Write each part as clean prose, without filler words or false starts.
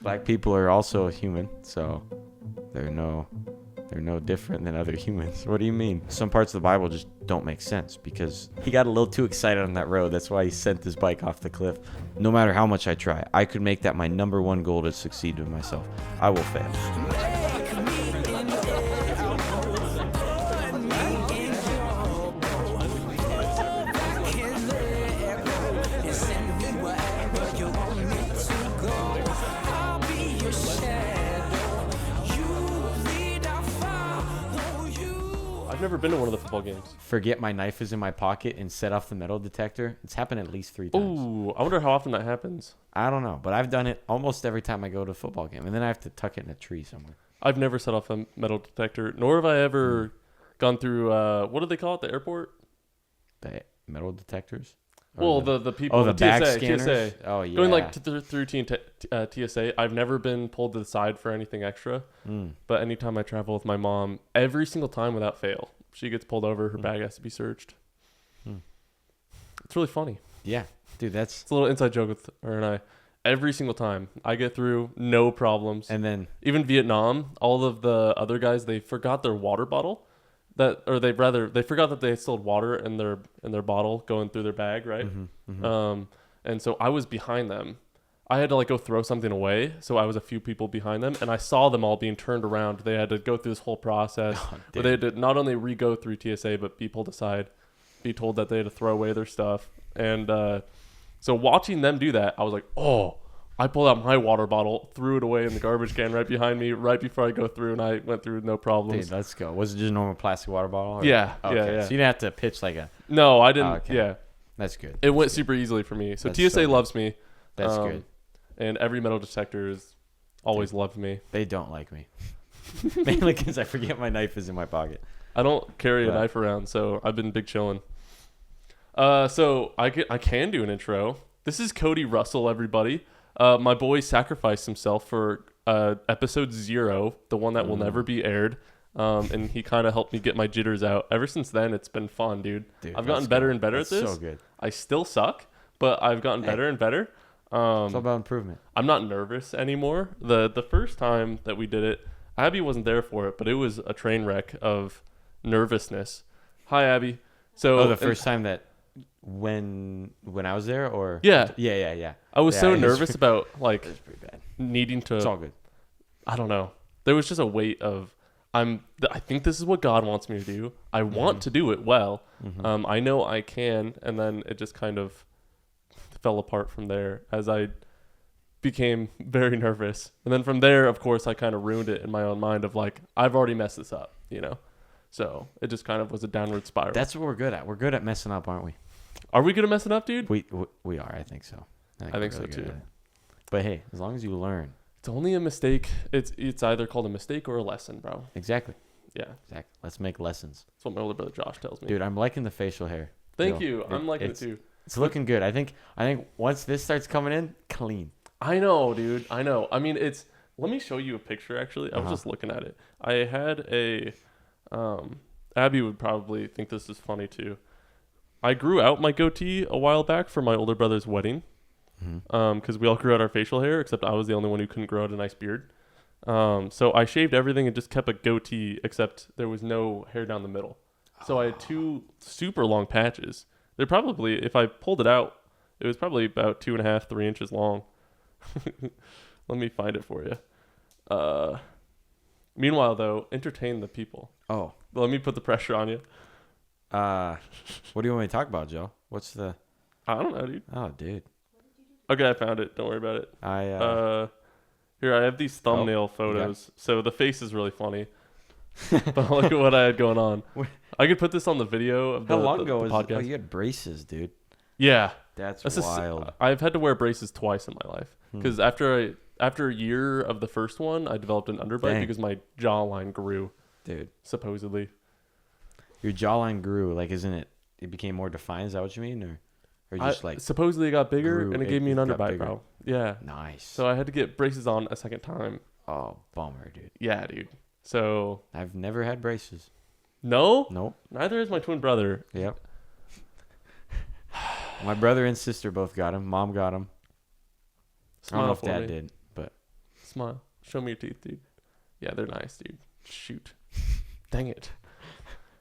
Black people are also human, so they're no different than other humans. What do you mean? Some parts of the Bible just don't make sense because he got a little too excited on that road. That's why he sent his bike off the cliff. No matter how much I try, I could make that my number one goal to succeed with myself. I will fail. I've never been to one of the football games. Forget my knife is in my pocket and set off the metal detector. It's happened at least 3 times. Ooh, I wonder how often that happens. I don't know, but I've done it almost every time I go to a football game, and then I have to tuck it in a tree somewhere. I've never set off a metal detector, nor have I ever gone through, what do they call it, the airport? The metal detectors? Well, the people, the TSA, bag scanners? TSA. Oh, yeah. Going like through TSA. I've never been pulled to the side for anything extra, but anytime I travel with my mom, every single time without fail, she gets pulled over, her bag has to be searched. It's really funny. Yeah, dude, It's a little inside joke with her and I. Every single time I get through, no problems. And then even Vietnam, all of the other guys, they forgot their water bottle. They forgot that they still had water in their bottle going through their bag, right? And so I was behind them. I had to like go throw something away, so I was a few people behind them, and I saw them all being turned around. They had to go through this whole process where they had to not only re-go through TSA, but be pulled aside, be told that they had to throw away their stuff. And so watching them do that, I was like, oh. I pulled out my water bottle, threw it away in the garbage can right behind me, right before I go through, and I went through no problems. Dude, let's go. Was it just a normal plastic water bottle? Or? Yeah, okay. yeah. So you didn't have to pitch like a... No, I didn't. okay. Yeah. That's good. It went super easily for me. So That's TSA so loves me. That's good. And every metal detector has always loved me. They don't like me. Mainly because I forget my knife is in my pocket. I don't carry a knife around, so I've been big chillin'. So I can do an intro. This is Cody Russell, everybody. My boy sacrificed himself for episode 0, the one that will never be aired. And he kind of helped me get my jitters out. Ever since then, it's been fun, dude. I've gotten better and better at this. So good. I still suck, but I've gotten better and better. It's all about improvement. I'm not nervous anymore. The first time that we did it, Abby wasn't there for it, but it was a train wreck of nervousness. Hi, Abby. So the first time that when I was there, or yeah. I was so it nervous about like it's pretty bad. needing to. It's all good. I don't know. There was just a weight of I think this is what God wants me to do. I want to do it well. I know I can, and then it just kind of fell apart from there as I became very nervous. And then from there, of course, I kind of ruined it in my own mind of like, I've already messed this up, you know? So it just kind of was a downward spiral. That's what we're good at. We're good at messing up, aren't we? Are we good at messing up, dude? We are. I think so. I think so too. But hey, as long as you learn. It's only a mistake. It's either called a mistake or a lesson, bro. Exactly. Yeah. Exactly. Let's make lessons. That's what my older brother Josh tells me. Dude, I'm liking the facial hair. Thank you. I'm liking it too. It's looking good. I think once this starts coming in, clean. I know, dude. I know. I mean, let me show you a picture, actually. I was just looking at it. I had a, Abby would probably think this is funny too. I grew out my goatee a while back for my older brother's wedding. Because we all grew out our facial hair, except I was the only one who couldn't grow out a nice beard. So I shaved everything and just kept a goatee, except there was no hair down the middle. So I had 2 super long patches. They're probably, if I pulled it out, it was probably about 2.5, 3 inches long. Let me find it for you. Meanwhile, though, entertain the people. Oh. Let me put the pressure on you. What do you want me to talk about, Joe? What's the... I don't know, dude. Oh, dude. Okay, I found it. Don't worry about it. Here, I have these thumbnail photos. So the face is really funny. But look at what I had going on. I could put this on the video of the, How long ago the was podcast. Oh, you had braces, dude. Yeah. That's wild. wild. I've had to wear braces twice in my life. Because after a year of the first one, I developed an underbite because my jawline grew. Dude. Supposedly. Your jawline grew. Like, isn't it? It became more defined. Is that what you mean? Or just like... Supposedly it got bigger and it gave me an underbite, bro. Yeah. Nice. So I had to get braces on a second time. Oh, bummer, dude. Yeah, dude. So... I've never had braces. No? Nope. Neither is my twin brother. Yep. My brother and sister both got them. Mom got them. I don't know if Dad did, but Smile. Show me your teeth, dude. Yeah, they're nice, dude. Shoot. Dang it.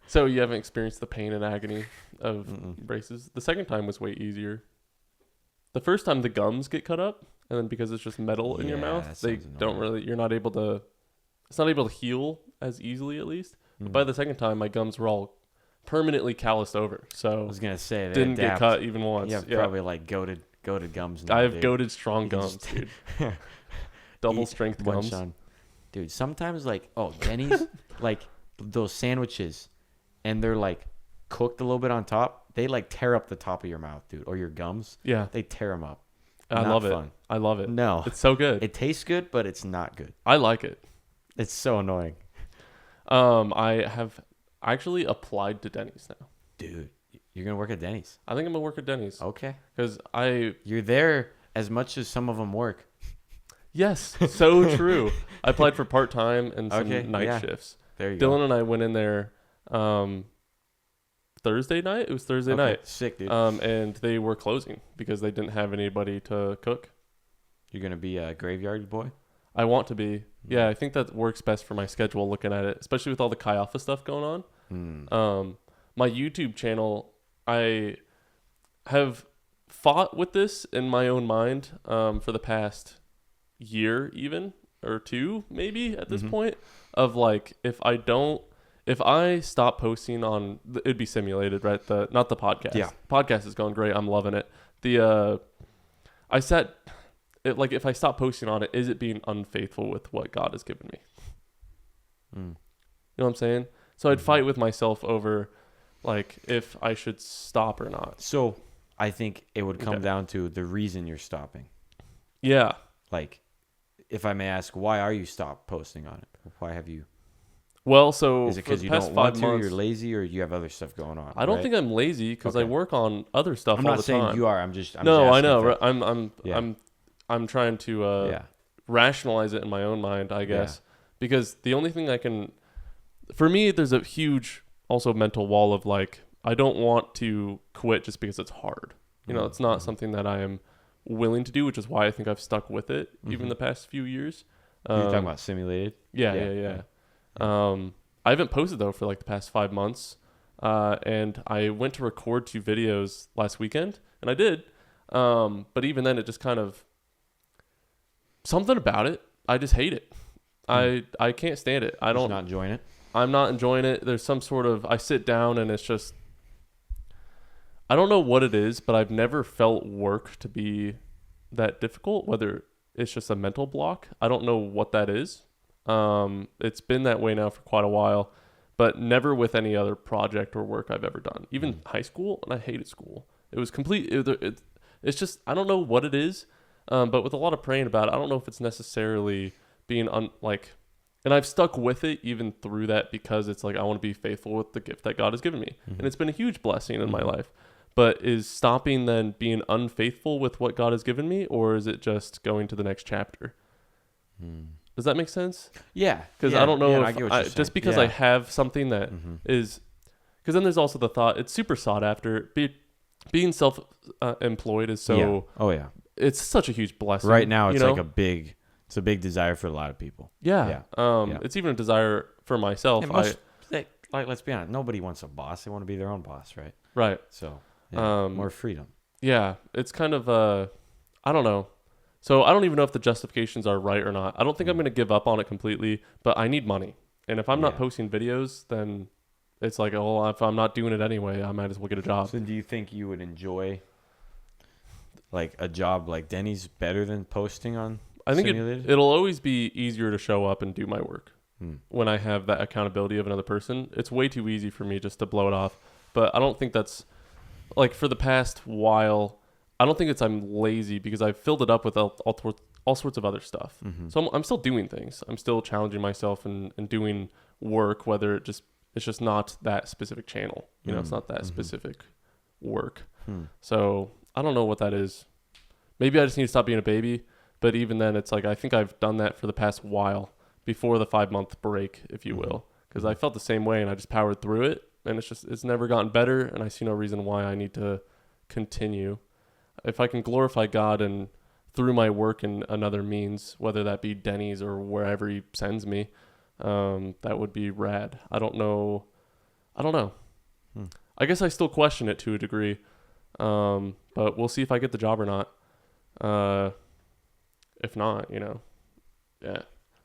So you haven't experienced the pain and agony of braces? The second time was way easier. The first time the gums get cut up, and then because it's just metal in your mouth, they don't really, you're not able to, it's not able to heal as easily at least. But by the second time, my gums were all permanently calloused over. So I was going to say, they didn't adapt. get cut even once. You have probably like goated gums now, I have dude. goated strong gums, dude. Double strength gums. Dude, sometimes like, Denny's, like those sandwiches, and they're like cooked a little bit on top. They like tear up the top of your mouth, dude, or your gums. Yeah. They tear them up. I love it. I love it. No. It's so good. It tastes good, but it's not good. I like it. It's so annoying. I have actually applied to Denny's now. Dude, you're going to work at Denny's? I think I'm going to work at Denny's. Okay. Because You're there as much as some of them work. Yes, so true. I applied for part-time and some night shifts. There you Dylan go. and I went in there Thursday night. It was Thursday night. Sick, dude. And they were closing because they didn't have anybody to cook. You're going to be a graveyard boy? I want to be. Yeah, I think that works best for my schedule looking at it, especially with all the Chi Alpha stuff going on. My YouTube channel, I have fought with this in my own mind for the past year even, or two maybe at this point, of like, if I stop posting on, it'd be simulated, right? Not the podcast. Yeah. Podcast is going great. I'm loving it. I set it like, if I stop posting on it, is it being unfaithful with what God has given me? You know what I'm saying? So I'd fight with myself over like if I should stop or not. So I think it would come down to the reason you're stopping. Yeah. Like, if I may ask, why are you stopped posting on it? Why have you? Well, so is it because you don't want to, you're lazy, or you have other stuff going on? I don't think I'm lazy because I work on other stuff all the time. I'm not saying you are. I'm just I know. I'm trying to rationalize it in my own mind, I guess, because the only thing I can, for me, there's a huge also mental wall of like, I don't want to quit just because it's hard. You know, it's not something that I am willing to do, which is why I think I've stuck with it even the past few years. You're talking about simulated? Yeah. I haven't posted though for like the past 5 months, and I went to record 2 videos last weekend, and I did, but even then it just kind of, something about it, I just hate it. I can't stand it. Just not enjoying it? I'm not enjoying it. There's some sort of, I sit down and it's just, I don't know what it is, but I've never felt work to be that difficult, whether it's just a mental block. I don't know what that is. It's been that way now for quite a while, but never with any other project or work I've ever done. Even high school, and I hated school. It was it's just, I don't know what it is, but with a lot of praying about it, I don't know if it's necessarily being and I've stuck with it even through that, because it's like, I want to be faithful with the gift that God has given me. And it's been a huge blessing in my life. But is stopping then being unfaithful with what God has given me, or is it just going to the next chapter? Does that make sense? Yeah. Because I don't know if just because I have something that is, because then there's also the thought, it's super sought after. Being self-employed is so, it's such a huge blessing. Right now, it's like it's a big desire for a lot of people. Yeah. It's even a desire for myself. Let's be honest, nobody wants a boss. They want to be their own boss, right? Right. So more freedom. Yeah. It's kind of, I don't know. So I don't even know if the justifications are right or not. I don't think I'm going to give up on it completely, but I need money. And if I'm not posting videos, then it's like, oh, if I'm not doing it anyway, I might as well get a job. So do you think you would enjoy like a job like Denny's better than posting on Simulated? It'll always be easier to show up and do my work when I have that accountability of another person. It's way too easy for me just to blow it off. But I don't think that's, like, for the past while, I don't think it's I'm lazy, because I've filled it up with all sorts of other stuff. So I'm still doing things. I'm still challenging myself and doing work, whether it's just not that specific channel. You know, it's not that specific work. So I don't know what that is. Maybe I just need to stop being a baby. But even then, it's like, I think I've done that for the past while, before the 5-month break, if you will, because I felt the same way and I just powered through it, and it's never gotten better, and I see no reason why I need to continue. If I can glorify God and through my work in another means, whether that be Denny's or wherever he sends me, that would be rad. I don't know. I guess I still question it to a degree, but we'll see if I get the job or not. If not, yeah.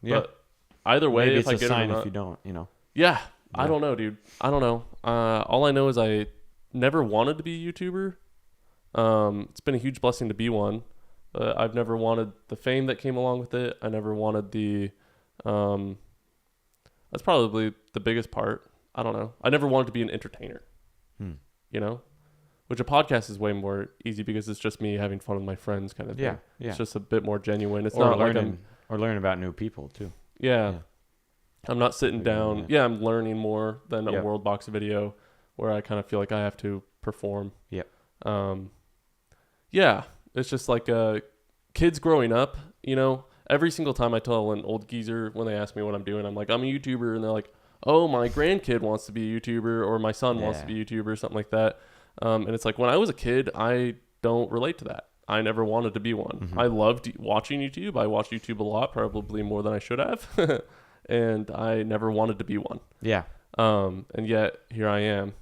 But either way, Maybe if it's I a get sign it or not, if you don't, yeah. I don't know, dude. I don't know. All I know is I never wanted to be a YouTuber. It's been a huge blessing to be one. I've never wanted the fame that came along with it. I never wanted the, that's probably the biggest part. I don't know. I never wanted to be an entertainer, which a podcast is way more easy because it's just me having fun with my friends kind of thing. Yeah. It's just a bit more genuine. It's or not learning, or learning about new people too. Yeah. I'm not sitting down. Yeah, I'm learning more than a World Box video where I kind of feel like I have to perform. Yep. Yeah, it's just like kids growing up, every single time I tell an old geezer when they ask me what I'm doing, I'm like, I'm a YouTuber. And they're like, oh, my grandkid wants to be a YouTuber or my son wants to be a YouTuber, something like that. And it's like when I was a kid, I don't relate to that. I never wanted to be one. Mm-hmm. I loved watching YouTube. I watched YouTube a lot, probably more than I should have. And I never wanted to be one. Yeah. And yet here I am.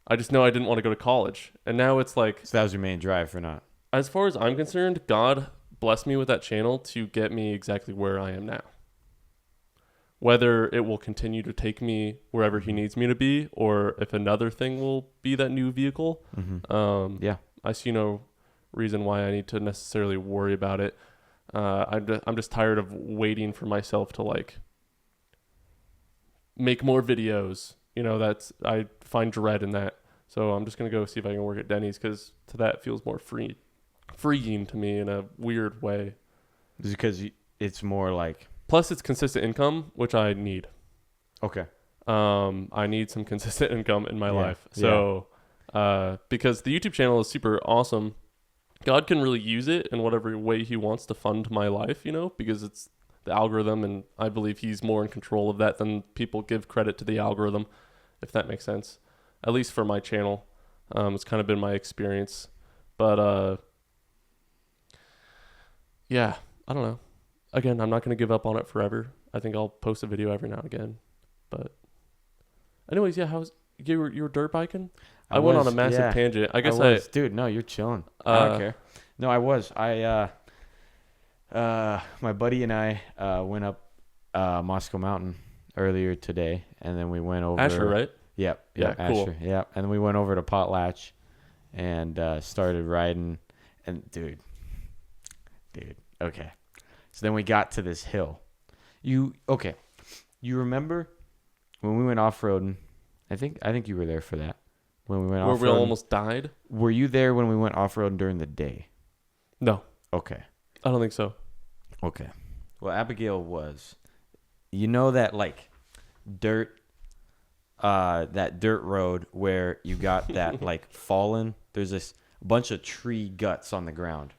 I just know I didn't want to go to college. And now it's like... So that was your main drive for not... As far as I'm concerned, God blessed me with that channel to get me exactly where I am now. Whether it will continue to take me wherever he needs me to be, or if another thing will be that new vehicle. Mm-hmm. I see no reason why I need to necessarily worry about it. I'm just tired of waiting for myself to like make more videos. I find dread in that. So I'm just gonna go see if I can work at Denny's because that feels more freeing to me in a weird way. Is it because it's more like... Plus, it's consistent income, which I need. Okay. I need some consistent income in my life. So, because the YouTube channel is super awesome. God can really use it in whatever way he wants to fund my life, because it's the algorithm, and I believe he's more in control of that than people give credit to the algorithm, if that makes sense. At least for my channel. It's kind of been my experience. But, yeah, I don't know. Again, I'm not going to give up on it forever. I think I'll post a video every now and again. But anyways, you were dirt biking? I went on a massive tangent. I guess dude, no, you're chilling. I don't care. No, I was. My buddy and I went up Moscow Mountain earlier today, and then we went over Asher, right? Yep. Yeah, cool. Asher, yeah. And then we went over to Potlatch and started riding. And dude, okay. So then we got to this hill. You remember when we went off-roading? I think you were there for that. When we went off-roading. Where we almost died? Were you there when we went off-roading during the day? No. Okay. I don't think so. Okay. Well, Abigail was. That like dirt road where you got that like fallen. There's this bunch of tree guts on the ground.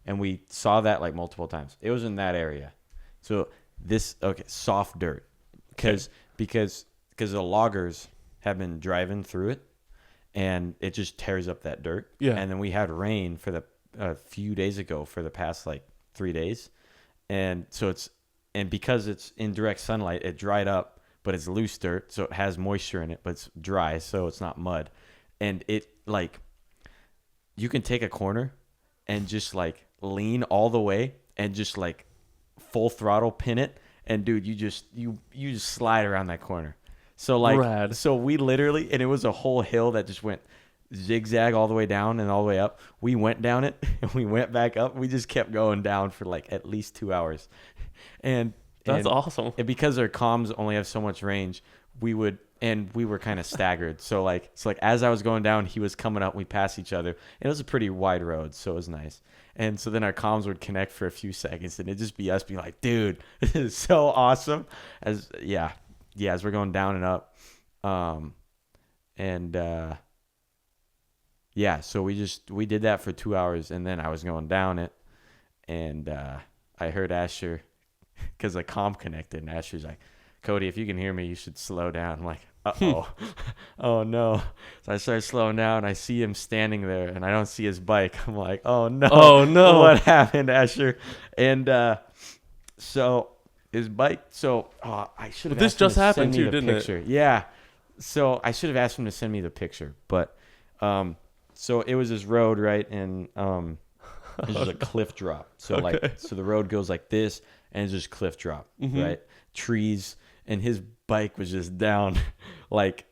And we saw that like multiple times. It was in that area. So soft dirt. Because the loggers have been driving through it, and it just tears up that dirt. Yeah. And then we had rain for a few days ago for the past like 3 days. And so because it's in direct sunlight, it dried up, but it's loose dirt. So it has moisture in it, but it's dry. So it's not mud. And it like, you can take a corner and just like lean all the way and just like full throttle pin it, and dude, you just slide around that corner. So like Rad. So we literally, and it was a whole hill that just went zigzag all the way down and all the way up. We went down it and we went back up. We just kept going down for like at least 2 hours. And that's awesome. And because our comms only have so much range, we were kind of staggered. So as I was going down, he was coming up, we passed each other. And it was a pretty wide road, so it was nice. And so then our comms would connect for a few seconds, and it'd just be us being like, dude, this is so awesome. As we're going down and up. So we did that for 2 hours, and then I was going down it, and I heard Asher, because the comm connected, and Asher's like, Cody, if you can hear me, you should slow down. I'm like, uh-oh. Oh, no. So I start slowing down. I see him standing there, and I don't see his bike. I'm like, oh, no. Oh, no. What happened, Asher? And so his bike, I should have This asked him just to happened send me too, the didn't picture. Yeah. So I should have asked him to send me the picture. But so it was this road, right? And it's just a cliff drop. So so the road goes like this, and it's just cliff drop, right? Trees, and his bike was just down, like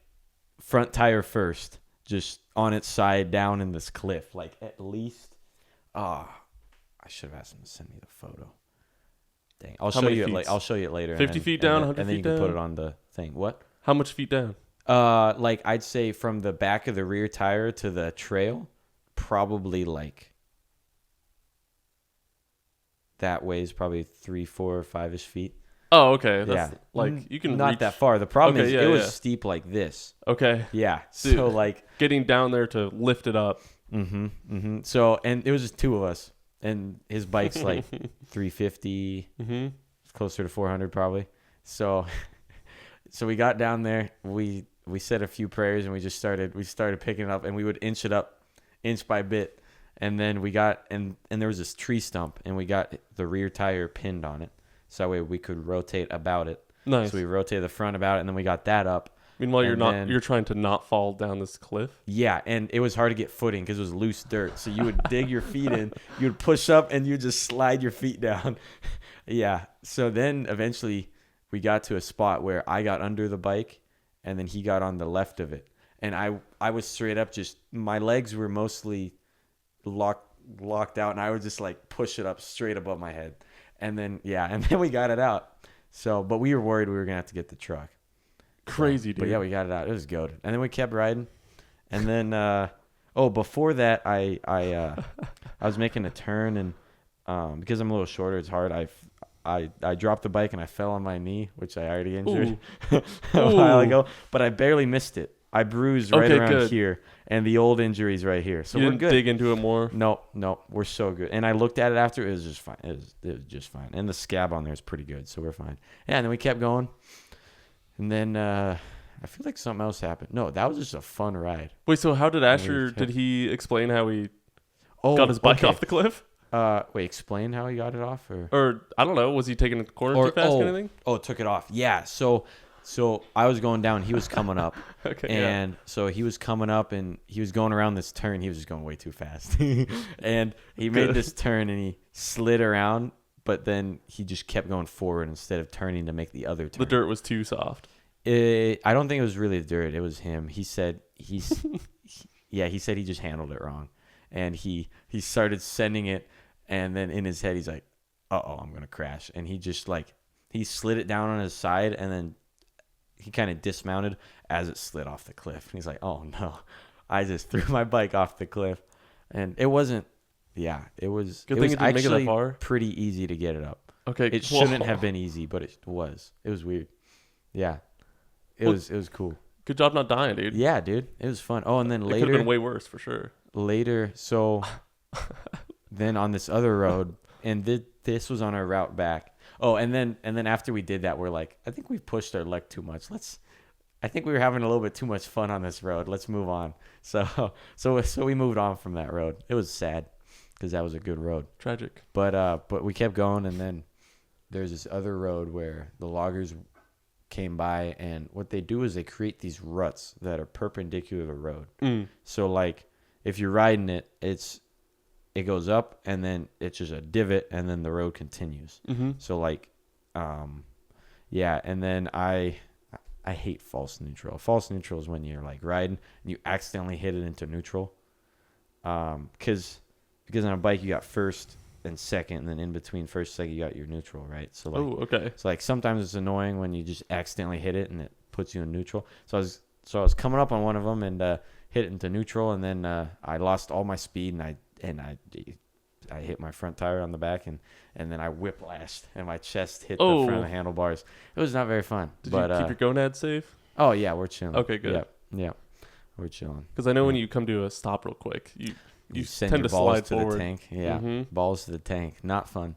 front tire first, just on its side down in this cliff, like at least. I should have asked him to send me the photo. Dang, I'll show you it. I'll show you it later. 50 feet down, 100 and then feet you can down? put it on the thing. What? How much feet down? Like I'd say from the back of the rear tire to the trail, probably like that way is probably 3, 4, 5-ish feet. Oh, okay. That's Yeah, like you can not reach that far. The problem Okay, is yeah, it was yeah. steep like this. Okay. Yeah, Dude. so like Getting down there to lift it up. So and it was just two of us, and his bike's like 350. It's closer to 400 probably. So we got down there. We said a few prayers, and we started picking it up, and we would inch it up, inch by bit, and then we got and there was this tree stump, and we got the rear tire pinned on it, so that way we could rotate about it. Nice. So we rotated the front about it, and then we got that up. Meanwhile, And you're trying to not fall down this cliff. Yeah, and it was hard to get footing because it was loose dirt. So you would dig your feet in, you would push up, and you just slide your feet down. Yeah. So then eventually we got to a spot where I got under the bike, and then he got on the left of it. And I was straight up, just my legs were mostly locked out, and I would just like push it up straight above my head. And then we got it out. So, but we were worried we were going to have to get the truck. Crazy, dude. But yeah, we got it out. It was goated. And then we kept riding. And then, before that, I was making a turn, and because I'm a little shorter, it's hard. I dropped the bike and I fell on my knee, which I already injured a while ago. But I barely missed it. I bruised right around here, and the old injury's right here. So you we're didn't good. dig into it more? No, we're so good. And I looked at it after. It was just fine. It was just fine. And the scab on there is pretty good, so we're fine. Yeah, and then we kept going. And then I feel like something else happened. No, that was just a fun ride. Wait, so how did Asher, did he explain how he got his bike off the cliff? Wait, explain how he got it off? Or, I don't know, was he taking it the corner too fast or anything? Oh, took it off. Yeah, so I was going down. He was coming up. Okay, and so he was coming up, and he was going around this turn. He was just going way too fast. And he made this turn, and he slid around. But then he just kept going forward instead of turning to make the other turn. The dirt was too soft. I don't think it was really the dirt. It was him. He said he said he just handled it wrong, and he started sending it, and then in his head he's like, "Uh-oh, I'm gonna crash," and he just he slid it down on his side, and then he kind of dismounted as it slid off the cliff. And he's like, "Oh no, I just threw my bike off the cliff," and it wasn't. Yeah, it was. Good it thing was it didn't make it that actually far. pretty easy to get it up. Okay, It shouldn't have been easy, but it was. It was weird. Yeah, it was cool. Good job not dying, dude. Yeah, dude, it was fun. Oh, and then It could have later, been way worse for sure. so then on this other road, and this was on our route back. Oh, and then after we did that, we're like, I think we've pushed our luck too much. I think we were having a little bit too much fun on this road. Let's move on. So we moved on from that road. It was sad because that was a good road. Tragic. But we kept going, and then there's this other road where the loggers came by, and what they do is they create these ruts that are perpendicular to the road. So like if you're riding it, it goes up, and then it's just a divot, and then the road continues. So like and then I hate false neutral. False neutral is when you're like riding and you accidentally hit it into neutral. Because on a bike you got first and second, and then in between first and second you got your neutral, right? So like, So like sometimes it's annoying when you just accidentally hit it and it puts you in neutral. So I was coming up on one of them and hit it into neutral, and then I lost all my speed, and I hit my front tire on the back, and then I whiplashed, and my chest hit the front of the handlebars. It was not very fun. Did you keep your gonads safe? Oh yeah, we're chilling. Okay, good. Yeah, we're chilling. Because I know when you come to a stop real quick, you send tend your to balls slide to forward. the tank. Yeah, balls to the tank. Not fun.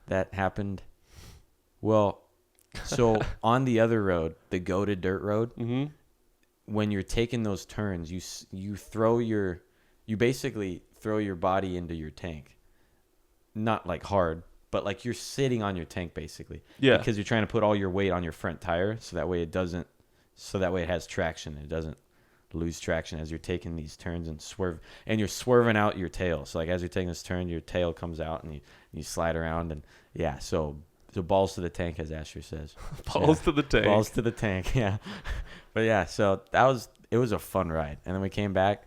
That happened. Well, so on the other road, the goated dirt road, when you're taking those turns, you basically throw your body into your tank. Not like hard, but like you're sitting on your tank basically. Yeah. Because you're trying to put all your weight on your front tire so that way it has traction. It doesn't lose traction as you're taking these turns and swerve, and you're swerving out your tail. So like as you're taking this turn, your tail comes out and you slide around, and yeah, so balls to the tank, as Asher says. Balls to the tank. Balls to the tank, yeah. But yeah, so it was a fun ride. And then we came back,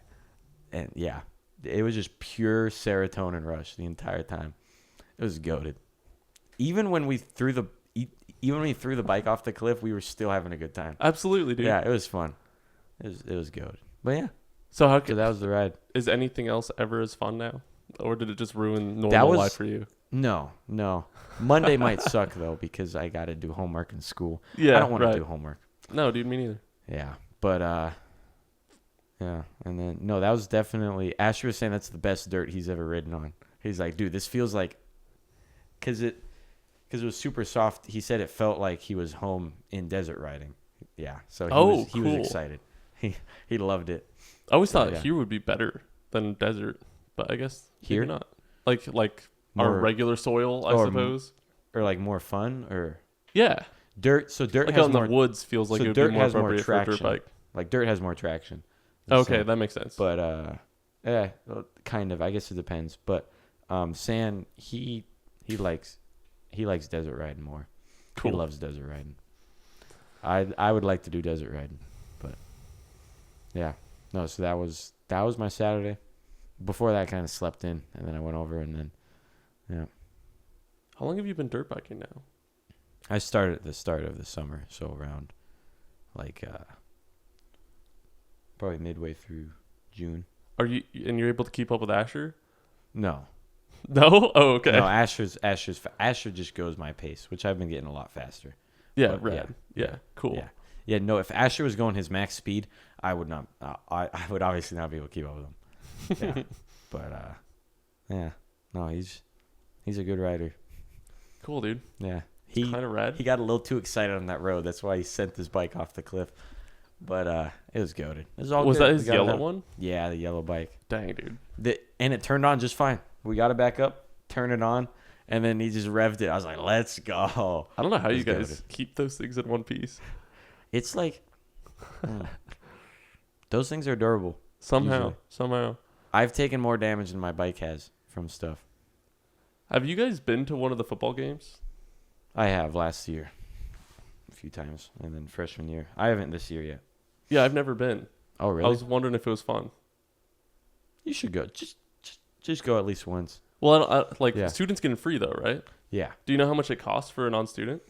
and yeah, it was just pure serotonin rush the entire time. It was goated. Even when we threw the bike off the cliff, we were still having a good time. Absolutely, dude. Yeah, it was fun. It was goated. But yeah, so that was the ride. Is anything else ever as fun now, or did it just ruin normal life for you? No. Monday might suck though because I got to do homework in school. Yeah, I don't want to do homework. No, dude, me neither. Yeah, but yeah, and then no, that was definitely Asher was saying that's the best dirt he's ever ridden on. He's like, dude, this feels like, because it was super soft. He said it felt like he was home in desert riding. Yeah, so he was excited. He loved it. I always thought here would be better than desert, but I guess here not. Like our regular soil, I suppose, or like more fun, or yeah, dirt. So dirt like has out more, in the woods feels like so it would dirt be more has more appropriate for a traction. dirt bike. Like dirt has more traction. Okay, so, that makes sense. But yeah, kind of. I guess it depends. But San he likes desert riding more. Cool. He loves desert riding. I would like to do desert riding, but yeah, no. So that was my Saturday. Before that, I kind of slept in, and then I went over, and then yeah. How long have you been dirt biking now? I started at the start of the summer, so around like probably midway through June. You're able to keep up with Asher? No. No? Oh, okay. No, Asher just goes my pace, which I've been getting a lot faster. Yeah, but, rad. Yeah, cool. Yeah. No, if Asher was going his max speed, I would not. I would obviously not be able to keep up with him. Yeah, but yeah, no, he's a good rider. Cool, dude. Yeah, He kind of rad. He got a little too excited on that road. That's why he sent his bike off the cliff. But it was goated. It was all. Was good. that his yellow one? Yeah, the yellow bike. Dang, dude. And it turned on just fine. We got it back up, turned it on, and then he just revved it. I was like, "Let's go!" I don't know how you guys keep those things in one piece. It's like those things are durable. Somehow. I've taken more damage than my bike has from stuff. Have you guys been to one of the football games? I have last year, a few times, and then freshman year. I haven't this year yet. Yeah, I've never been. Oh, really? I was wondering if it was fun. You should go. Just go at least once. Well, students getting free though, right? Yeah. Do you know how much it costs for a non-student?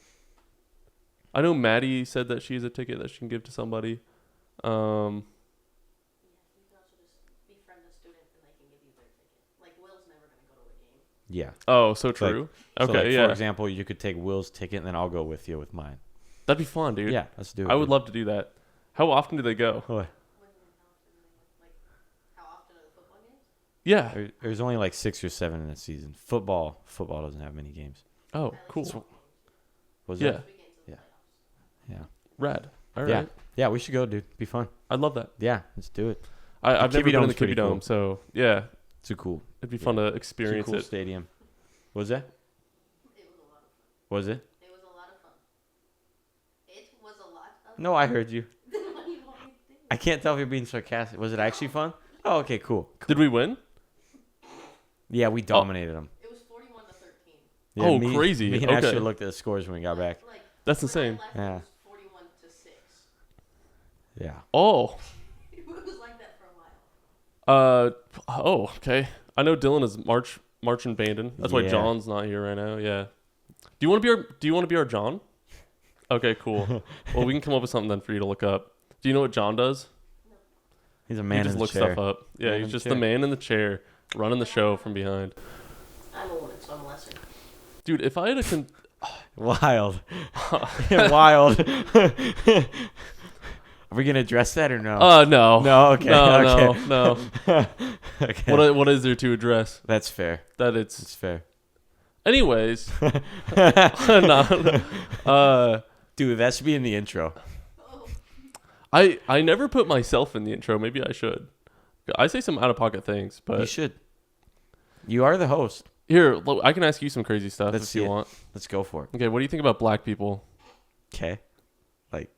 I know Maddie said that she has a ticket that she can give to somebody. You can also just befriend a student and they can give you their ticket. Like Will's never gonna go to a game. Yeah. Oh, so true. For example, you could take Will's ticket and then I'll go with you with mine. That'd be fun, dude. Yeah, let's do it. I would love to do that. How often do they go? Oh. How often are the football games? Yeah. There's only like 6 or 7 in a season. Football doesn't have many games. Oh, cool. Was yeah. that? Yeah. Rad. All yeah. right. Yeah, we should go, dude. Be fun. I'd love that. Yeah, let's do it. I've never been in the pretty Kiwi Dome, cool. so yeah. It's a cool. It'd be fun to experience it's a cool it. Stadium. What was that? It was a lot of fun. Was it? It was a lot of fun. It was a lot of fun. No, I heard you. Then what do you want me to do? I can't tell if you're being sarcastic. Was it actually fun? Oh, okay, cool. Did we win? Yeah, we dominated them. It was 41 to 13. Yeah, Oh, crazy. Me and Okay. Asher looked at the scores when we got back. Like That's when insane. I left, Yeah. It was 41 to 6. Yeah. Oh. It was like that for a while. Oh, okay. I know Dylan is marching banding. That's why Yeah. John's not here right now. Yeah. Do you want to be our John? Okay, cool. Well, we can come up with something then for you to look up. Do you know what John does? He's a He man just in the looks chair. stuff up. Yeah, Man he's in the just the chair. man in the chair running the show from behind. I'm a woman, so I'm lesser. Dude, if I had a Wild. Wild. Are we going to address that or no? no. No, okay. No. Okay. What is there to address? That's fair. That it's That's fair. anyways. No. Dude, that should be in the intro. Oh, I never put myself in the intro. Maybe I should. I say some out of pocket things, but You should. You are the host. here I can ask you some crazy stuff Let's if see you it. want. Let's go for it. Okay, what do you think about black people? Okay. Like,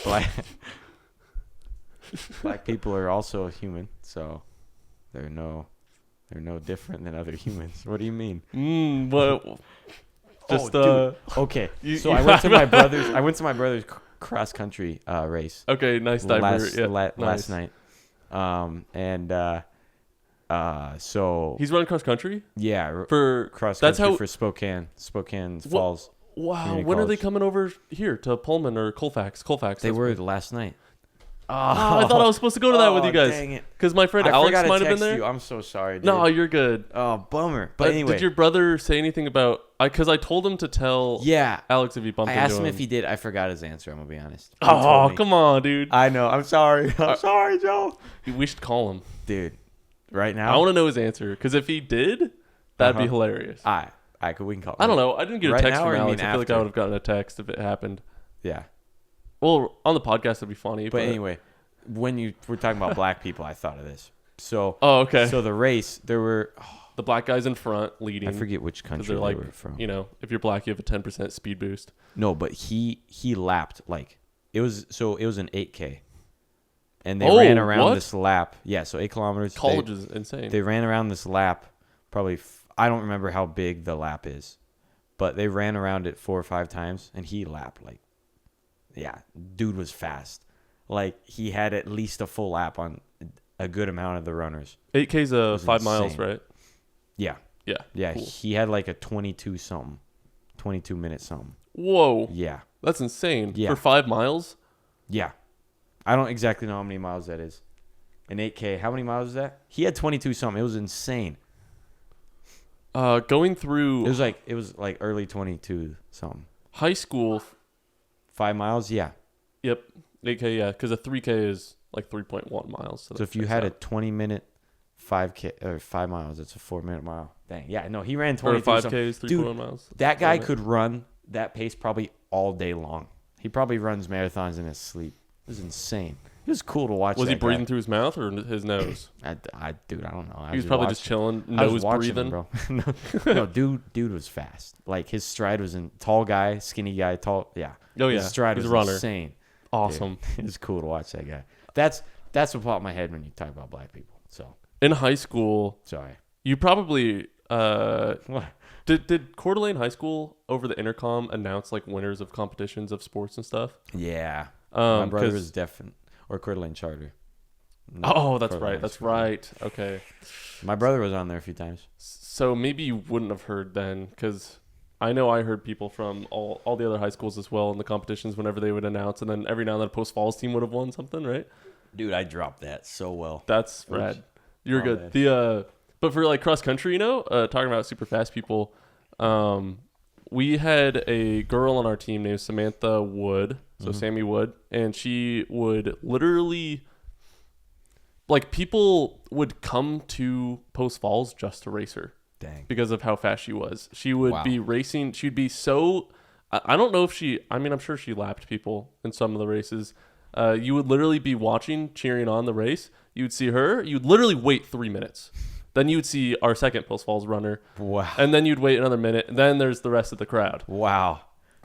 black, black people are also human, so they're no different than other humans. What do you mean? What? Just dude. Okay. You- So you- I went to my brother's. I went to my brother's cross country race Okay, nice diver. last night. So He's running cross country yeah, for cross that's country how- for Spokane Falls. Wow, Community when are they college. coming over here to Pullman or Colfax? Colfax. They that's were where- last night. Oh, I thought I was supposed to go to that with you guys. Dang it. Because my friend I Alex forgot to might have been text there. you. I'm so sorry, dude. No, you're good. Oh, bummer. But anyway. Did your brother say anything about? Because I told him to tell Yeah. Alex if he bumped I into asked him if he did. I forgot his answer. I'm gonna be honest. He Oh, told me. come on, dude. I know. I'm sorry. I'm sorry, Joe. We should call him. Dude, right now. I want to know his answer. Because if he did, that'd be Uh-huh. hilarious. We can call. I don't know. I didn't get a Right text now from or you Alex. mean I feel like I after? would have gotten a text if it happened. Yeah. Well, on the podcast, it'd be funny. But anyway, when you were talking about black people, I thought of this. So. Oh, okay. So the race, there were. The black guys in front leading. I forget which country they're they like, were from. you know, if you're black, you have a 10% speed boost. No, but he lapped like it was an 8K, and they Oh, ran around what? this lap. Yeah, so 8 kilometers. College is insane. They ran around this lap. Probably I don't remember how big the lap is, but they ran around it 4 or 5 times, and he lapped like, yeah, dude was fast. Like he had at least a full lap on a good amount of the runners. 8K's was 5 miles, insane. right? Yeah, Yeah. yeah. Cool. He had like a 22 minute something. Whoa. Yeah. That's insane. Yeah. For 5 miles? Yeah. I don't exactly know how many miles that is. An 8K. How many miles is that? He had 22 something. It was insane. Going through It was like early 22 something. high school. 5 miles? Yeah. Yep. 8K, yeah. Because a 3K is like 3.1 miles. So that if you checks had a out. 20-minute 5K or 5 miles, it's a 4-minute mile. Dang. Yeah, no, he ran Or 22 5K something. is 3.1 Dude, miles. That guy Right. could run that pace probably all day long. He probably runs marathons in his sleep. It was insane. It was cool to watch. Was he that guy. breathing through his mouth or his nose? Dude, I don't know. He was probably just chilling, I was nose watching breathing. him, bro. no, dude was fast. Like his stride was tall guy, skinny guy, tall. Yeah. Oh, yeah. His stride He's was a runner. insane. Awesome. It was cool to watch that guy. That's what popped in my head when you talk about black people. So In high school, sorry. you probably What? did Coeur d'Alene High School over the intercom announce like winners of competitions of sports and stuff? Yeah. My brother 'cause- was definite or Coeur d'Alene Charter. Oh, that's Coeur d'Alene right. That's School. right. Okay. My brother was on there a few times. So maybe you wouldn't have heard then, because I know I heard people from all the other high schools as well in the competitions whenever they would announce, and then every now and then a Post Falls team would have won something, right? Dude, I dropped that so well. That's Oops. rad. You're My good. bad. But for like cross country, talking about super fast people, we had a girl on our team named Samantha Wood, so Sammy Wood, and she would literally, like, people would come to Post Falls just to race her Dang. because of how fast she was. She would Wow. be racing. She'd be so. I don't know if I'm sure she lapped people in some of the races. You would literally be watching, cheering on the race. You'd see her. You'd literally wait 3 minutes. Then you'd see our second Post Falls runner. Wow. And then you'd wait another minute. And then there's the rest of the crowd. Wow.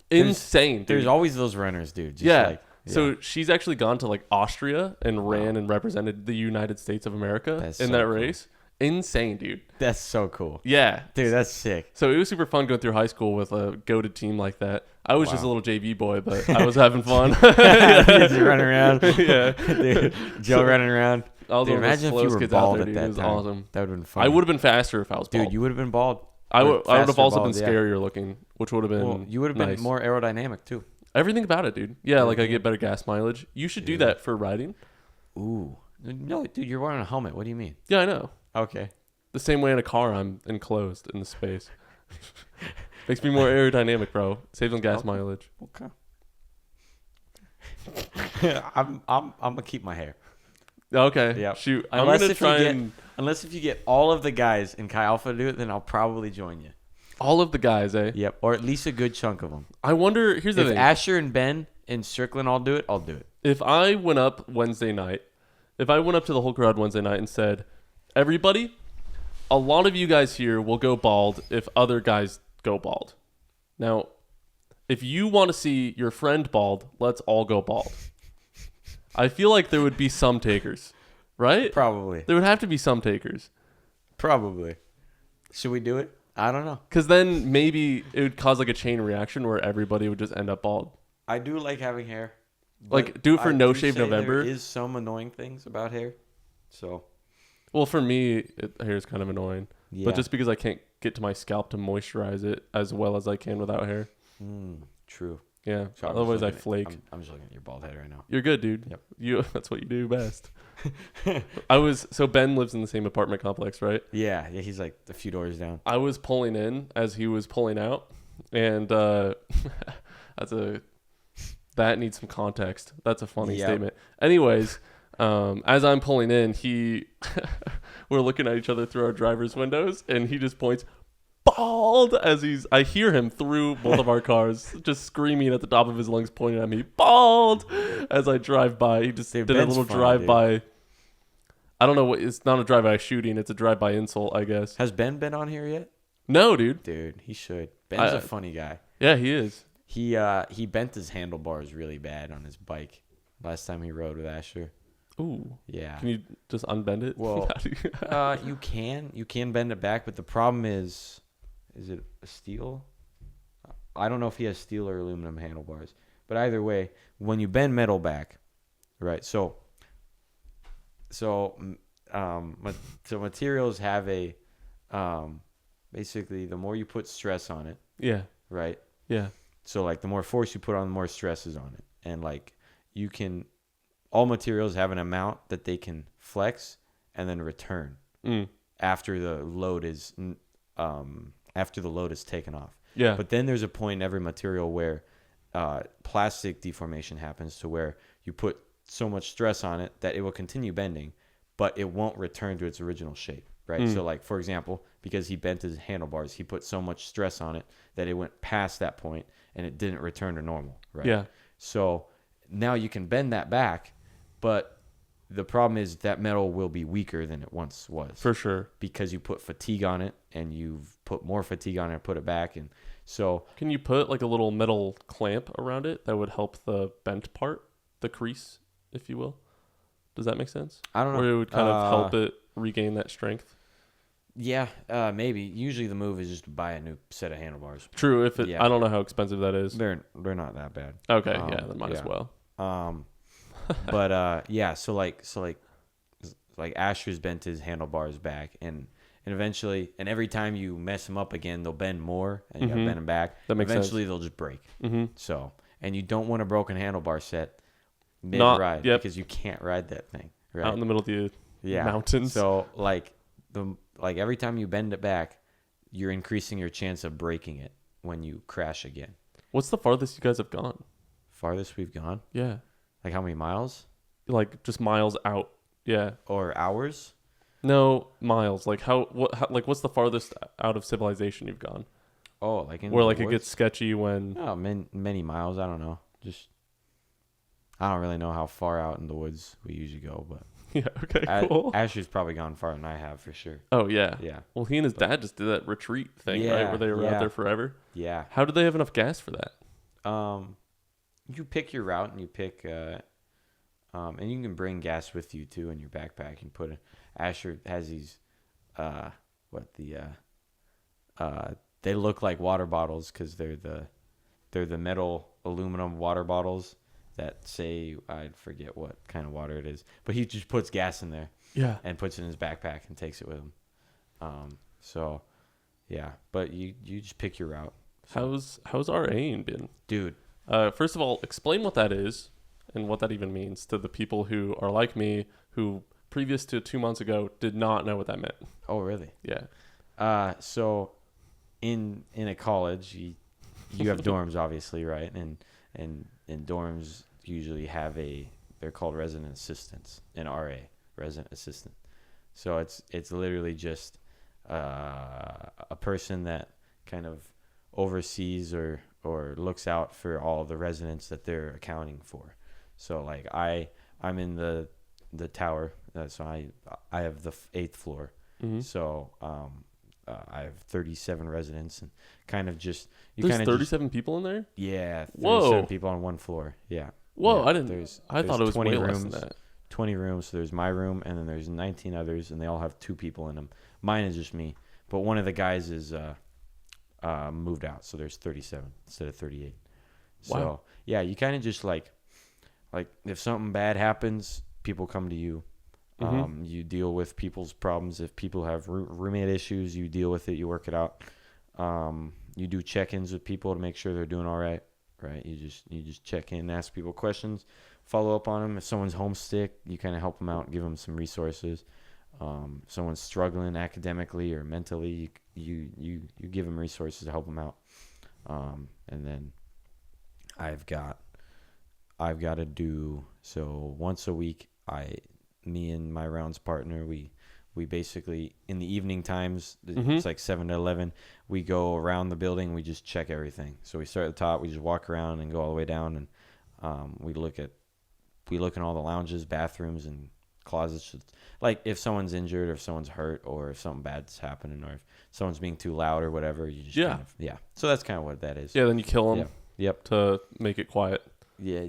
There's- Insane, dude. There's always those runners, dude. Just Yeah. Like, So she's actually gone to like Austria and ran and represented the United States of America That's in so that cool. race. Insane, dude. that's so cool. Yeah. Dude, that's sick. So it was super fun going through high school with a goated team like that. I was just a Wow. little JV boy, but I was having fun. Just running around. Yeah. Dude, Joe running around. I was Dude, one of the imagine if you slowest were kids out bald there, at dude. that It was time. awesome. That would have been fun. I would have been faster if I was bald. Dude, you would have been bald. I would have faster also bald, been yeah. scarier looking, which would have been Well, you would have been nice. more aerodynamic too. Everything about it, dude. Yeah, like I Everything. get better gas mileage. You should do Dude. that for riding. Ooh. No, dude, you're wearing a helmet. What do you mean? Yeah, I know. Okay. The same way in a car, I'm enclosed in the space. Makes me more aerodynamic, bro. Saves on gas Okay. mileage. Okay. I'm gonna keep my hair. Okay. Yeah. Shoot. Unless I'm gonna if you try get- and Unless if you get all of the guys in Chi Alpha to do it, then I'll probably join you. all of the guys, eh? Yep. Or at least a good chunk of them. I wonder. Here's the If thing. Asher and Ben encircling, I'll do it. I'll do it. If I went up to the whole crowd Wednesday night and said, everybody, a lot of you guys here will go bald if other guys go bald. Now, if you want to see your friend bald, let's all go bald. I feel like there would be some takers, right? Probably. There would have to be some takers. Probably. Should we do it? I don't know. Because then maybe it would cause like a chain reaction where everybody would just end up bald. I do like having hair. Like, do it for No Shave November. There is some annoying things about hair. So. Well, for me, hair is kind of annoying. Yeah. But just because I can't get to my scalp to moisturize it as well as I can without hair. True. Yeah. So Otherwise, I flake. I'm just looking at your bald head right now. You're good, dude. Yep. That's what you do best. So Ben lives in the same apartment complex, right? Yeah. He's like a few doors down. I was pulling in as he was pulling out, and that needs some context. That's a funny statement. Anyways, as I'm pulling in, we're looking at each other through our driver's windows, and he just points bald I hear him through both of our cars just screaming at the top of his lungs, pointing at me, bald, as I drive by. He just did a little drive-by. I don't know what, it's not a drive-by shooting, it's a drive-by insult, I guess. Has Ben been on here yet? No, dude. Dude, he should. Ben's a funny guy. Yeah, he is. He bent his handlebars really bad on his bike last time he rode with Asher. Ooh. Yeah. Can you just unbend it? Well, you can bend it back, but the problem is it a steel? I don't know if he has steel or aluminum handlebars, but either way, when you bend metal back, right? So materials have a basically the more you put stress on it, yeah, right? Yeah. So like the more force you put on, the more stress is on it, and like all materials have an amount that they can flex and then return after the load is taken off. Yeah. But then there's a point in every material where plastic deformation happens to where you put so much stress on it that it will continue bending, but it won't return to its original shape, right? So like, for example, because he bent his handlebars, he put so much stress on it that it went past that point and it didn't return to normal, right? Yeah. So now you can bend that back, but the problem is that metal will be weaker than it once was. For sure. Because you put fatigue on it and you've put more fatigue on it and put it back. And so. Can you put like a little metal clamp around it that would help the bent part, the crease, if you will? Does that make sense? I don't know. Or it would kind of help it regain that strength? Yeah, maybe. Usually the move is just to buy a new set of handlebars. True. I don't know how expensive that is. They're not that bad. Okay. Then might as well. But so like Asher's bent his handlebars back, and eventually, and every time you mess them up again, they'll bend more, and you gotta bend them back. That makes eventually sense. They'll just break. Mm-hmm. So, and you don't want a broken handlebar set mid-ride because you can't ride that thing right out in the middle of the mountains. So like every time you bend it back, you're increasing your chance of breaking it when you crash again. What's the farthest you guys have gone? Farthest we've gone? Yeah. Like how many miles? Like just miles out. Yeah. Or hours? No, miles. Like what's the farthest out of civilization you've gone? Oh, like in where the like woods? It gets sketchy when many miles. I don't know. I don't really know how far out in the woods we usually go, but yeah. Okay. Cool. Ashley's probably gone farther than I have for sure. Oh yeah. Yeah. Well, he and his dad just did that retreat thing, right? Where they were out there forever. Yeah. How did they have enough gas for that? You pick your route and you pick and you can bring gas with you too in your backpack and Asher has these they look like water bottles because they're the metal aluminum water bottles that say, I forget what kind of water it is, but he just puts gas in there and puts it in his backpack and takes it with him. So yeah, but you just pick your route. How's RAing been, dude? First of all, explain what that is and what that even means to the people who are like me, who previous to 2 months ago did not know what that meant. Oh, really? Yeah. So in a college, you have dorms, obviously, right? And dorms usually have they're called resident assistants, an RA, resident assistant. So it's literally just a person that kind of oversees or or looks out for all the residents that they're accounting for. So like I'm in the tower, so I have the 8th floor. Mm-hmm. So I have 37 residents, and kind of just There's 37 people in there. yeah, 37 Whoa. people on one floor. Yeah. Whoa, Yeah, I didn't. I thought it was 20 way less rooms. than that. 20 rooms. So there's my room, and then there's 19 others, and they all have 2 people in them. Mine is just me, but one of the guys is moved out, so there's 37 instead of 38. So Wow. yeah, you kind of just like if something bad happens, people come to you. Mm-hmm. You deal with people's problems. If people have roommate issues, you deal with it. You work it out. You do check-ins with people to make sure they're doing all right. Right? You just check in, ask people questions, follow up on them. If someone's homesick, you kind of help them out, give them some resources. If someone's struggling academically or mentally, you give them resources to help them out. And then I've got to do so once a week. Me and my rounds partner, we basically in the evening times, it's like 7 to 11, we go around the building. We just check everything. So we start at the top, we just walk around and go all the way down, and we look in all the lounges, bathrooms, and closets. Like if someone's injured or if someone's hurt or if something bad's happening or if someone's being too loud or whatever, you just so that's kind of what that is. Yeah, then you kill them. Yep. To make it quiet. Yeah.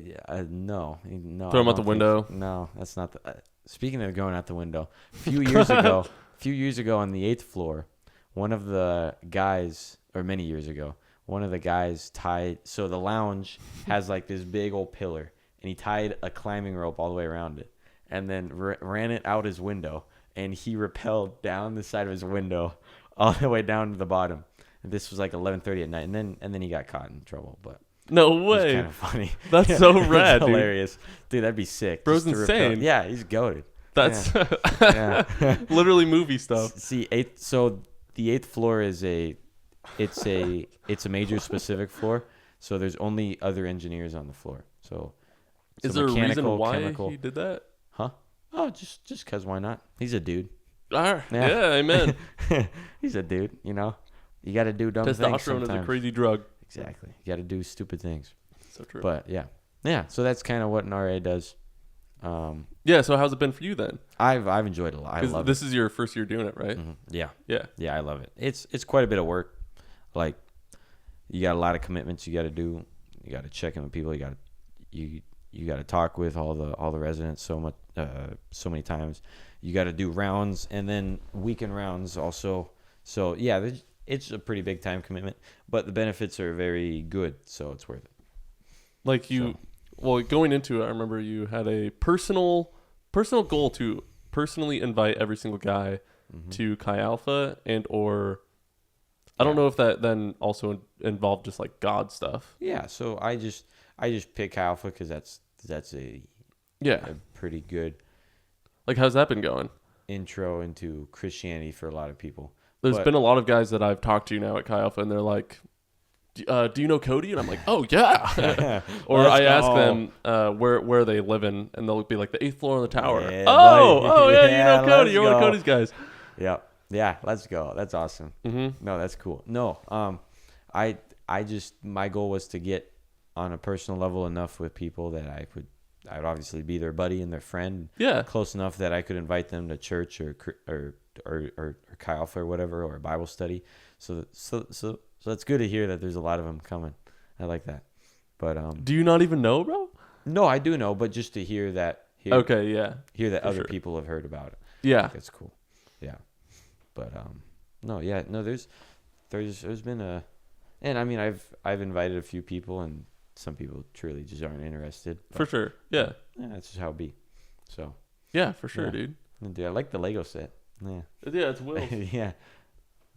No. Throw them out the window. No, that's not the. Speaking of going out the window, a few years ago on the 8th floor, one of the guys, or many years ago, one of the guys tied. So the lounge has like this big old pillar, and he tied a climbing rope all the way around it, and then ran it out his window, and he rappelled down the side of his window all the way down to the bottom. And this was like 11:30 at night, and then he got caught in trouble, but. No It was way. kind of funny. That's so It's rad, dude. hilarious. Dude, that'd be sick. Bro's Just to rappel- insane. Yeah, he's goated. That's Yeah. literally movie stuff. See, so the 8th floor is it's a major specific floor. So there's only other engineers on the floor. So Is there a reason mechanical, why chemical. he did that? Huh? Oh, just cause why not? He's a dude. Yeah, amen. He's a dude. You know, you got to do dumb things Testosterone sometimes. is a crazy drug. Exactly. You got to do stupid things. So true. But yeah. So that's kind of what an RA does. Yeah. So how's it been for you then? I've enjoyed it a lot. I love this is your first year doing it, right? it. Yeah. Yeah. Yeah, I love it. It's quite a bit of work. Like, you got a lot of commitments you got to do. You got to check in with people. You got to talk with all the residents so many times. You got to do rounds and then weekend rounds also. So yeah, it's a pretty big time commitment, but the benefits are very good, so it's worth it. Like well, going into it, I remember you had a personal goal to personally invite every single guy to Chi Alpha or I don't know if that then also involved just like God stuff. Yeah, so I just pick Chi Alpha because that's a pretty good Like, how's that been going? intro into Christianity for a lot of people. There's been a lot of guys that I've talked to now at Chi Alpha, and they're like, do you know Cody? And I'm like, oh, yeah. Or I ask them where they live in, and they'll be like, the 8th floor on the tower. Yeah, yeah, yeah, you know Cody. let's You're one of go. Cody's guys. Yeah, let's go. That's awesome. Mm-hmm. No, that's cool. No, I just, my goal was to get on a personal level enough with people that I would obviously be their buddy and their friend. Yeah. Close enough that I could invite them to church or Chi Alpha or whatever, or a Bible study. So it's good to hear that there's a lot of them coming. I like that. But Do you not even know, bro? no, I do know, but just to hear that. Okay, yeah. Hear that For other sure. people have heard about it. Yeah. That's cool. Yeah. But no, there's been and I mean I've invited a few people, and some people truly just aren't interested. For sure. Yeah. Yeah, that's just how it be. So Yeah, for sure, Yeah. dude. dude, I like the Lego set. Yeah. Yeah, it's Will. Yeah.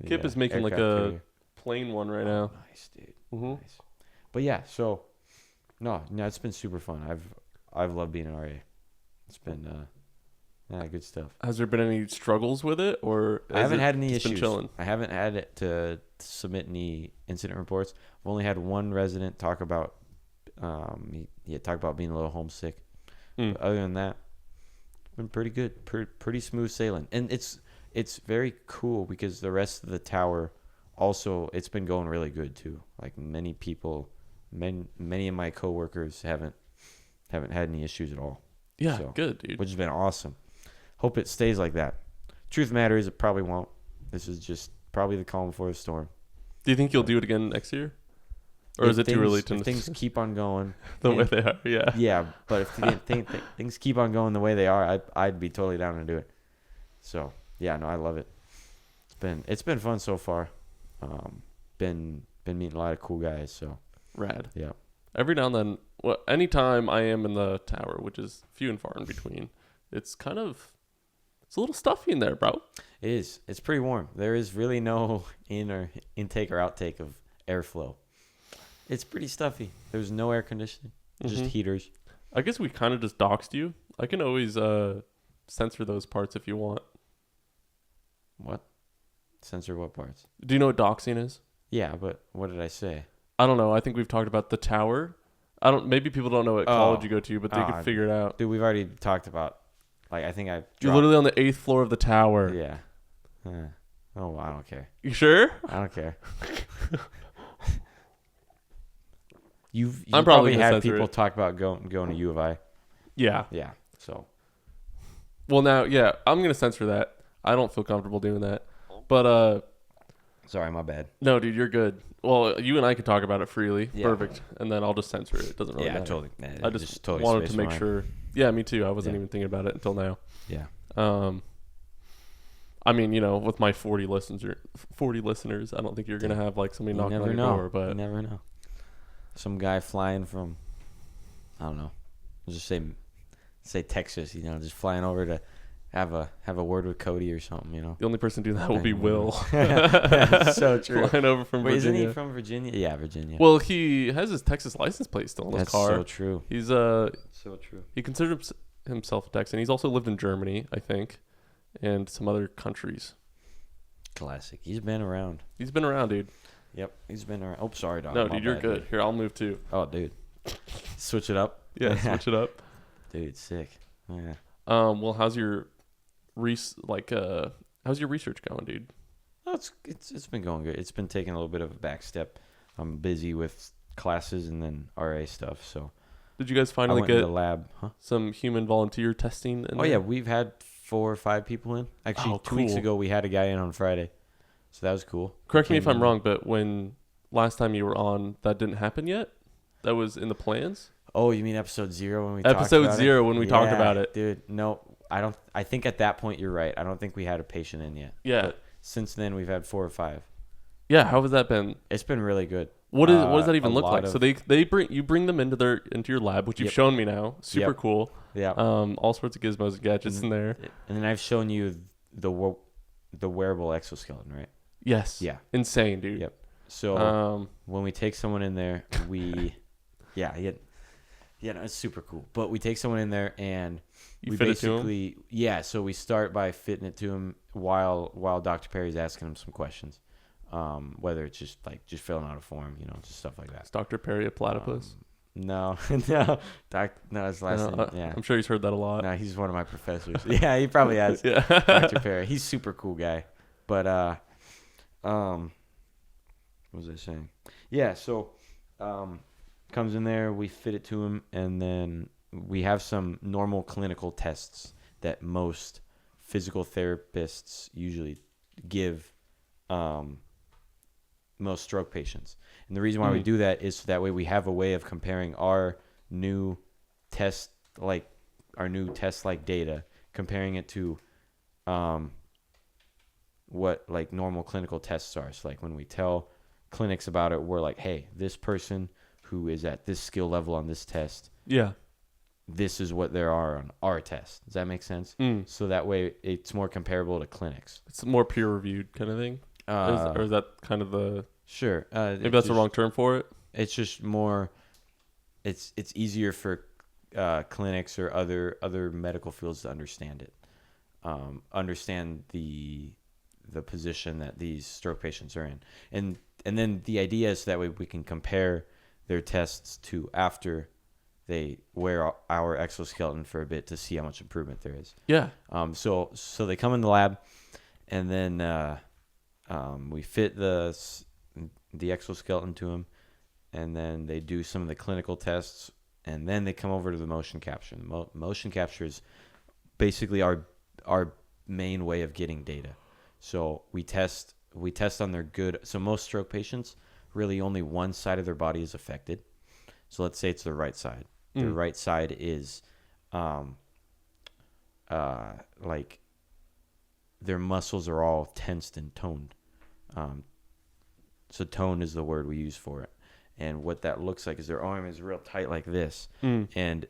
Kip The, is making like aircraft a carrier. plain one right now. Nice, dude. Mm-hmm. Nice. But yeah, so no, it's been super fun. I've loved being an RA. It's been good stuff. Has there been any struggles with it, or I haven't had any just been issues. chilling? I haven't had it to submit any incident reports. I've only had one resident talk about he had talked about being a little homesick. Mm. But other than that, it's been pretty good, pretty smooth sailing. And it's very cool because the rest of the tower also it's been going really good too. Like many of my coworkers haven't had any issues at all. Yeah, So, good, dude. which has been awesome. Hope it stays like that. Truth matter is it probably won't. This is just probably the calm before the storm. Do you think you'll do it again next year? Or is it too early to... If things keep on going... the way they are, yeah. Yeah, but if things keep on going the way they are, I'd be totally down to do it. So, yeah, no, I love it. It's been fun so far. Been meeting a lot of cool guys, so... Rad. Yeah. Every now and then, anytime I am in the tower, which is few and far in between, it's a little stuffy in there, bro. It is. It's pretty warm. There is really no intake or outtake of airflow. It's pretty stuffy. There's no air conditioning, just heaters. I guess we kind of just doxed you. I can always censor those parts if you want. What? Censor what parts? Do you know what doxing is? Yeah, but what did I say? I don't know. I think we've talked about the tower. Maybe people don't know what college you go to, but they could figure it out. Dude, we've already talked about. Like, I think You're literally on the 8th floor of the tower. Yeah. Oh, I don't care. You sure? I don't care. You've I'm probably gonna had censor people it. talk about going to U of I. Yeah. Yeah. So. Well, now, yeah, I'm gonna censor that. I don't feel comfortable doing that. But Sorry, my bad. no, dude, you're good. Well, you and I can talk about it freely. Yeah. Perfect. And then I'll just censor it. It doesn't really matter. Totally. I just totally wanted spaced to make mine. sure. Yeah, me too. I wasn't Yeah. even thinking about it until now. Yeah. I mean, with my 40 listeners, I don't think you're gonna have like somebody knocking on your door. But You never know. Some guy flying from, I don't know, let's just say Texas. Just flying over to have a word with Cody or something. the only person doing that will be Will. So true. Flying over from Wait, Virginia. isn't he from Virginia? Yeah, Virginia. Well, he has his Texas license plate still in his That's car. so true. He's So true. he considers himself a Texan. He's also lived in Germany, I think, and some other countries. Classic. He's been around. He's been around, dude. Yep, he's been around. Oh, sorry, dog. No, My dude, you're bad, good. dude. Here, I'll move too. Oh, dude. Switch it up. Yeah, switch it up. Dude, sick. Yeah. Well, how's your how's your research going, dude? Oh, it's been going good. It's been taking a little bit of a back step. I'm busy with classes and then RA stuff. So Did you guys I finally went to get the lab. Huh? some human volunteer testing? Oh yeah, we've had 4 or 5 people in. Actually, Oh, 2 weeks cool. ago we had a guy in on Friday, so that was cool. Correct me if Came I'm in. wrong, but when last time you were on, that didn't happen yet? That was in the plans? Oh, you mean episode 0 when we talked Episode about 0 it? when we talked about it. Dude, no, I don't. I think at that point you're right. I don't think we had a patient in yet. Yeah. But since then we've had 4 or 5. Yeah, how has that been? It's been really good. What does that even a look lot like? So they bring them into your lab, which you've Yep. shown me now. Super Yep. cool. Yeah. All sorts of gizmos and gadgets in there. And then I've shown you the wearable exoskeleton, right? Yes. Yeah. Insane, dude. Yep. So when we take someone in there, no, it's super cool. But we take someone in there and You we fit it to 'em? basically, so we start by fitting it to him while Dr. Perry's asking him some questions. Whether it's just filling out a form, just stuff like that. Is Dr. Perry a platypus? No, no, his last name. Yeah, I'm sure he's heard that a lot. no, he's one of my professors. Yeah, he probably has. Yeah. Dr. Perry. He's super cool guy. But what was I saying? Yeah, so comes in there, we fit it to him, and then we have some normal clinical tests that most physical therapists usually give most stroke patients. And the reason why we do that is so that way we have a way of comparing our new test like data, comparing it to what like normal clinical tests are. So like when we tell clinics about it, we're like, hey, this person who is at this skill level on this test, Yeah. this is what there are on our test. Does that make sense? So that way it's more comparable to clinics. It's more peer reviewed kind of thing. Or is that kind of the... Sure. Maybe that's the wrong term for it? It's just more. It's easier for clinics or other medical fields to understand it, understand the position that these stroke patients are in, and then the idea is that way we can compare their tests to after they wear our exoskeleton for a bit to see how much improvement there is. Yeah. So they come in the lab, and then we fit the exoskeleton to him, and then they do some of the clinical tests, and then they come over to the motion capture. The motion capture is basically our main way of getting data. So we test on their good. So most stroke patients, really only one side of their body is affected. So let's say it's their right side. Their right side is like their muscles are all tensed and toned. So toned is the word we use for it. And what that looks like is their arm is real tight like this. And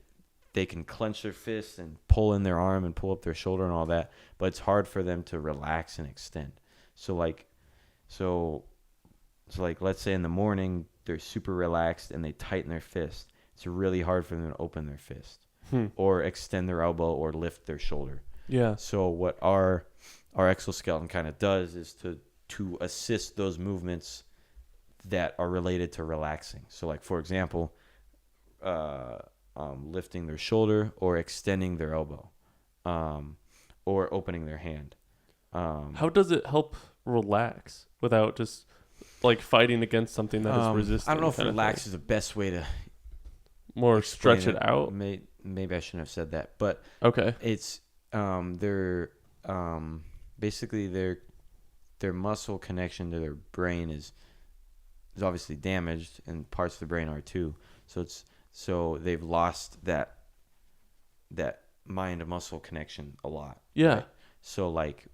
they can clench their fists and pull in their arm and pull up their shoulder and all that. But it's hard for them to relax and extend. So like let's say in the morning, they're super relaxed and they tighten their fist. It's really hard for them to open their fist or extend their elbow or lift their shoulder. Yeah. So what our exoskeleton kind of does is to assist those movements that are related to relaxing. So like, for example, lifting their shoulder or extending their elbow, or opening their hand. How does it help relax without just like fighting against something that is resistant? I don't know if relax is the best way to more stretch it out. Maybe I shouldn't have said that, but okay. It's they're basically their muscle connection to their brain is obviously damaged, and parts of the brain are too. So they've lost that mind muscle connection a lot. Yeah. Right? So like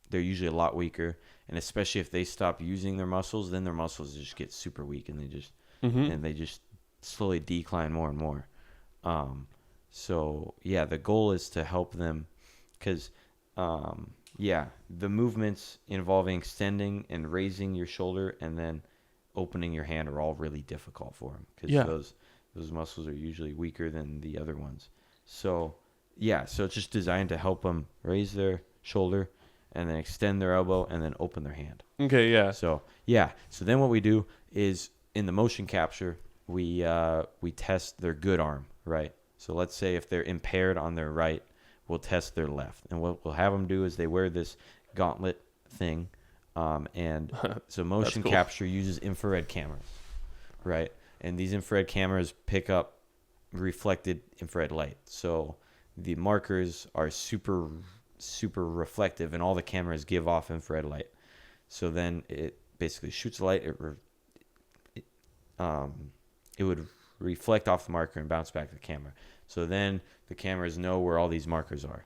they're usually a lot weaker, and especially if they stop using their muscles, then their muscles just get super weak, and they just slowly decline more and more. So yeah, the goal is to help them, because the movements involving extending and raising your shoulder and then opening your hand are all really difficult for them, because those muscles are usually weaker than the other ones. So it's just designed to help them raise their shoulder and then extend their elbow and then open their hand. Okay, yeah. So then what we do is in the motion capture, we test their good arm, right? So let's say if they're impaired on their right, we'll test their left. And what we'll have them do is they wear this gauntlet thing, and so motion cool. capture uses infrared cameras, right? And these infrared cameras pick up reflected infrared light. So the markers are super, super reflective, and all the cameras give off infrared light. So then it basically shoots light. It would reflect off the marker and bounce back to the camera. So then the cameras know where all these markers are.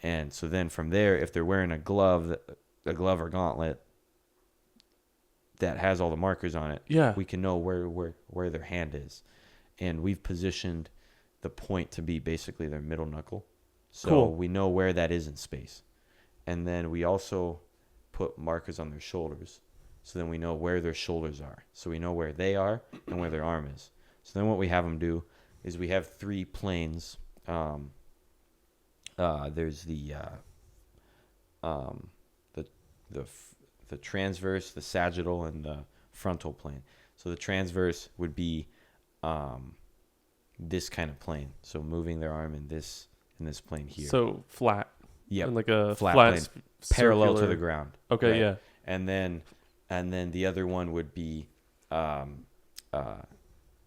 And so then from there, if they're wearing a glove or gauntlet that has all the markers on it, we can know where their hand is. And we've positioned the point to be basically their middle knuckle. So we know where that is in space. And then we also put markers on their shoulders. So then we know where their shoulders are. So we know where they are and where their arm is. So then what we have them do is we have 3 planes. There's the transverse, the sagittal, and the frontal plane. So the transverse would be this kind of plane. So moving their arm in this plane here. So flat. Yeah, like a flat plane, parallel circular to the ground. Okay, right? yeah. And then the other one would be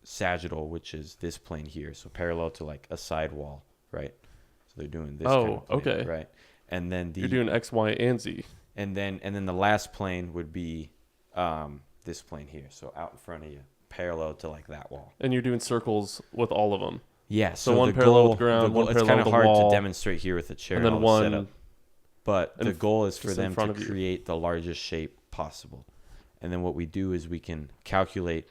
sagittal, which is this plane here, so parallel to like a sidewall, right? So they're doing this kind of plane, okay. Right? And then you're doing X, Y, and Z. And then the last plane would be this plane here, so out in front of you, parallel to like that wall. And you're doing circles with all of them. Yeah, so one parallel with the ground, one it's parallel kind with of the hard wall, to demonstrate here with the chair and then all one set up. But the goal is for them to of create the largest shape possible. And then what we do is we can calculate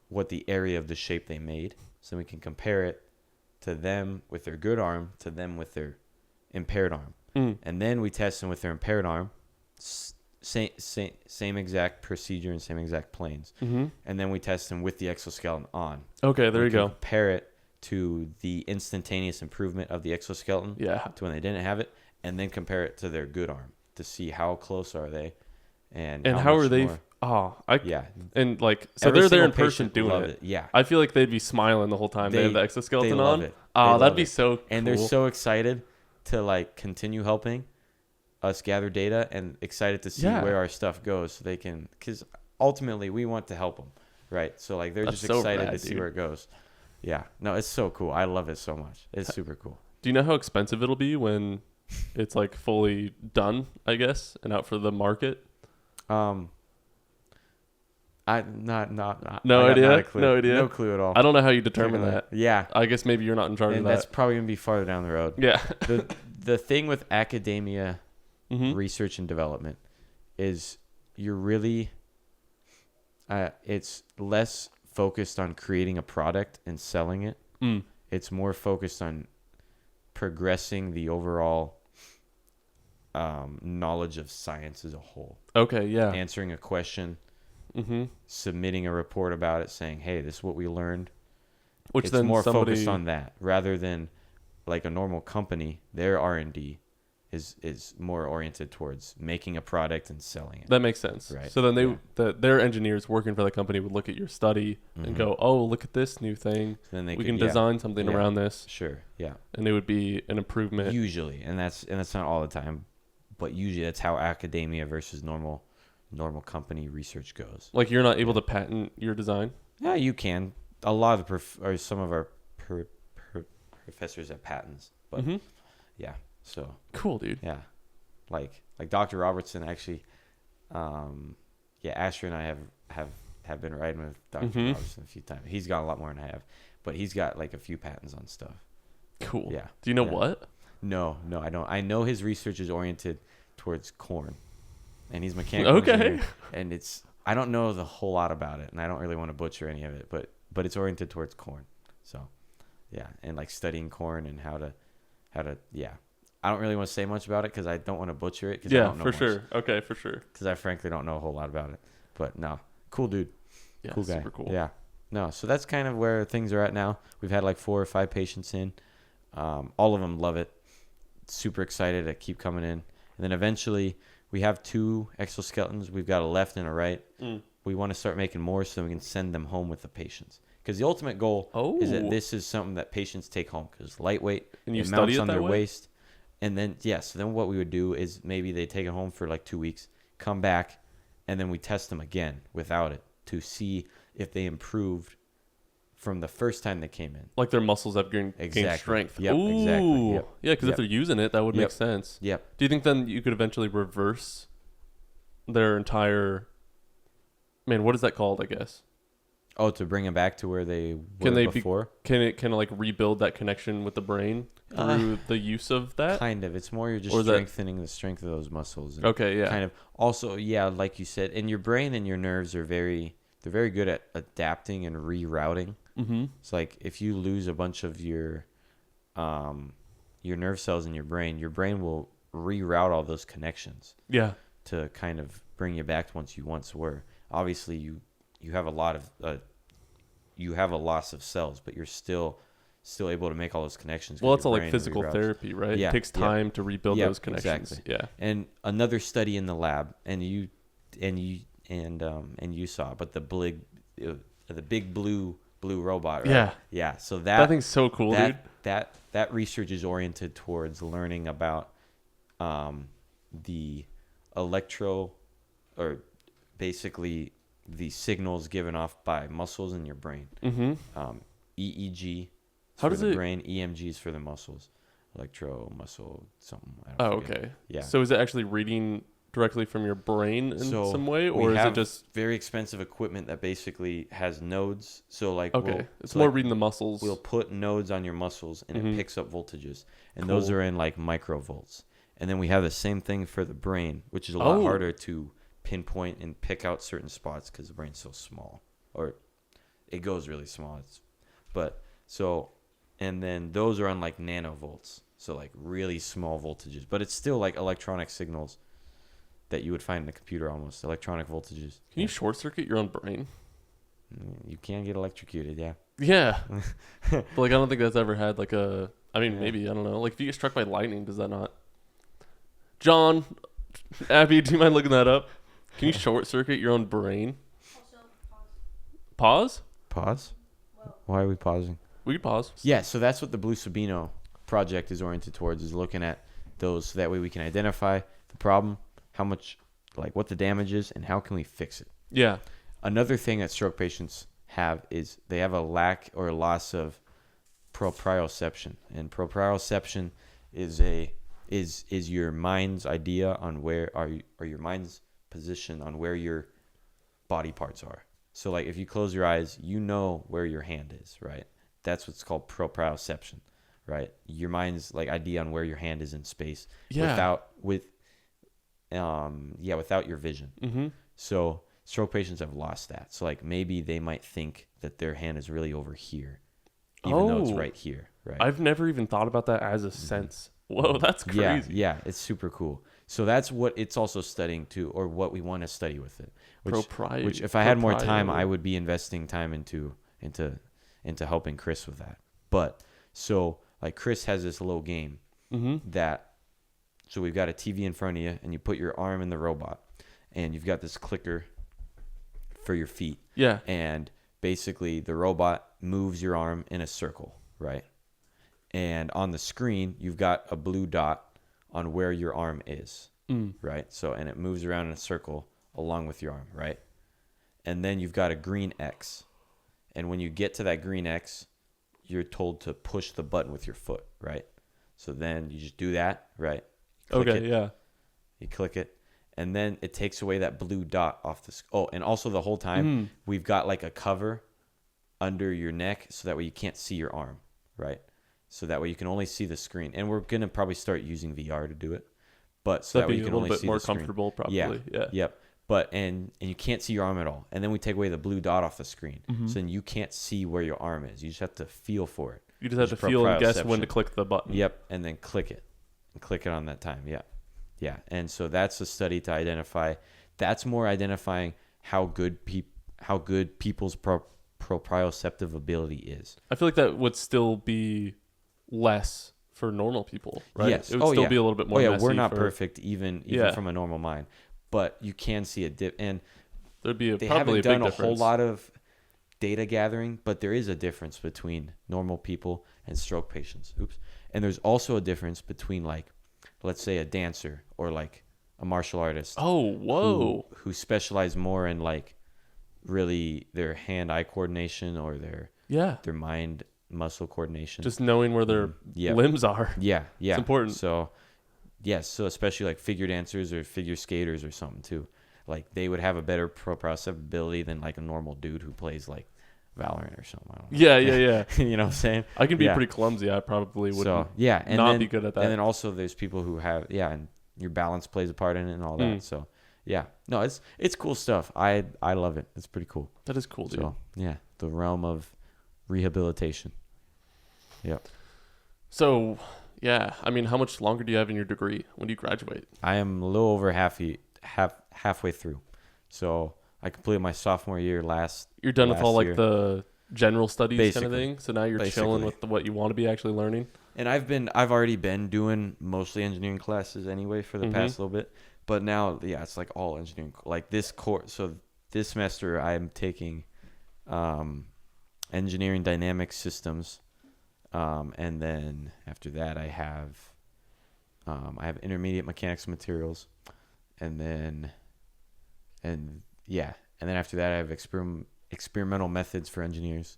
what the area of the shape they made, so we can compare it to them with their good arm to them with their impaired arm. And then we test them with their impaired arm, same exact procedure and same exact planes. And then we test them with the exoskeleton on. Okay, there you go. Compare it to the instantaneous improvement of the exoskeleton to when they didn't have it, and then compare it to their good arm to see how close are they and how are they and like, so they're there in person doing it. Yeah, I feel like they'd be smiling the whole time they have the exoskeleton they on love it. That'd be so cool. And they're so excited to like continue helping us gather data and excited to see where our stuff goes, so they can, because ultimately we want to help them, right? So like they're That's just so excited rad, to see dude. where it goes. Yeah, no, it's so cool. I love it so much. It's super cool. Do you know how expensive it'll be when it's like fully done, I guess, and out for the market? I not No I got idea? not a clue. No idea? No clue at all. I don't know how you determine that. Yeah, I guess maybe you're not in charge and of that's that. probably gonna be farther down the road. Yeah. The thing with academia Mm-hmm. research and development is you're really it's less focused on creating a product and selling it. Mm. It's more focused on progressing the overall knowledge of science as a whole. Okay, yeah. Answering a question, Mm-hmm. submitting a report about it, saying, hey, this is what we learned. Which It's then more somebody... focused on that rather than like a normal company. Their R&D is more oriented towards making a product and selling it. That makes sense. Right. So then Yeah. their engineers working for the company would look at your study and go, oh, look at this new thing. Then they We could, can design something Yeah. around this, Sure. Yeah. and it would be an improvement. Usually, and that's not all the time, but usually that's how academia versus normal company research goes. Like you're not able to patent your design? Yeah, you can. A lot of or some of our professors have patents, but Mm-hmm. yeah. So Cool, dude. yeah, like Dr. Robertson actually, Asher and I have been riding with Dr. Mhm. Robertson a few times. He's got a lot more than I have, but he's got like a few patents on stuff. Cool. Yeah. Do you know Yeah. what? No, I don't. I know his research is oriented towards corn, and he's mechanical Okay. engineer, and I don't know the whole lot about it, and I don't really want to butcher any of it, but it's oriented towards corn. So, yeah, and like studying corn and how to yeah. I don't really want to say much about it because I don't want to butcher it. 'Cause I Yeah, don't know for much. sure. Okay, for sure. Because I frankly don't know a whole lot about it. But no, cool dude. Yeah, Cool guy. super cool. Yeah. No, so that's kind of where things are at now. We've had like 4 or 5 patients in. All of them love it. Super excited to keep coming in. And then eventually we have 2 exoskeletons. We've got a left and a right. Mm. We want to start making more so we can send them home with the patients. Because the ultimate goal is that this is something that patients take home because it's lightweight. And you it study mounts it on that their way? waist. And then, so then what we would do is maybe they take it home for like 2 weeks, come back, and then we test them again without it to see if they improved from the first time they came in. Like their muscles have gained Exactly. strength. Yep, Ooh. exactly. Yep. Yeah, because if Yep. they're using it, that would Yep. make sense. Yep. Do you think then you could eventually reverse their entire... Man, what is that called, I guess? Oh, to bring them back to where they were Can they before? Can it kind of like rebuild that connection with the brain through the use of that? Kind of. It's more you're just Or is that- strengthening the strength of those muscles. And Okay, yeah. Kind of. Also, yeah, like you said, and your brain and your nerves are they're very good at adapting and rerouting. Mm-hmm. It's like if you lose a bunch of your nerve cells in your brain will reroute all those connections Yeah. to kind of bring you back to once you once were. Obviously, you have a lot of you have a loss of cells, but you're still able to make all those connections. 'cause Well, it's your all brain like physical reroutes. therapy, right? Yeah, It takes yeah. time to rebuild Yep, those connections. exactly. Yeah. And another study in the lab, and you saw, but the big blue robot, right? Yeah. Yeah. So That thing's so cool, dude. that research is oriented towards learning about the or basically the signals given off by muscles in your brain. Mm-hmm. EEG is How for does the it- brain, EMG is for the muscles. Muscle, something. I Oh, don't forget. okay. Yeah. So is it actually reading directly from your brain in So some way, we or is have it just very expensive equipment that basically has nodes? So like okay? It's more reading the muscles. We'll put nodes on your muscles and Mhm. it picks up voltages, and those Cool. are in like microvolts. And then we have the same thing for the brain, which is a lot Oh. harder to pinpoint and pick out certain spots because the brain's so small, or it goes really small. And then those are on like nanovolts, so like really small voltages, but it's still like electronic signals that you would find in a computer, almost electronic voltages. Can you short circuit your own brain? You can get electrocuted, yeah. Yeah. But like I don't think that's ever had like a. I mean, Yeah. maybe I don't know. Like if you get struck by lightning, does that not? John, Abby, do you mind looking that up? Can you short circuit your own brain? Also, pause. Pause? Pause? Well, Why are we pausing? We can pause. Yeah, so that's what the Blue Sabino project is oriented towards, is looking at those so that way we can identify, the problem, how much, like what the damage is, and how can we fix it. Yeah. Another thing that stroke patients have is they have a lack or a loss of proprioception, and proprioception is your mind's idea on where or your mind's position on where your body parts are. So like if you close your eyes, you know where your hand is, right? That's what's called proprioception, right? Your mind's like idea on where your hand is in space without your vision. Mm-hmm. So stroke patients have lost that. So like maybe they might think that their hand is really over here, even though it's right here, right? I've never even thought about that as a sense. Whoa, that's crazy. Yeah, it's super cool. So that's what it's also studying too, or what we want to study with it. Which if I had more time, I would be investing time into helping Chris with that. But so like Chris has this little game that, so we've got a TV in front of you, and you put your arm in the robot, and you've got this clicker for your feet. Yeah. And basically the robot moves your arm in a circle, right? And on the screen, you've got a blue dot on where your arm is, right? So, and it moves around in a circle along with your arm, right? And then you've got a green X. And when you get to that green X, you're told to push the button with your foot, right? So then you just do that, right? Click it. Yeah. You click it. And then it takes away that blue dot off the... Oh, and also the whole time, we've got like a cover under your neck so that way you can't see your arm, right? So that way you can only see the screen. And we're going to probably start using VR to do it. But so that way you can only see the screen. A little bit more comfortable, probably. Yeah. Yep. But, and you can't see your arm at all. And then we take away the blue dot off the screen. So then you can't see where your arm is. You just have to feel for it. You just have to feel and guess when to click the button. Yep. And then click it. And click it on that time. Yeah. Yeah. And so that's a study to identify. That's more identifying how good people's proprioceptive ability is. I feel like that would still be less for normal people, right? Yes. It would still be a little bit more messy. We're not perfect even from a normal mind. But you can see a dip. And there'd be they haven't done a whole lot of data gathering, but there is a difference between normal people and stroke patients. Oops. And there's also a difference between, like, let's say a dancer or like a martial artist. Oh, whoa. Who specialize more in like really their hand-eye coordination or their mind muscle coordination. Just knowing where their limbs are. Yeah. It's important. So yes, so especially like figure dancers or figure skaters or something too. Like they would have a better proprioceptibility than like a normal dude who plays like Valorant or something. I don't know. Yeah. You know what I'm saying? I can be pretty clumsy. I probably wouldn't be good at that. And then also there's people who have, and your balance plays a part in it and all that. So no, it's cool stuff. I love it. It's pretty cool. That is cool, dude. So the realm of rehabilitation. Yep. So I mean, how much longer do you have in your degree? When do you graduate? I am a little over halfway through. So I completed my sophomore year last. You're done with all like the general studies Basically. kind of thing. So now you're chilling with what you want to be actually learning. And I've already been doing mostly engineering classes anyway for the past little bit. But now, it's like all engineering. Like this course. So this semester I'm taking engineering dynamic systems. And then after that I have intermediate mechanics and materials. And then after that I have experimental methods for engineers,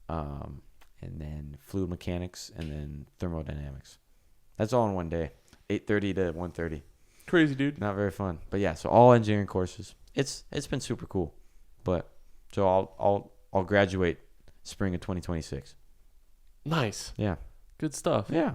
and then fluid mechanics, and then thermodynamics. That's all in one day, 8:30 to 1:30. Crazy, dude. Not very fun, but so all engineering courses. It's been super cool, but so I'll graduate spring of 2026. Nice. Yeah. Good stuff. Yeah.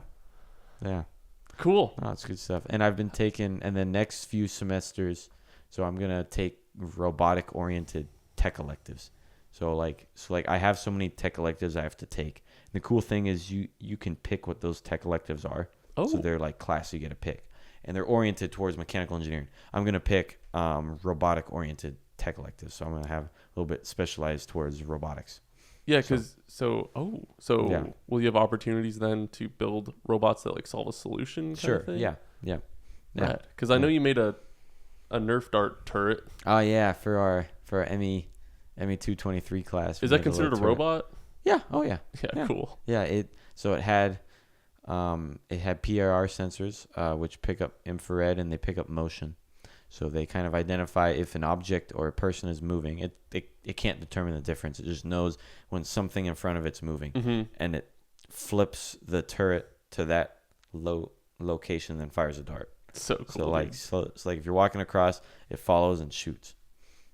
Cool. Oh, it's good stuff. And I've been taking, and the next few semesters, so I'm gonna take robotic oriented tech electives. So I have so many tech electives I have to take. And the cool thing is you can pick what those tech electives are. Oh. So they're like class you get to pick, and they're oriented towards mechanical engineering. I'm gonna pick robotic oriented tech electives. So I'm gonna have a little bit specialized towards robotics. Yeah, because will you have opportunities then to build robots that like solve a solution kind of thing? Yeah. Right. Because I know you made a Nerf dart turret. Oh yeah, for our ME 223 class. Is that considered a robot? Yeah. Oh yeah. Yeah. Cool. Yeah. It had It had PIR sensors, which pick up infrared and they pick up motion. So they kind of identify if an object or a person is moving. It can't determine the difference. It just knows when something in front of it's moving, and it flips the turret to that location, then fires a dart. So cool. So it's like if you're walking across, it follows and shoots.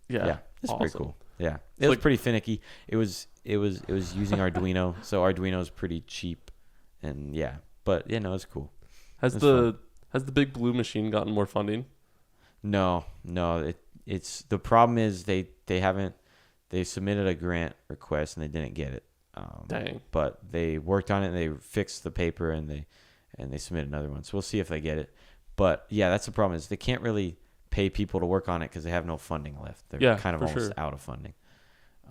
Yeah, it's awesome. pretty cool. Yeah, it was pretty finicky. It was using Arduino, so Arduino's pretty cheap, and yeah, but it's cool. Has the big blue machine gotten more funding? No. It's the problem is they submitted a grant request and they didn't get it. Dang. But they worked on it and they fixed the paper and they submitted another one. So we'll see if they get it. But yeah, that's the problem is they can't really pay people to work on it because they have no funding left. They're kind of almost out of funding.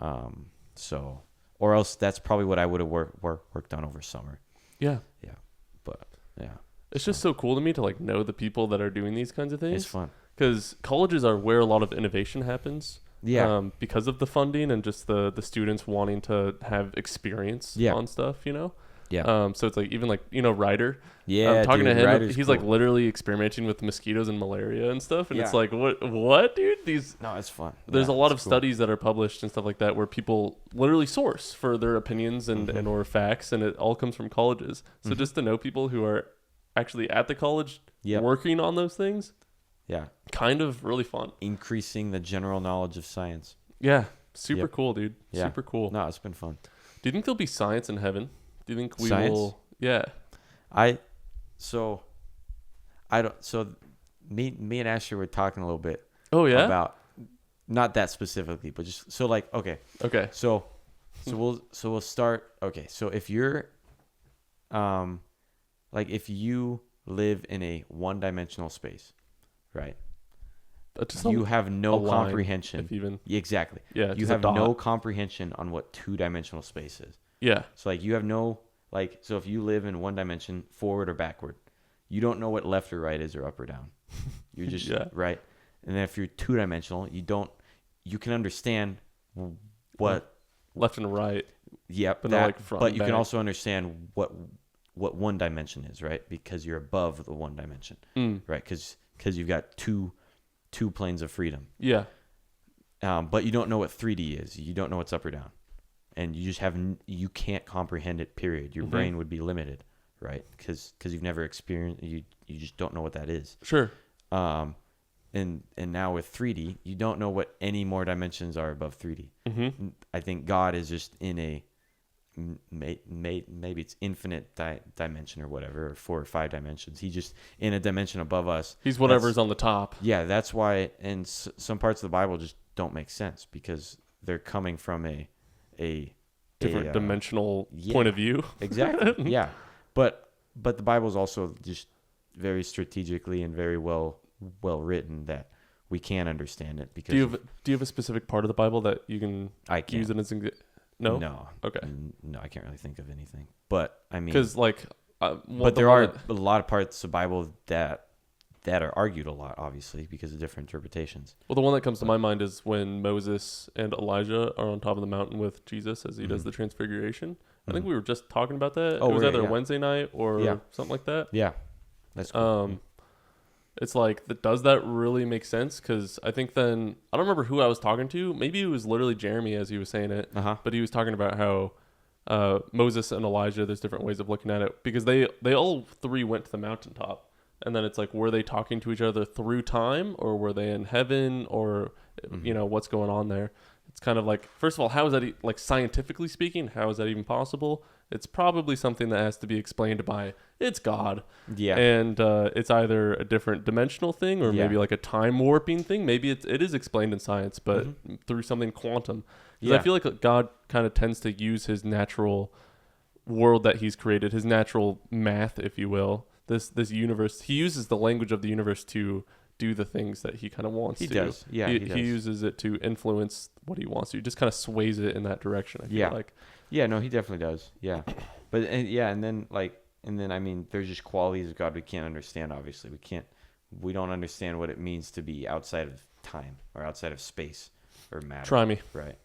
Or else that's probably what I would have worked on over summer. Yeah. Yeah. But yeah. It's just so cool to me to like know the people that are doing these kinds of things. It's fun. Because colleges are where a lot of innovation happens. Yeah. Because of the funding and just the students wanting to have experience on stuff, Yeah. So it's like even like Ryder. Yeah. I'm talking to him. Ryder's he's cool. like literally experimenting with mosquitoes and malaria and stuff, and it's like what, dude? No, it's fun. There's a lot of studies that are published and stuff like that where people literally source for their opinions and or facts, and it all comes from colleges. So just to know people who are actually at the college working on those things. Yeah. Kind of really fun. Increasing the general knowledge of science. Yeah. Super cool, dude. Yeah. Super cool. No, it's been fun. Do you think there'll be science in heaven? Do you think we science? will? Yeah. So me and Asher were talking a little bit. Oh, yeah? About, not that specifically, but just, so like, okay. Okay. So we'll start. Okay. So if you're, like if you live in a one-dimensional space, right? You have no comprehension. If even. Exactly. Yeah. You have no comprehension on what two-dimensional space is. Yeah. So like you have no, like, so if you live in one dimension, forward or backward, you don't know what left or right is or up or down. You're just right. And then if you're two-dimensional, you can understand what left and right. Yep. But not like front but and you back. can also understand what one dimension is, right? Because you're above the one dimension, right? Because you've got two planes of freedom. Yeah. But you don't know what 3D is. You don't know what's up or down, and you just you can't comprehend it. Period. Your brain would be limited, right? Because you've never experienced. You just don't know what that is. Sure. And now with 3D, you don't know what any more dimensions are above 3D. Mm-hmm. I think God is just in a maybe it's infinite dimension or whatever, or 4 or 5 dimensions. He's just in a dimension above us. He's whatever's on the top. Yeah, that's why. And some parts of the Bible just don't make sense because they're coming from a different dimensional point of view. Exactly. Yeah, but the Bible is also just very strategically and very well written that we can understand it. Because do you have a specific part of the Bible that you can use it as No. Okay. No, I can't really think of anything. But I mean, because like, but there are a lot of parts of the Bible that are argued a lot, obviously, because of different interpretations. Well, the one that comes to my mind is when Moses and Elijah are on top of the mountain with Jesus as he does the transfiguration. I think we were just talking about that. It was either Wednesday night or something like that. Yeah, that's cool. It's like, does that really make sense? Because I think then, I don't remember who I was talking to. Maybe it was literally Jeremy as he was saying it. But he was talking about how Moses and Elijah, there's different ways of looking at it. Because they all three went to the mountaintop. And then it's like, were they talking to each other through time? Or were they in heaven? Or, what's going on there? It's kind of like, first of all, how is that, like scientifically speaking, how is that even possible? It's probably something that has to be explained by, it's God. Yeah. And it's either a different dimensional thing or maybe like a time warping thing. Maybe it is explained in science, but through something quantum. Because I feel like God kind of tends to use his natural world that he's created, his natural math, if you will, this universe. He uses the language of the universe to do the things that he kind of wants to. He does. Yeah, he does. He uses it to influence what he wants to. He just kind of sways it in that direction, I feel like. Yeah, no, he definitely does. Yeah. But and then I mean, there's just qualities of God we can't understand, obviously. We don't understand what it means to be outside of time or outside of space or matter. Try me. Right.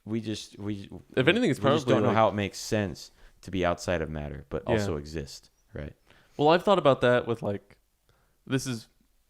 if anything, it's we probably just don't know like, how it makes sense to be outside of matter, but Yeah. also exist, right? well, I've thought about that with like, this is,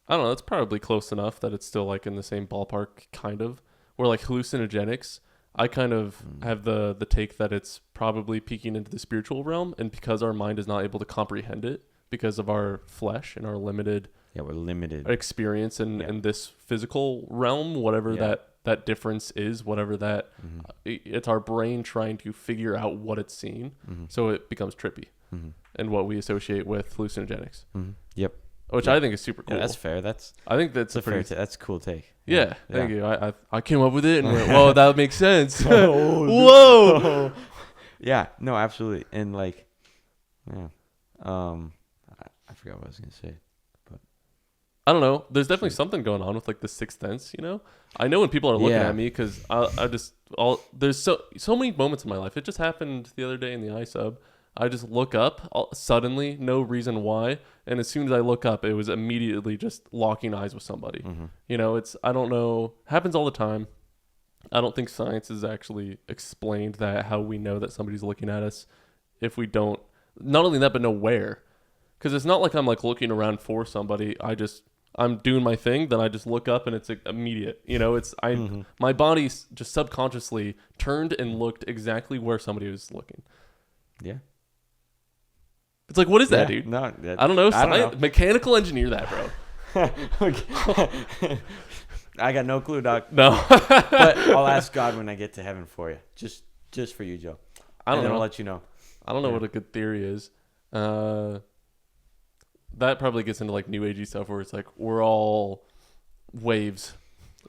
I don't know, it's probably close enough that it's still like in the same ballpark, kind of, where like hallucinogenics, I kind of have the take that it's probably peeking into the spiritual realm, and because our mind is not able to comprehend it because of our flesh and our limited Yeah, we're limited. experience in this physical realm, whatever Yeah. that difference is, whatever that, Mm-hmm. it's our brain trying to figure out what it's seeing, Mm-hmm. so it becomes trippy, Mm-hmm. and what we associate with hallucinogenics, Mm-hmm. Yep. which Yeah. I think is super cool. Yeah, that's fair. I think that's That's a pretty that's a cool take. Yeah, thank you. I came up with it and went, whoa, that makes sense. Whoa. Whoa. Yeah. No, absolutely. And like, yeah. I forgot what I was gonna say. I don't know. There's definitely something going on with like the sixth sense, you know? I know when people are looking Yeah. at me because there's so many moments in my life. It just happened the other day in the iSub. I just look up suddenly, no reason why. And as soon as I look up, it was immediately just locking eyes with somebody. Mm-hmm. You know, I don't know, happens all the time. I don't think science has actually explained that, how we know that somebody's looking at us if we don't, not only that, but know where. Because it's not like I'm like looking around for somebody. I'm doing my thing, then I just look up and it's like immediate. You know, my body just subconsciously turned and looked exactly where somebody was looking. Yeah. It's like, what is that, Yeah, dude? No, I don't know. I don't know. Mechanical engineer that, bro. I got no clue, Doc. No. But I'll ask God when I get to heaven for you. Just for you, Joe. I don't And then know. I'll let you know. I don't know Yeah. what a good theory is. That probably gets into like new agey stuff where it's like we're all waves,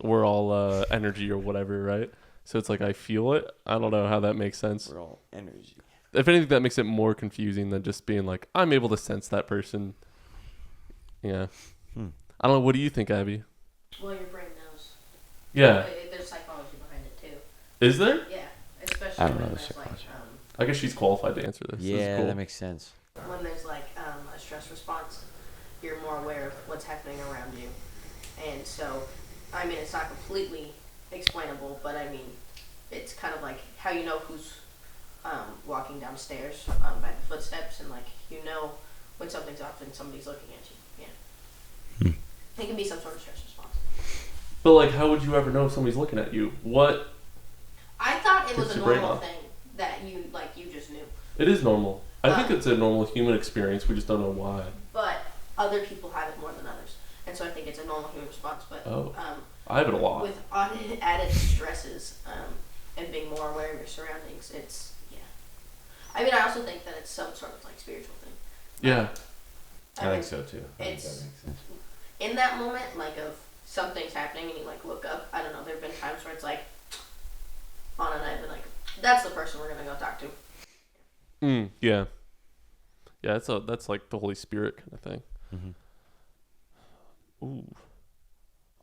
we're all energy or whatever, right? So it's like I feel it. I don't know how that makes sense. We're all energy. If anything, that makes it more confusing than just being like I'm able to sense that person. Yeah. I don't know. What do you think, Abby? Well, your brain knows. Yeah. There's psychology behind it too. Is there? Yeah, especially I don't know when the there's like psychology. I guess she's qualified to answer this. This is Yeah, cool. that makes sense. when there's like a stress response, you're more aware of what's happening around you, and so I mean it's not completely explainable, but I mean it's kind of like how you know who's walking downstairs by the footsteps, and like you know when something's up and somebody's looking at you. Yeah, it can be some sort of stress response. But like, how would you ever know if somebody's looking at you? What? I thought it was Puts a your brain normal off. thing that you just knew, It is normal. I think it's a normal human experience. We just don't know why. but other people have it more than others, and so I think it's a normal human response. But Oh. I have it a lot. with added stresses and being more aware of your surroundings, it's I mean, I also think that it's some sort of like spiritual thing. Yeah. I think so too. I think It's that makes sense. in that moment, like of something's happening and you like look up. I don't know. There've been times where it's like on a night, I've been like, that's the person we're gonna go talk to. Yeah. Yeah, that's like the Holy Spirit kind of thing. Mm-hmm. Ooh.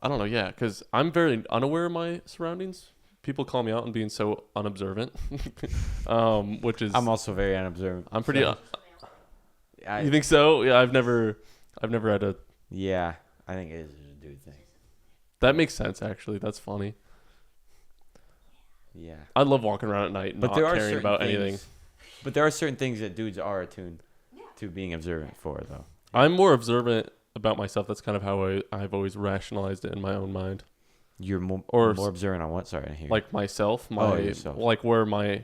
I don't know, yeah, because I'm very unaware of my surroundings. People call me out on being so unobservant, which is I'm also very unobservant. I'm pretty. so You think so? Yeah, I've never had a. Yeah, I think it is a dude thing. That makes sense, actually. That's funny. Yeah. I love walking around at night and But not there are caring certain about things, anything. But there are certain things that dudes are attuned to being observant for, though. I'm more observant about myself. That's kind of how I've always rationalized it in my own mind. You're more Or observant on what? Sorry, I hear. Like myself, yourself. like where my,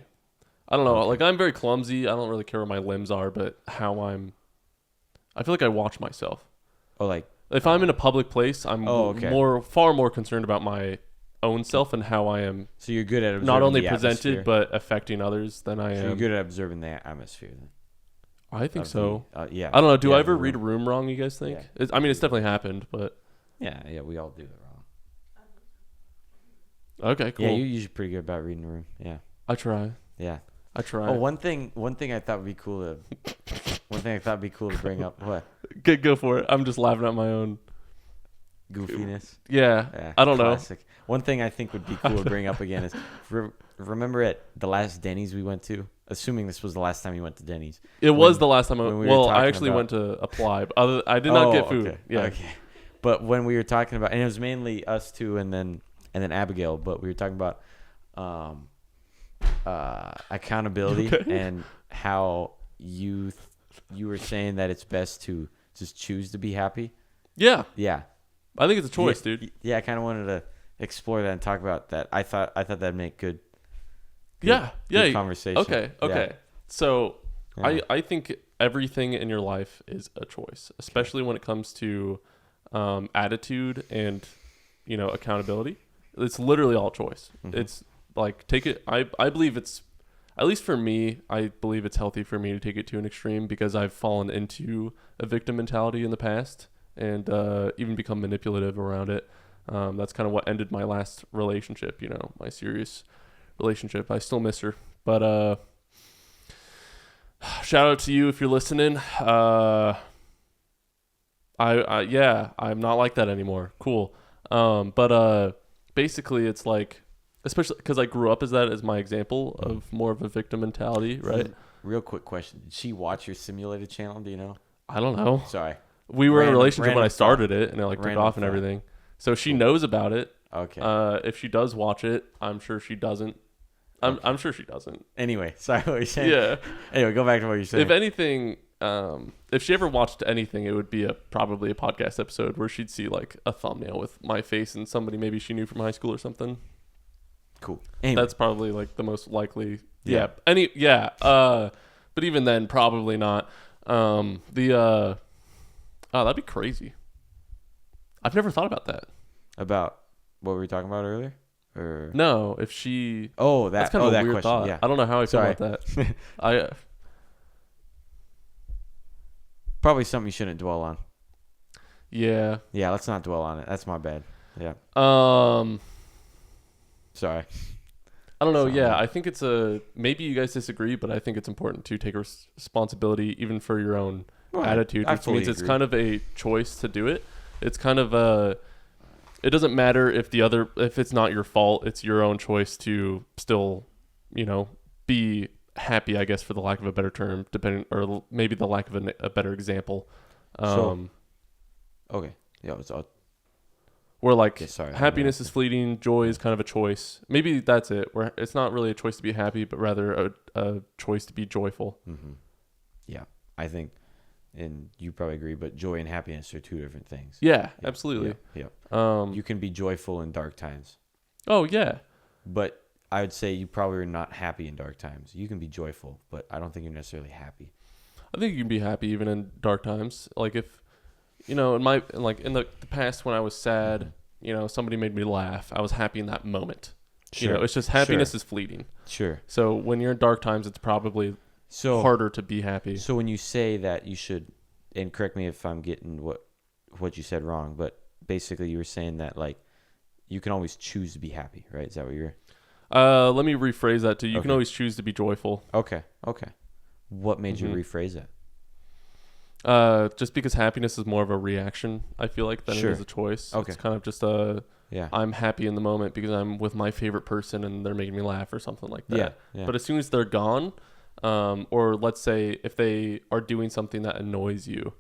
I don't know, Okay. like I'm very clumsy. I don't really care where my limbs are, but I feel like I watch myself. Oh, like If I'm in a public place, I'm okay. far more concerned about my own self and how I am so you're good at observing not only the presented atmosphere. but affecting others than I So am. you're good at observing the atmosphere. Then. I think Of so. the, yeah. I don't know. Do Yeah, I ever the read a room. room wrong? You guys think? Yeah. I mean, it's definitely happened, but Yeah, we all do it wrong. okay, cool. Yeah, you're usually pretty good about reading the room. Yeah. I try. Yeah. I try. Oh, one thing I thought would be cool to bring up. What? Go for it. I'm just laughing at my own Goofiness. Yeah. Yeah, I don't know. classic. One thing I think would be cool to bring up again is remember at the last Denny's we went to? Assuming this was the last time you went to Denny's. It was the last time when we were well, I talking actually about- went to apply. But I did not get food. Okay. Yeah. Okay. But when we were talking about, and it was mainly us two and then Abigail, but we were talking about accountability Okay. and how you were saying that it's best to just choose to be happy. Yeah, Yeah. I think it's a choice, dude. Yeah, I kind of wanted to explore that and talk about that. I thought that'd make good Yeah. conversation. Okay. Yeah. So Yeah. I think everything in your life is a choice, especially when it comes to attitude and accountability. It's literally all choice. Mhm. It's like take it. I believe it's, at least for me, I believe it's healthy for me to take it to an extreme because I've fallen into a victim mentality in the past and even become manipulative around it. That's kind of what ended my last relationship. My serious relationship. I still miss her, but shout out to you if you're listening. I'm not like that anymore. Cool. But basically it's like, especially because I grew up as that as my example of more of a victim mentality, right? Real quick question. Did she watch your simulated channel? Do you know? I don't know. Sorry. We were in a relationship when random I started it and it like took Random off and thought. everything. So she knows about it. Okay. If she does watch it, I'm sure she doesn't. I'm sure she doesn't. Anyway, sorry, what you're saying. Yeah. Anyway, go back to what you're saying. If anything, if she ever watched anything, it would be probably a podcast episode where she'd see like a thumbnail with my face and somebody maybe she knew from high school or something. Cool. Anyway. That's probably like the most likely. Yeah. But even then, probably not. That'd be crazy. I've never thought about that. About what were we talking about earlier? Or No, if she. oh, That's kind of that a weird question. thought. Yeah. I don't know how I feel Sorry. about that. Probably something you shouldn't dwell on. Yeah. Yeah, let's not dwell on it. That's my bad. Yeah. Sorry. I don't know. So- Yeah, I think it's maybe you guys disagree, but I think it's important to take responsibility even for your own Well, attitude, I which fully means it's agree. kind of a choice to do it. It's kind of it doesn't matter if it's not your fault, it's your own choice to still, be happy, I guess, for the lack of a better term, or maybe the lack of a better example. Okay. Yeah, it's all. Where like Okay, sorry. happiness is fleeting, joy is kind of a choice. Maybe that's it. Where it's not really a choice to be happy, but rather a choice to be joyful. Mm-hmm. Yeah, I think, and you probably agree, but joy and happiness are two different things. Yeah, absolutely. Yeah. You can be joyful in dark times, Oh yeah. but I would say you probably are not happy in dark times. You can be joyful, but I don't think you're necessarily happy. I think you can be happy even in dark times. Like if, in the past when I was sad, somebody made me laugh, I was happy in that moment. Sure. It's just happiness Sure. is fleeting. Sure. So when you're in dark times, it's probably harder to be happy. So when you say that you should, and correct me if I'm getting what you said wrong, but basically you were saying that like you can always choose to be happy, right? Is that what you're? Let me rephrase that too. You can Okay. always choose to be joyful. Okay. What made you Mhm. rephrase that? Just because happiness is more of a reaction, I feel like, than Sure. it is a choice. Okay. It's kind of just Yeah. I'm happy in the moment because I'm with my favorite person and they're making me laugh or something like that. Yeah. But as soon as they're gone, or let's say if they are doing something that annoys you,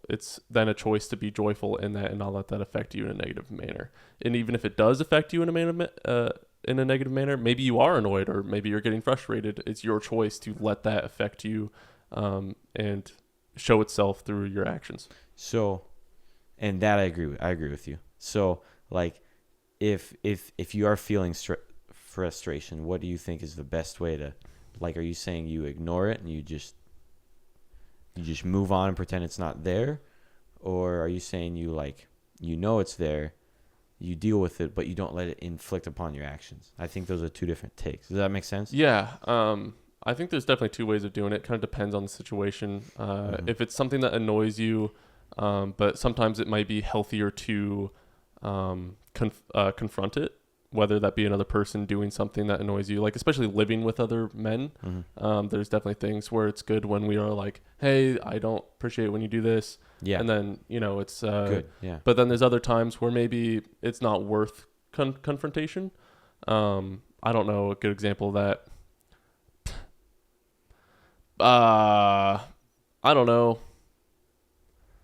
it's then a choice to be joyful in that and not let that affect you in a negative manner. And even if it does affect you in a negative manner, maybe you are annoyed or maybe you're getting frustrated. It's your choice to let that affect you, and show itself through your actions. So, and that I agree with you. So, like, if you are feeling frustration, what do you think is the best way to, like, are you saying you ignore it and you just move on and pretend it's not there, or are you saying you it's there, you deal with it, but you don't let it inflict upon your actions? I think those are two different takes. Does that make sense? Yeah. I think there's definitely two ways of doing it. Kind of depends on the situation. If it's something that annoys you, but sometimes it might be healthier to confront it, whether that be another person doing something that annoys you, like especially living with other men. Mm-hmm. There's definitely things where it's good when we are like, hey, I don't appreciate when you do this. Yeah. And then, it's Good. Yeah. But then there's other times where maybe it's not worth confrontation. I don't know a good example of that. I don't know.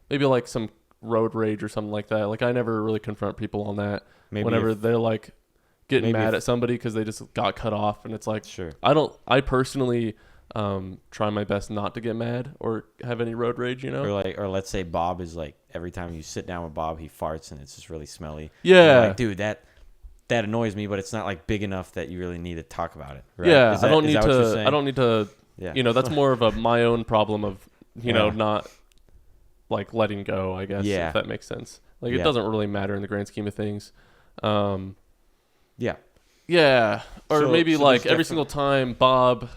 Maybe like some road rage or something like that. Like I never really confront people on that. Maybe whenever if- they're like, getting Maybe mad if- at somebody because they just got cut off, and it's like, Sure. I personally try my best not to get mad or have any road rage, you know? Or let's say Bob is like, every time you sit down with Bob, he farts and it's just really smelly. Yeah. You're like, dude, that annoys me, but it's not like big enough that you really need to talk about it. Right? Yeah, Is that what you're saying? I don't need to, Yeah. you know, that's more of my own problem of, you know, Yeah. not like letting go, I guess, Yeah. if that makes sense. Like, it Yeah. doesn't really matter in the grand scheme of things. Yeah. Yeah. Or So- maybe so like there's every single time Bob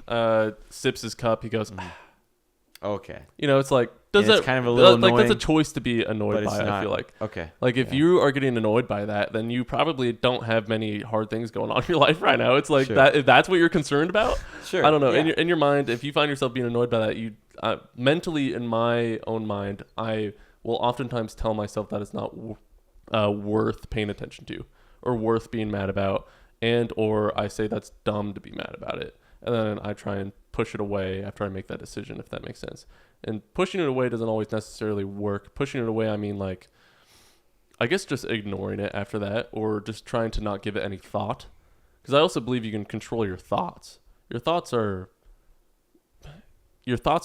sips his cup, he goes, Okay. you know, it's like, does And it it's kind of a little like that's a annoying, choice to be annoyed but it's by, I not. feel like. Okay. Like, if Yeah. you are getting annoyed by that, then you probably don't have many hard things going on in your life right now. It's like Sure. that. If that's what you're concerned about, Sure. I don't know. Yeah. In your mind, if you find yourself being annoyed by that, you mentally, in my own mind, I will oftentimes tell myself that it's not worth paying attention to, or worth being mad about, and or I say that's dumb to be mad about it, and then I try and push it away after I make that decision, if that makes sense. And pushing it away doesn't always necessarily work. Pushing it away, I mean, like, I guess just ignoring it after that, or just trying to not give it any thought. Because I also believe you can control your thoughts. Your thoughts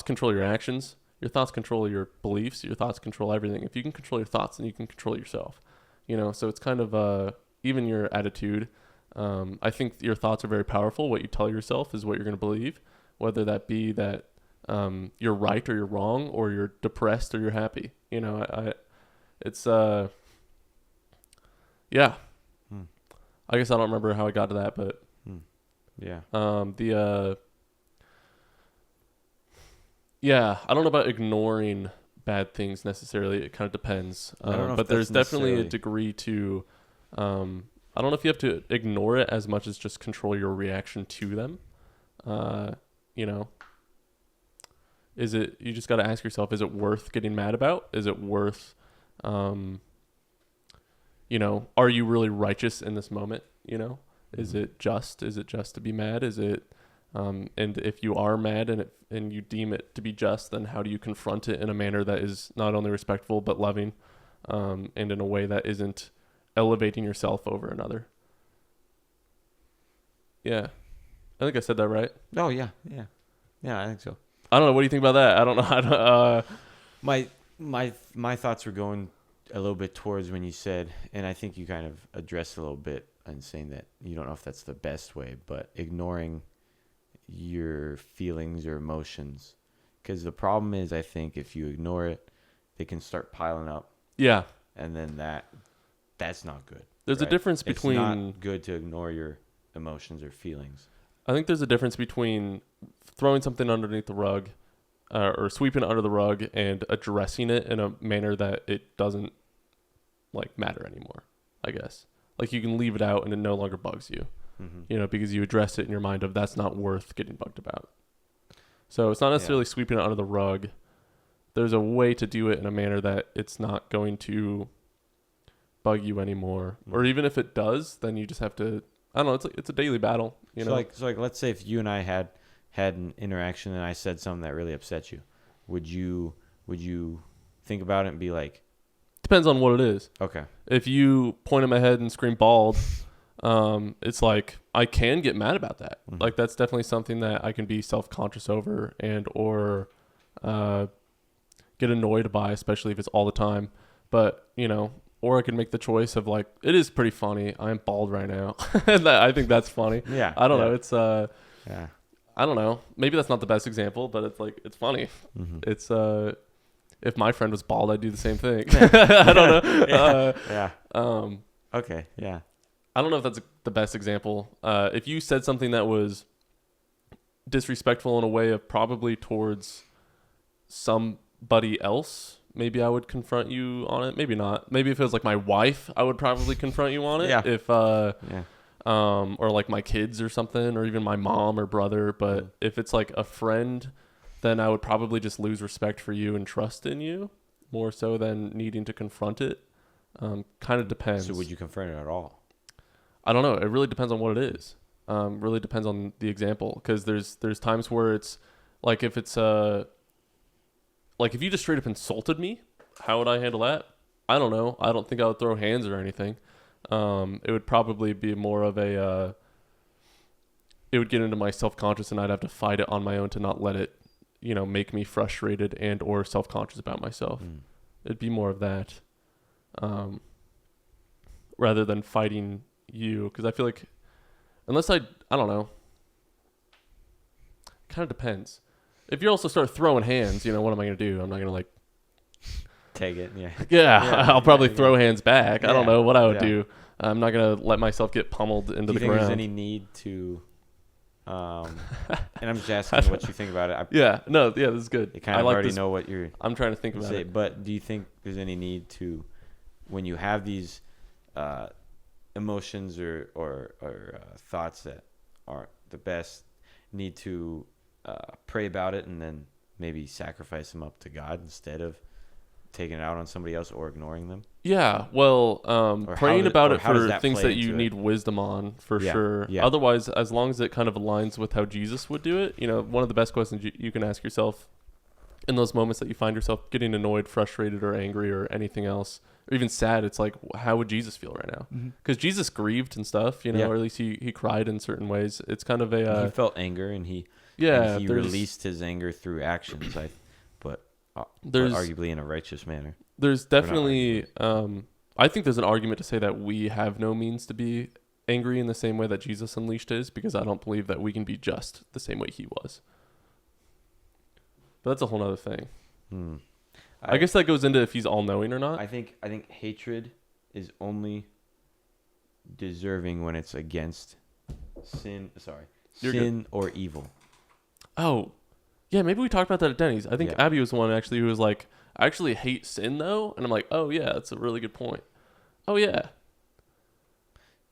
control your actions. Your thoughts control your beliefs. Your thoughts control everything. If you can control your thoughts, then you can control yourself. You know, so it's kind of even your attitude. I think your thoughts are very powerful. What you tell yourself is what you're going to believe, whether that be that you're right or you're wrong, or you're depressed or you're happy. You know, it's yeah. I guess I don't remember how I got to that, but Yeah. Yeah, I don't know about ignoring bad things necessarily. It kind of depends. I don't know if But there's that's definitely a necessarily- degree to, I don't know if you have to ignore it as much as just control your reaction to them. You know, you just got to ask yourself, is it worth getting mad about? Is it worth, you know, are you really righteous in this moment? You know, is it just to be mad? Is it, and if you are mad and you deem it to be just, then how do you confront it in a manner that is not only respectful but loving, and in a way that isn't elevating yourself over another? Yeah, I think I said that right. Oh yeah. Yeah. Yeah, I think so. I don't know. What do you think about that? I don't know. My thoughts were going a little bit towards when you said, and I think you kind of addressed a little bit in saying that you don't know if that's the best way, but ignoring your feelings or emotions, because the problem is, I think if you ignore it, they can start piling up, Yeah, and then that's not good. there's a right? difference It's between. not good to ignore your emotions or feelings. I think there's a difference between throwing something underneath the rug, or sweeping it under the rug and addressing it in a manner that it doesn't like matter anymore. I guess, like, you can leave it out and it no longer bugs you. You know, because you address it in your mind of that's not worth getting bugged about. So it's not necessarily sweeping it under the rug. There's a way to do it in a manner that it's not going to bug you anymore. Or even if it does, then you just have to, I don't know, it's a daily battle, you know? So like let's say if you and I had an interaction and I said something that really upset you, would you think about it and be like, Depends on what it is. okay, If you point at my head and scream bald, it's like I can get mad about that. Like, that's definitely something that I can be self-conscious over and or get annoyed by, especially if it's all the time. But, you know, or I could make the choice of like, it is pretty funny. I'm bald right now. And I think that's funny. yeah, I don't yeah, know. It's yeah, I don't know. Maybe that's not the best example, but it's like, it's funny. It's if my friend was bald, I'd do the same thing. I don't know. yeah, okay, yeah, I don't know if that's the best example. If you said something that was disrespectful in a way of probably towards somebody else, maybe I would confront you on it. Maybe not. Maybe if it was like my wife, I would probably confront you on it. Yeah. If yeah, or like my kids or something, or even my mom or brother. But if it's like a friend, then I would probably just lose respect for you and trust in you more so than needing to confront it. Kind of depends. So would you confront it at all? I don't know. It really depends on what it is. Really depends on the example, because there's times where it's like, if it's like if you just straight up insulted me, how would I handle that? I don't know. I don't think I would throw hands or anything. It would probably be more of a, it would get into my self-conscious and I'd have to fight it on my own to not let it, make me frustrated and or self-conscious about myself. It'd be more of that, rather than fighting you. Because I feel like, unless I don't know, kind of depends. If you also start throwing hands, what am I going to do? I'm not going to like Take it, yeah. Yeah, I'll probably throw hands back. I don't know what I would Yeah. do. I'm not going to let myself get pummeled into Do you the think ground. there's any need to, and I'm just asking what you think about it. This is good. I kind I of like already this. know what you're I'm trying to think about say, it. but do you think there's any need to, when you have these emotions or thoughts that aren't the best, need to pray about it and then maybe sacrifice them up to God instead of taking it out on somebody else or ignoring them? Yeah, well, praying about it how does for that things play that you into need wisdom on, for Yeah, sure. yeah. Otherwise, as long as it kind of aligns with how Jesus would do it, one of the best questions you can ask yourself in those moments that you find yourself getting annoyed, frustrated, or angry, or anything else, or even sad, it's like, how would Jesus feel right now? Because Jesus grieved and stuff, Yeah. or at least he cried in certain ways. It's kind of he a felt anger and he there's released his anger through actions, but There's- arguably in a righteous manner. There's definitely, I think there's an argument to say that we have no means to be angry in the same way that Jesus unleashed his, because I don't believe that we can be just the same way he was. But that's a whole nother thing. I guess that goes into if he's all-knowing or not. I think hatred is only deserving when it's against sin. Sin or evil. Oh, yeah, maybe we talked about that at Denny's. I think Yeah. Abby was the one actually who was like, I actually hate sin though. And I'm like, oh yeah, that's a really good point. Oh yeah.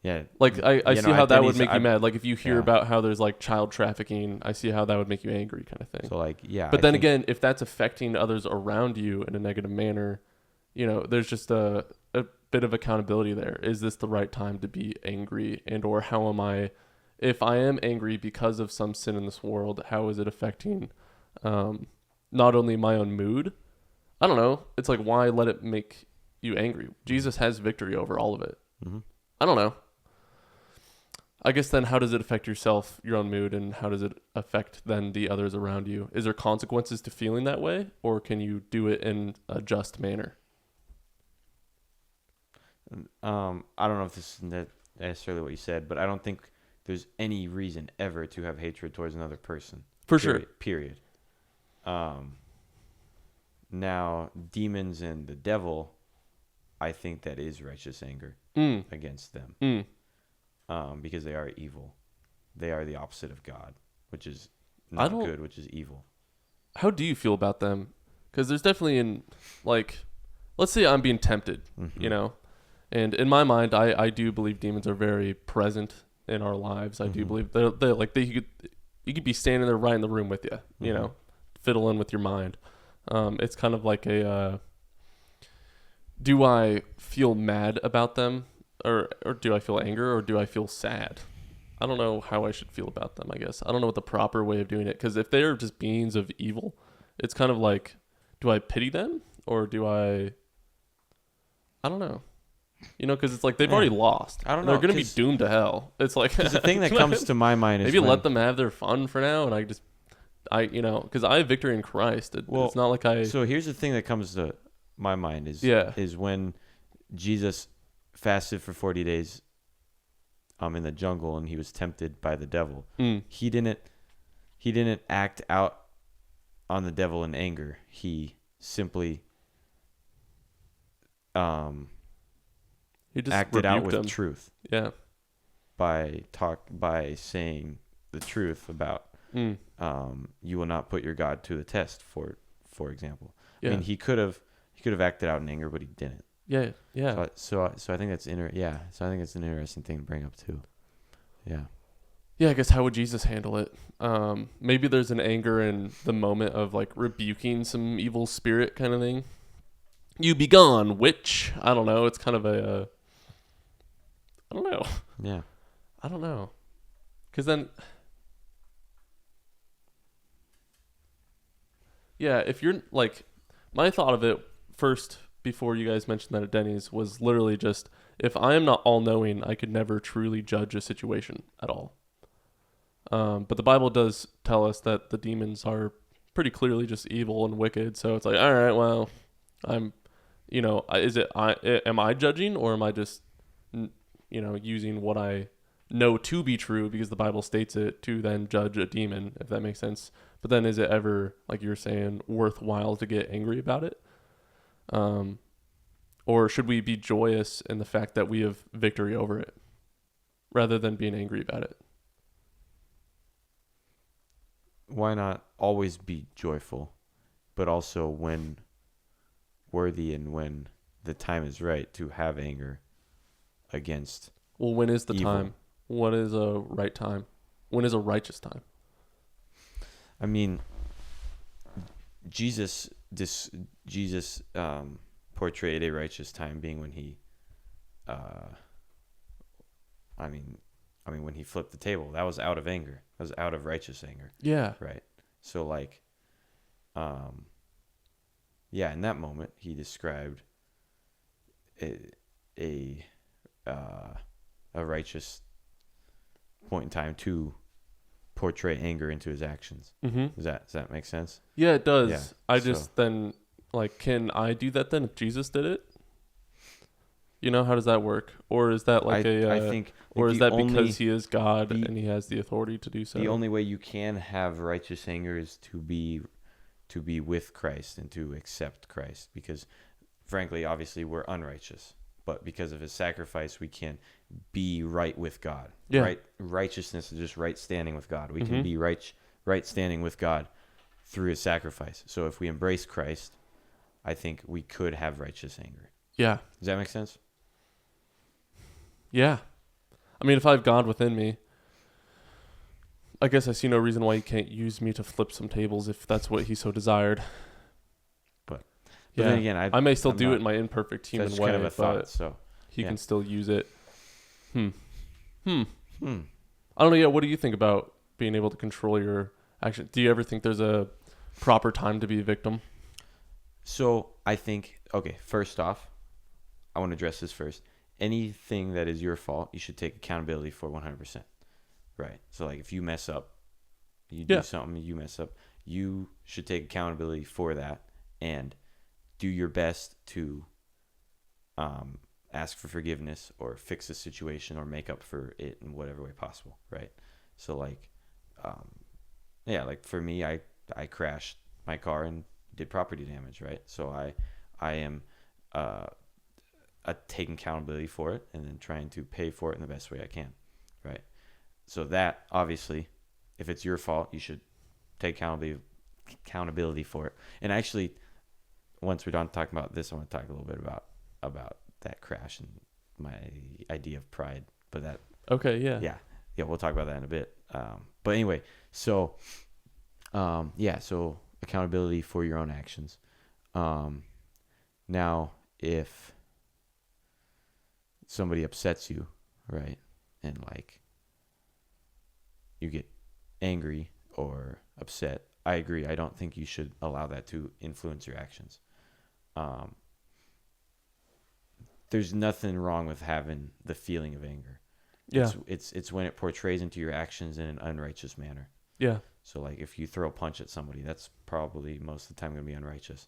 Yeah. Like I see know, how at that would Denny's, make you mad. Like if you hear Yeah. about how there's like child trafficking, I see how that would make you angry kind of thing. So But I then think- again, if that's affecting others around you in a negative manner, there's just a bit of accountability there. Is this the right time to be angry? And or how am I, if I am angry because of some sin in this world, how is it affecting not only my own mood? I don't know. It's like, why let it make you angry? Jesus has victory over all of it. I don't know. I guess then how does it affect yourself, your own mood, and how does it affect then the others around you? Is there consequences to feeling that way, or can you do it in a just manner? I don't know if this is necessarily what you said, but I don't think there's any reason ever to have hatred towards another person. For sure. Period. Now, demons and the devil, I think that is righteous anger against them. Because they are evil. They are the opposite of God, which is not good, which is evil. How do you feel about them? Because there's definitely let's say I'm being tempted, and in my mind, I do believe demons are very present in our lives. I do believe you could be standing there right in the room with you, fiddling with your mind. It's kind of like do I feel mad about them? Or do I feel anger, or do I feel sad? I don't know how I should feel about them, I guess. I don't know what the proper way of doing it. Because if they're just beings of evil, it's kind of like, do I pity them? Or do I don't know. Because it's like they've already lost. I don't know. They're going to be doomed to hell. It's like... The thing that comes to my mind is maybe let them have their fun for now, and because I have victory in Christ. It's not like I... So here's the thing that comes to my mind is when Jesus fasted for 40 days in the jungle and he was tempted by the devil. He didn't act out on the devil in anger. He simply he just acted out with him. truth. Yeah. By saying the truth about you will not put your God to the test, for example. Yeah. I mean, he could have acted out in anger, but he didn't. Yeah, yeah. So I think that's So I think it's an interesting thing to bring up too. Yeah. Yeah, I guess how would Jesus handle it? Maybe there's an anger in the moment of like rebuking some evil spirit kind of thing. You be gone, witch. I don't know. It's kind of I don't know. Yeah. I don't know. Because then, yeah, if you're like, my thought of it first before you guys mentioned that at Denny's was literally just, if I am not all-knowing, I could never truly judge a situation at all. But the Bible does tell us that the demons are pretty clearly just evil and wicked. So it's like, all right, well, am I judging, or am I just, using what I know to be true because the Bible states it to then judge a demon, if that makes sense. But then is it ever, like you were saying, worthwhile to get angry about it? Or should we be joyous in the fact that we have victory over it rather than being angry about it? Why not always be joyful, but also when worthy and when the time is right to have anger against Well, when is the evil. time? What is a right time? When is a righteous time? I mean, Jesus portrayed a righteous time being when he, when he flipped the table. That was out of anger. That was out of righteous anger. Yeah. Right. So like, in that moment he described a righteous point in time to portray anger into his actions. Mm-hmm. Does that make sense? Yeah, it does. Yeah, I just then, like, can I do that then if Jesus did it? How does that work? Or is that like I think or is that only, because he is God and he has the authority to do so? the only way you can have righteous anger is to be with Christ and to accept Christ, because frankly, obviously we're unrighteous, but because of his sacrifice we can be right with God. Yeah. Right, righteousness is just right standing with God. We can be right standing with God through his sacrifice. So if we embrace Christ, I think we could have righteous anger. Yeah. Does that make sense? Yeah. I mean, if I have God within me, I guess I see no reason why he can't use me to flip some tables if that's what he so desired. But then again, I may still do it in my imperfect human that's way, kind of a thought. but So he yeah. can still use it. I don't know. Yeah. What do you think about being able to control your action? Do you ever think there's a proper time to be a victim? So I think, okay, first off, I want to address this first. Anything that is your fault, you should take accountability for 100%. Right. So like if you mess up, you do something, you mess up, you should take accountability for that and do your best to ask for forgiveness or fix the situation or make up for it in whatever way possible. Right. So like, like for me, I crashed my car and did property damage. Right. So I am taking accountability for it and then trying to pay for it in the best way I can. Right. So that, obviously, if it's your fault, you should take accountability for it. And actually, once we're done talking about this, I want to talk a little bit about that crash and my idea of pride. But that... Okay, yeah. Yeah, we'll talk about that in a bit. But anyway, so accountability for your own actions. Now, if somebody upsets you, right, and like you get angry or upset, I agree. I don't think you should allow that to influence your actions. There's nothing wrong with having the feeling of anger. Yeah. It's when it portrays into your actions in an unrighteous manner. Yeah. So like if you throw a punch at somebody, that's probably most of the time going to be unrighteous,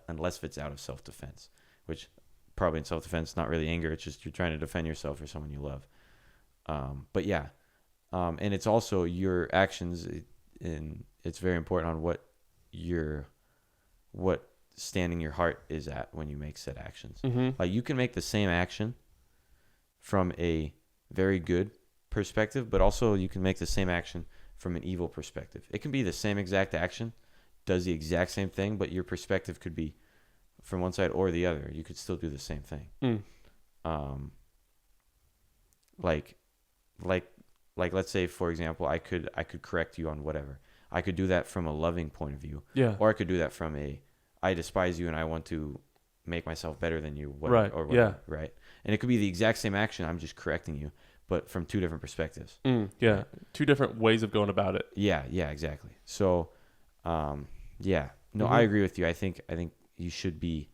unless if it's out of self-defense, which probably in self-defense, not really anger. It's just you're trying to defend yourself or someone you love. But yeah. And it's also your actions, and it's very important on what standing your heart is at when you make said actions. Mm-hmm. Like you can make the same action from a very good perspective, but also you can make the same action from an evil perspective. It can be the same exact action, does the exact same thing, but your perspective could be from one side or the other. You could still do the same thing. Like let's say, for example, I could correct you on whatever. I could do that from a loving point of view. Yeah. Or I could do that from I despise you and I want to make myself better than you. Whatever, right. Or whatever, yeah. Right. And it could be the exact same action. I'm just correcting you, but from two different perspectives. Yeah. Right? Two different ways of going about it. Yeah. Yeah. Exactly. So, yeah. No, I agree with you. I think you should be.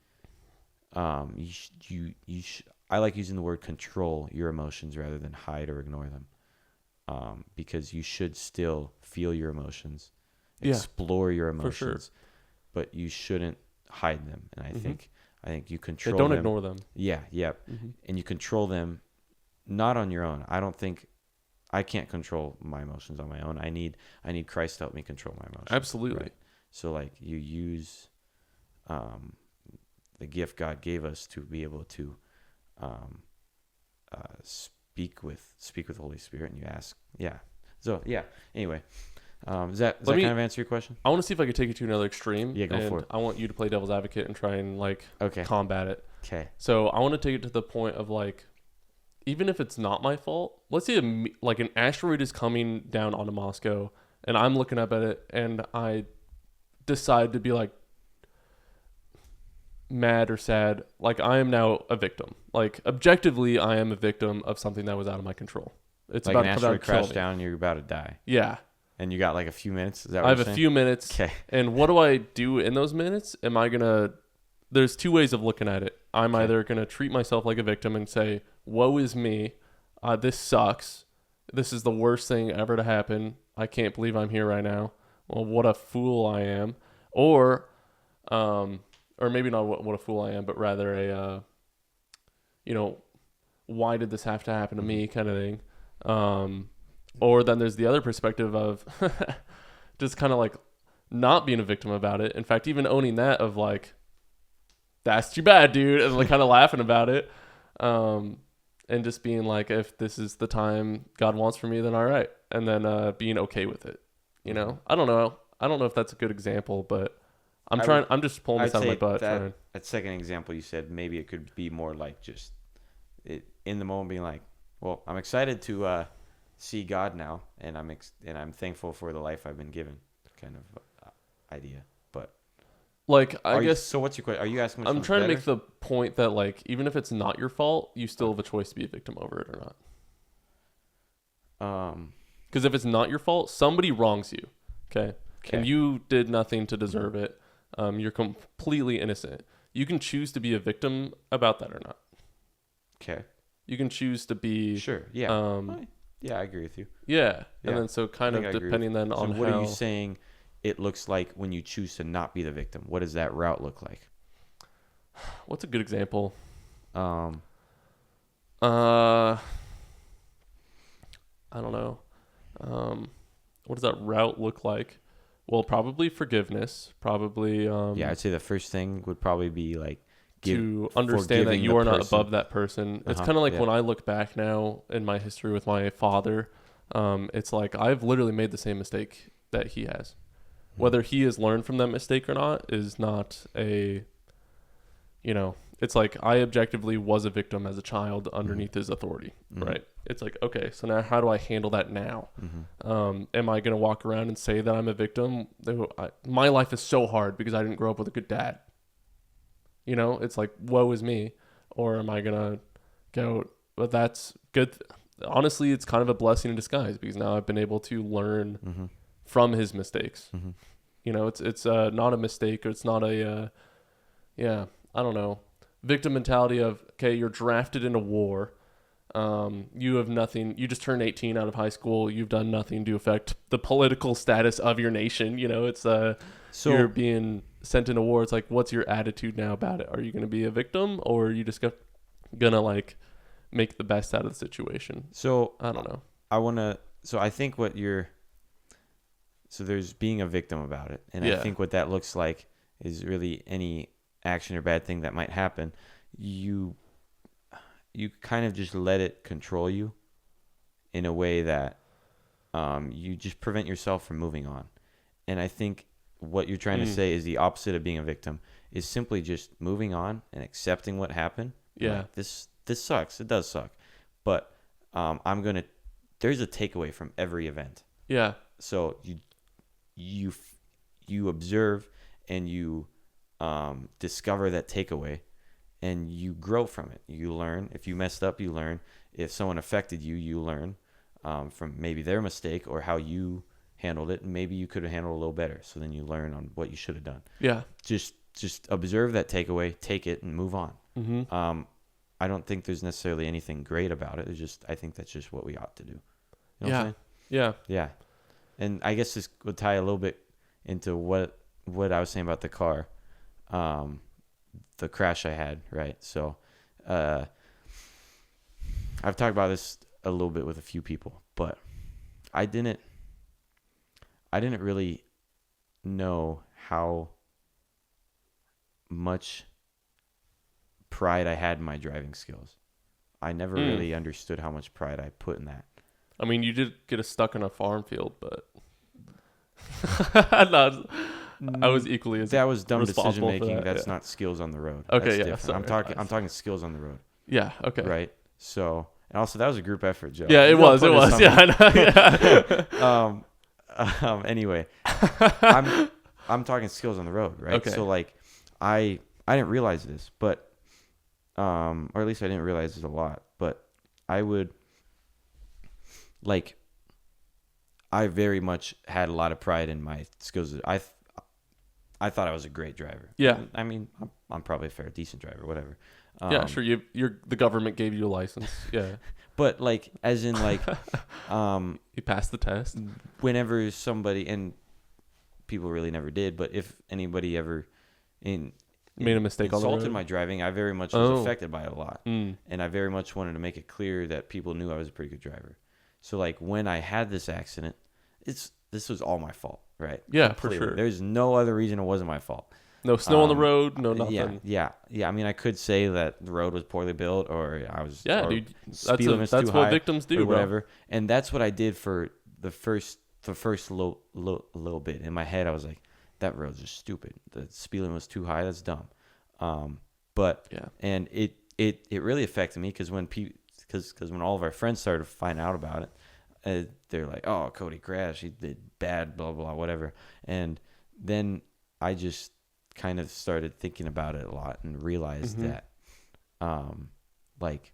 I like using the word control your emotions rather than hide or ignore them. Because you should still feel your emotions, explore your emotions, for sure. but you shouldn't hide them. And I think you control don't them. ignore them. Yeah. And you control them not on your own. I can't control my emotions on my own. I need Christ to help me control my emotions. Absolutely. Right? So like you use the gift God gave us to be able to speak with the Holy Spirit, and you ask. Anyway, does that kind of answer your question? I want to see if I could take it to another extreme. Yeah, go for it. I want you to play devil's advocate and try and combat it. Okay. So I want to take it to the point of like, even if it's not my fault, let's say like an asteroid is coming down onto Moscow, and I'm looking up at it, and I decide to be like mad or sad. Like I am now a victim. Like objectively, I am a victim of something that was out of my control. It's like about an to come down asteroid and kill crash me. down, you're about to die. Yeah. And you got like a few minutes? Is that what I have you're a saying? few minutes. Okay. And what do I do in those minutes? There's two ways of looking at it. I'm either going to treat myself like a victim and say, woe is me. This sucks. This is the worst thing ever to happen. I can't believe I'm here right now. Well, what a fool I am. Or maybe not what a fool I am, but rather why did this have to happen to me kind of thing. Or then there's the other perspective of just kind of like not being a victim about it. In fact, even owning that of like, that's too bad, dude. And like kind of laughing about it. And just being like, if this is the time God wants for me, then all right. And then being okay with it. You know, I don't know if that's a good example, but I'm just pulling this out of my butt. That second example you said, maybe it could be more like just in the moment being like, well, I'm excited to see God now, and I'm thankful for the life I've been given, kind of idea. But like, I guess. So what's your question? Are you asking? I'm trying to make the point that like, even if it's not your fault, you still have a choice to be a victim over it or not. Because if it's not your fault, somebody wrongs you, okay, and you did nothing to deserve it. You're completely innocent. You can choose to be a victim about that or not. Okay. You can choose to be sure. Yeah. Yeah, I agree with you. Yeah. And then so kind of depending then on what are you saying it looks like when you choose to not be the victim? What does that route look like? What's a good example? I don't know. What does that route look like? Well, probably forgiveness. Probably. I'd say the first thing would probably be like to understand that you are not above that person. It's kind of like when I look back now in my history with my father, it's like I've literally made the same mistake that he has. Whether he has learned from that mistake or not is not it's like I objectively was a victim as a child underneath his authority, right? It's like, okay, so now how do I handle that now? Am I going to walk around and say that I'm a victim? My life is so hard because I didn't grow up with a good dad. It's like, woe is me. Or am I going to go, but that's good. Honestly, it's kind of a blessing in disguise because now I've been able to learn from his mistakes. It's not a mistake, or it's not a, I don't know. Victim mentality of, okay, you're drafted into war. You have nothing. You just turned 18 out of high school. You've done nothing to affect the political status of your nation. It's so you're being sent into war. It's like, what's your attitude now about it? Are you going to be a victim, or are you just gonna like make the best out of the situation? So I don't know. I think so there's being a victim about it, and I think what that looks like is really any action or bad thing that might happen. You kind of just let it control you in a way that you just prevent yourself from moving on. And I think what you're trying to say is the opposite of being a victim, is simply just moving on and accepting what happened. Yeah. Like, this sucks. It does suck. But there's a takeaway from every event. Yeah. So you observe and you discover that takeaway, and you grow from it. You learn. If you messed up, you learn. If someone affected you, you learn from maybe their mistake or how you handled it, and maybe you could have handled it a little better. So then you learn on what you should have done. Yeah. Just observe that takeaway, take it, and move on. I don't think there's necessarily anything great about it. It's just, I think that's just what we ought to do. You know what I'm saying? Yeah. Yeah. And I guess this would tie a little bit into what I was saying about the car, the crash I had, right? So, I've talked about this a little bit with a few people, but I didn't really know how much pride I had in my driving skills. I never really understood how much pride I put in that. I mean, you did get us stuck in a farm field, but no, I was equally as that was dumb responsible decision making. for that, That's not skills on the road. Okay, That's yeah, different. sorry. I'm talking skills on the road. Yeah. Okay. Right. So, and also that was a group effort, Joe. Yeah, You it don't was. put It us was. on- Yeah. I know, yeah. Anyway, I'm talking skills on the road, right? Okay. So like, I didn't realize this, but or at least I didn't realize this a lot, but I would like. I very much had a lot of pride in my skills. I thought I was a great driver. Yeah. I mean, I'm probably a fair, decent driver, whatever. Yeah, sure. The government gave you a license. Yeah. But like, as in like, You passed the test. whenever somebody, and people really never did, but if anybody ever Made a mistake on the insulted road. my driving, I very much was Oh. affected by it a lot. And I very much wanted to make it clear that people knew I was a pretty good driver. So like, when I had this accident, this was all my fault, right? Yeah, Completely. for sure. There's no other reason it wasn't my fault. No snow on the road. No nothing. Yeah. I mean, I could say that the road was poorly built, or I was Yeah, or dude. speed limit's That's too what high, victims do, or bro. whatever. And that's what I did for the first little bit. In my head, I was like, that road's just stupid. The speed limit was too high. That's dumb. But Yeah. and it really affected me because when when all of our friends started to find out about it, they're like, oh, Cody crashed. He did bad, blah, blah, whatever. And then I just kind of started thinking about it a lot and realized that, like,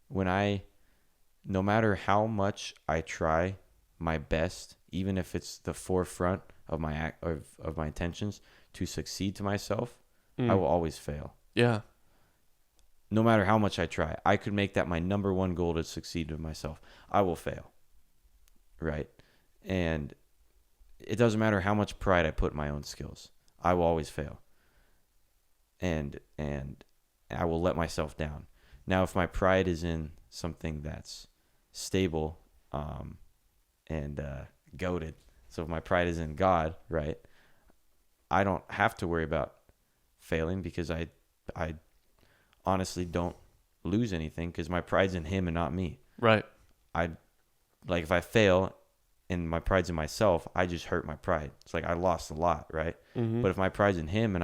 no matter how much I try my best, even if it's the forefront of my of my intentions to succeed to myself, I will always fail. Yeah. No matter how much I try, I could make that my number one goal to succeed to myself. I will fail. Right? And it doesn't matter how much pride I put in my own skills. I will always fail. And I will let myself down. Now, if my pride is in something that's stable and goated, so if my pride is in God, right, I don't have to worry about failing because I honestly don't lose anything because my pride's in Him and not me. Right. Like if I fail and my pride's in myself, I just hurt my pride. It's like I lost a lot, right? But if my pride's in Him and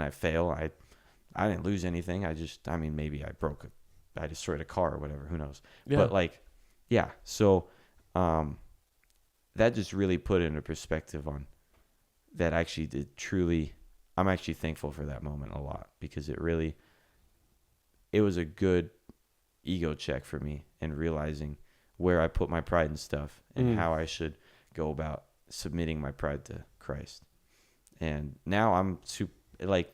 I fail, I didn't lose anything. Maybe I destroyed a car or whatever. Who knows? Yeah. But like, yeah. So that just really put it into perspective on that. Actually, did truly. I'm actually thankful for that moment a lot because it was a good ego check for me and realizing where I put my pride and stuff and how I should go about submitting my pride to Christ. And now I'm like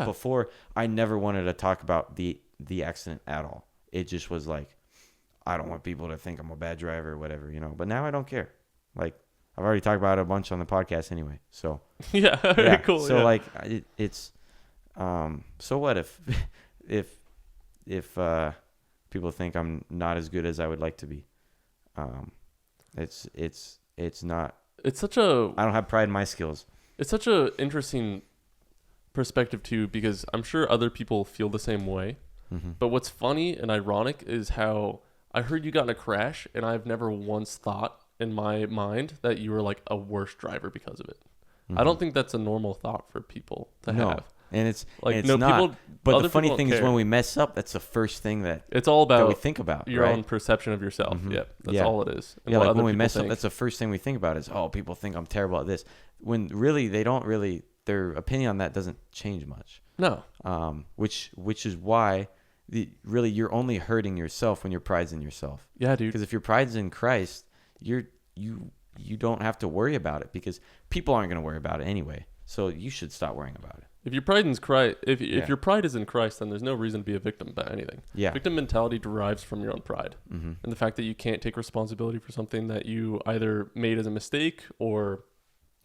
before, I never wanted to talk about the accident at all. It just was like, I don't want people to think I'm a bad driver or whatever, but now I don't care. Like I've already talked about it a bunch on the podcast anyway. So yeah. yeah. Cool. So yeah. like it's so what if people think I'm not as good as I would like to be? It's not. It's such a. I don't have pride in my skills. It's such a interesting perspective too, because I'm sure other people feel the same way. But what's funny and ironic is how I heard you got in a crash, and I've never once thought in my mind that you were like a worse driver because of it. I don't think that's a normal thought for people to have. And it's Like, and it's no, not. people- But other the funny people thing don't is care. when we mess up, that's the first thing that It's all about we think about, your right? own perception of yourself. Yeah, that's Yeah. all it is. And Yeah, what like other when we people mess up, think. that's the first thing we think about is, oh, people think I'm terrible at this. When really they don't really, their opinion on that doesn't change much. No. Which is why really you're only hurting yourself when your pride's in yourself. Yeah, dude. Because if your pride's in Christ, you don't have to worry about it because people aren't going to worry about it anyway. So you should stop worrying about it. If your pride is Christ, if your pride is in Christ, then there's no reason to be a victim about anything. Yeah. Victim mentality derives from your own pride, and the fact that you can't take responsibility for something that you either made as a mistake or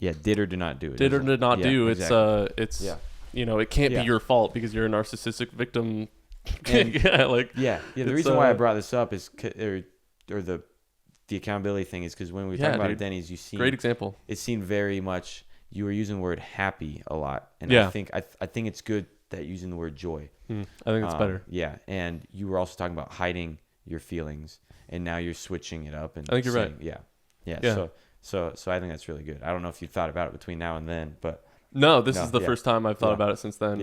did or did not do. Did or did not do. Exactly. It's it can't be your fault because you're a narcissistic victim. The reason why I brought this up is or the accountability thing is because when we were talking about it, Denny's, you see great example. It seemed very much. You were using the word happy a lot, and I think it's good that you're using the word joy. I think it's better. Yeah, and you were also talking about hiding your feelings, and now you're switching it up. And I think you're right. Yeah. So I think that's really good. I don't know if you thought about it between now and then, but no, this is the first time I've thought about it since then.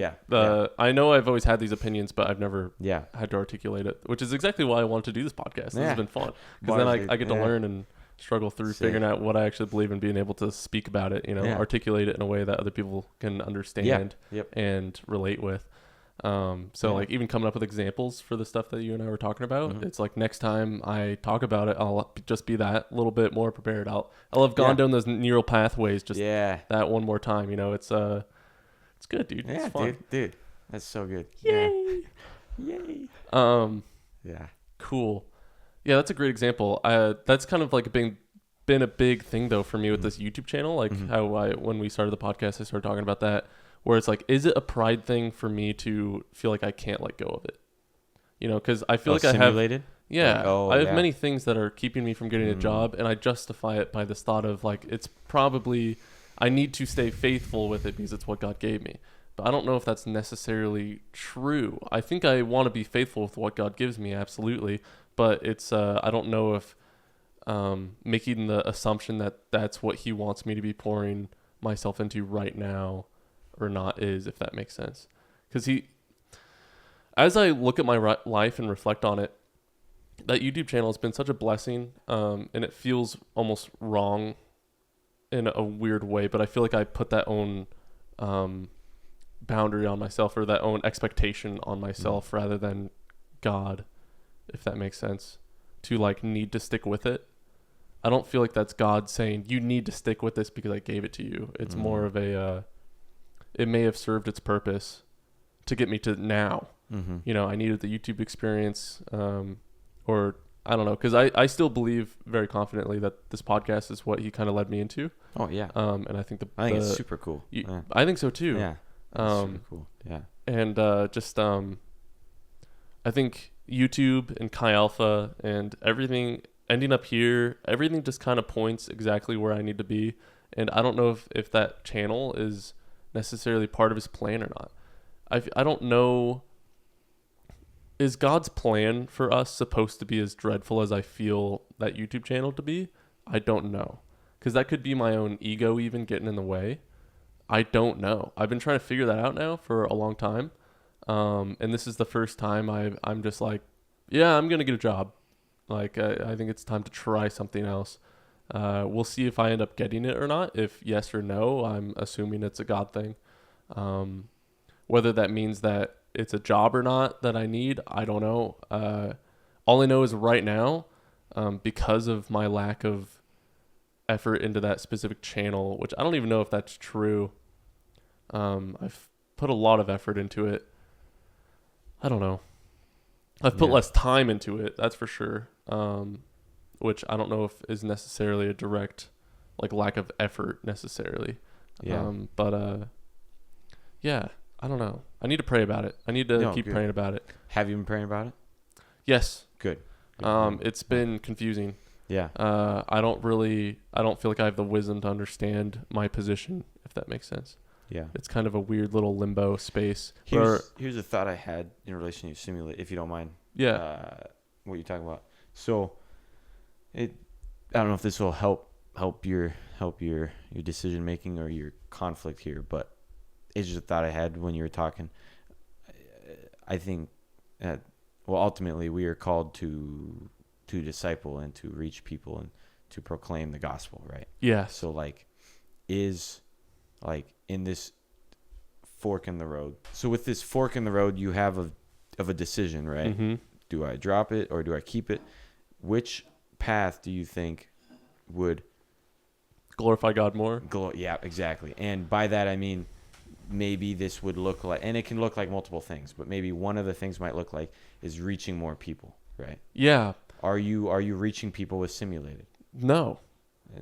I know I've always had these opinions, but I've never had to articulate it, which is exactly why I wanted to do this podcast. This has been fun because then I get to learn and struggle through figuring out what I actually believe and being able to speak about it, articulate it in a way that other people can understand and relate with. Like even coming up with examples for the stuff that you and I were talking about, it's like next time I talk about it, I'll just be that little bit more prepared. I'll have gone down those neural pathways just that one more time. It's good, dude. It's fun. Dude, that's so good. Yay. Cool. Yeah, that's a great example. That's kind of like been a big thing though for me with this YouTube channel. Like how when we started the podcast, I started talking about that, where it's like, is it a pride thing for me to feel like I can't let go of it? Because I feel like simulated? I have many things that are keeping me from getting a job, and I justify it by this thought of like, it's probably, I need to stay faithful with it because it's what God gave me. But I don't know if that's necessarily true. I think I want to be faithful with what God gives me, absolutely. But it's I don't know if making the assumption that that's what he wants me to be pouring myself into right now or not is, if that makes sense. Because as I look at my life and reflect on it, that YouTube channel has been such a blessing, and it feels almost wrong in a weird way, but I feel like I put that own boundary on myself, or that own expectation on myself rather than God, if that makes sense, to like need to stick with it. I don't feel like that's God saying you need to stick with this because I gave it to you. It's more of a it may have served its purpose to get me to now. I needed the YouTube experience, or I don't know, because I still believe very confidently that this podcast is what he kind of led me into. Oh yeah. And I think it's super cool. I think so too. Yeah. Super cool. Yeah. And I think YouTube and Chi Alpha and everything ending up here, everything just kind of points exactly where I need to be. And I don't know if that channel is necessarily part of his plan or not. I don't know. Is God's plan for us supposed to be as dreadful as I feel that YouTube channel to be? I don't know. Because that could be my own ego even getting in the way. I don't know. I've been trying to figure that out now for a long time. And this is the first time I'm just like, yeah, I'm going to get a job. Like, I think it's time to try something else. We'll see if I end up getting it or not. If yes or no, I'm assuming it's a God thing. Whether that means that it's a job or not that I need, I don't know. All I know is right now, because of my lack of effort into that specific channel, which I don't even know if that's true. I've put a lot of effort into it. I don't know. I've put less time into it, that's for sure. Which I don't know if is necessarily a direct like lack of effort necessarily. Yeah. Yeah, I don't know. I need to pray about it. I need to keep praying about it. Have you been praying about it? Yes. Good. It's been confusing. Yeah. I don't feel like I have the wisdom to understand my position, if that makes sense. Yeah. It's kind of a weird little limbo space. Here's a thought I had in relation to simulate, if you don't mind. Yeah. What you're talking about. So I don't know if this will help your decision making or your conflict here, but it's just a thought I had when you were talking. I think ultimately we are called to disciple and to reach people and to proclaim the gospel, right? Yeah. So in this fork in the road. So with this fork in the road, you have of a decision, right? Mm-hmm. Do I drop it or do I keep it? Which path do you think would glorify God more? Yeah, exactly. And by that I mean, maybe this would look like, and it can look like multiple things, but maybe one of the things might look like is reaching more people, right? Yeah. Are you reaching people with simulated? No.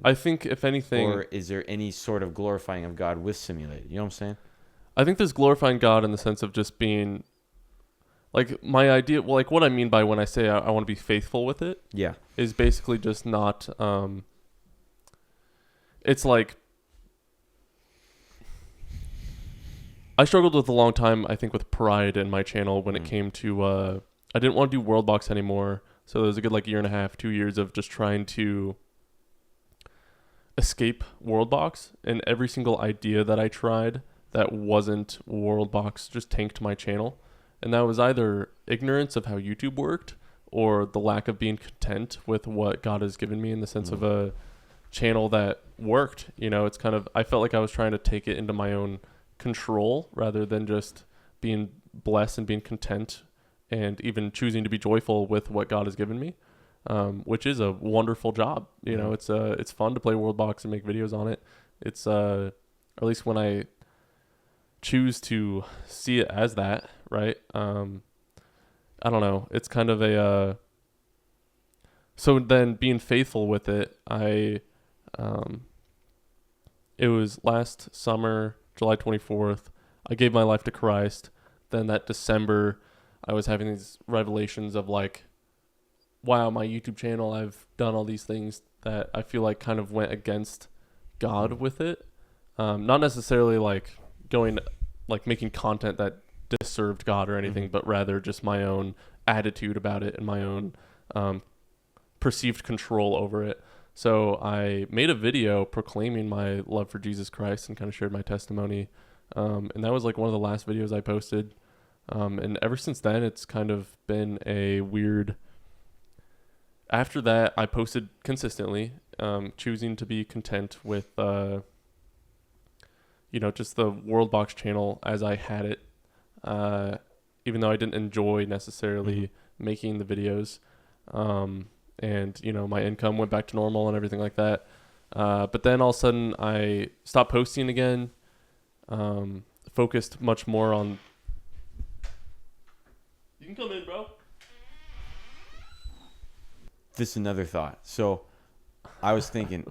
I think if anything, or is there any sort of glorifying of God with simulated? You know what I'm saying? I think there's glorifying God in the sense of just being like my idea. Well, like what I mean by when I say I want to be faithful with it, Yeah. is basically just not. It's like I struggled with a long time. I think with pride in my channel when it came to I didn't want to do World Box anymore. So there was a good like year and a half, 2 years of just trying to escape World Box, and every single idea that I tried that wasn't World Box just tanked my channel. And that was either ignorance of how YouTube worked or the lack of being content with what God has given me in the sense of a channel that worked. You know, it's kind of, I felt like I was trying to take it into my own control rather than just being blessed and being content and even choosing to be joyful with what God has given me. Which is a wonderful job. You know, it's fun to play World Box and make videos on it. It's or at least when I choose to see it as that, right? I don't know. It's kind of a so then being faithful with it, it was last summer, July 24th, I gave my life to Christ. Then that December, I was having these revelations of like, wow, my YouTube channel, I've done all these things that I feel like kind of went against God with it. Not necessarily like going, like making content that disserved God or anything, but rather just my own attitude about it and my own perceived control over it. So I made a video proclaiming my love for Jesus Christ and kind of shared my testimony. And that was like one of the last videos I posted. And ever since then, it's kind of been a weird... After that, I posted consistently, choosing to be content with, just the World Box channel as I had it, even though I didn't enjoy necessarily making the videos. And, my income went back to normal and everything like that. But then all of a sudden, I stopped posting again, focused much more on... You can come in, bro. This is another thought. So I was thinking,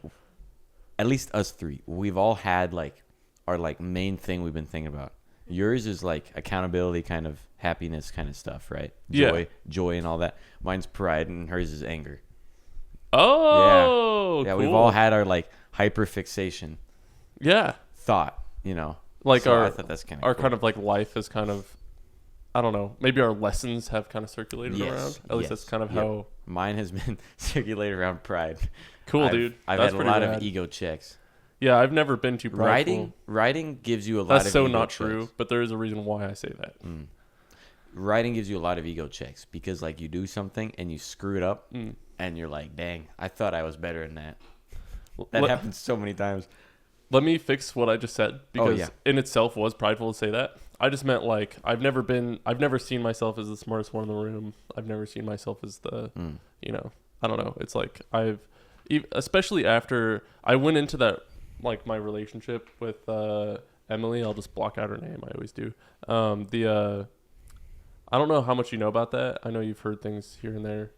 at least us three, we've all had like our like main thing we've been thinking about. Yours is like accountability, kind of happiness kind of stuff, right? Joy and all that. Mine's pride, and hers is anger. Oh, yeah. Cool. We've all had our like hyperfixation. Yeah. Thought, Like so I thought that's kind of our cool. kind of like life is kind of, I don't know, maybe our lessons have kind of circulated around. At least that's kind of how... Mine has been circulated around pride. Cool, dude. I've that's had a lot of ego checks. Yeah, I've never been too prideful. Writing gives you a lot That's of so ego not checks. true, but there is a reason why I say that. Writing gives you a lot of ego checks because like you do something and you screw it up and you're like, dang, I thought I was better than that. That happens so many times. Let me fix what I just said because in itself was prideful to say that. I just meant like I've never seen myself as the smartest one in the room. I've never seen myself as the, I don't know. It's like especially after I went into that, like my relationship with Emily. I'll just block out her name. I always do. I don't know how much you know about that. I know you've heard things here and there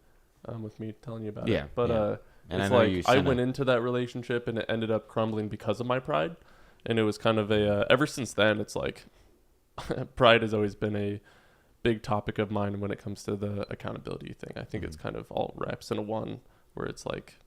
with me telling you about it. But and it's like I went into that relationship and it ended up crumbling because of my pride. And it was kind of ever since then, it's like pride has always been a big topic of mine when it comes to the accountability thing. I think it's kind of all wraps into one where it's like,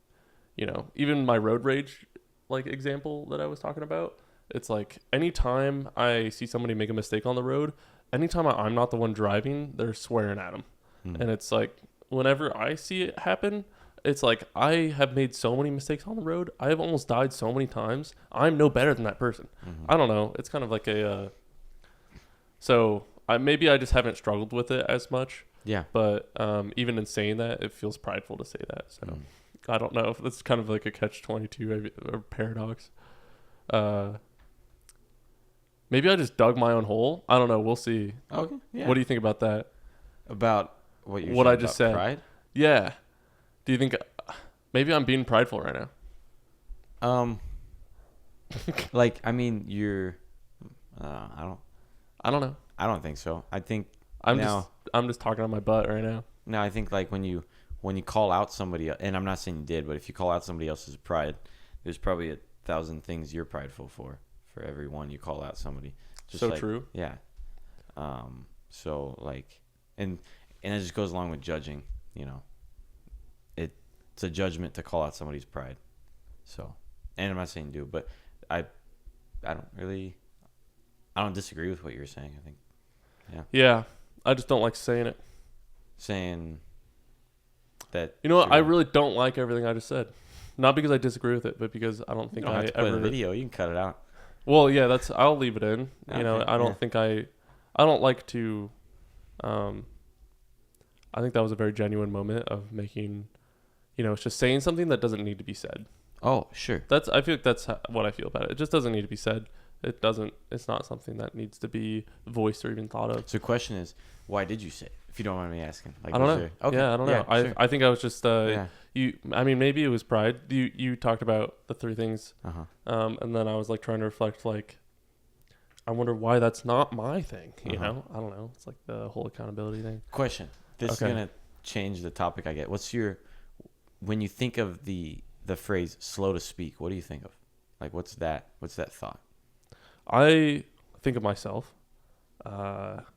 even my road rage like example that I was talking about, it's like anytime I see somebody make a mistake on the road, anytime I'm not the one driving, they're swearing at them. And it's like whenever I see it happen, it's like I have made so many mistakes on the road. I have almost died so many times. I'm no better than that person. I don't know. It's kind of like so maybe I just haven't struggled with it as much. Yeah. But even in saying that, it feels prideful to say that. So I don't know. That's kind of like a catch-22 or paradox. Maybe I just dug my own hole. I don't know. We'll see. Okay. Yeah. What do you think about that? About what I just said? Pride? Yeah. Do you think maybe I'm being prideful right now? Like, I mean, I don't know. I don't think so. I think I'm just talking on my butt right now. No, I think like when you call out somebody, and I'm not saying you did, but if you call out somebody else's pride, there's probably 1,000 things you're prideful for every one you call out somebody. Just so like, true. Yeah. So like, and it just goes along with judging. You know, it's a judgment to call out somebody's pride. So, and I'm not saying do, but I don't disagree with what you're saying. I think, yeah. Yeah, I just don't like saying it. Saying that. You know what? I really don't like everything I just said. Not because I disagree with it, but because I don't think you don't have to put it in the video. You can cut it out. Well, yeah, I'll leave it in. Okay, you know, I don't like to. I think that was a very genuine moment of making, it's just saying something that doesn't need to be said. Oh, sure. I feel like that's what I feel about it. It just doesn't need to be said. It's not something that needs to be voiced or even thought of. So the question is, why did you say it? If you don't mind me asking. Like, I don't know. Okay. Yeah, I don't know. Sure. I think I was just, maybe it was pride. You talked about the three things. Uh-huh. And then I was like trying to reflect, like, I wonder why that's not my thing. You know? I don't know. It's like the whole accountability thing. Question. This is going to change the topic I get. When you think of the phrase slow to speak, what do you think of? Like, what's that thought? I think of myself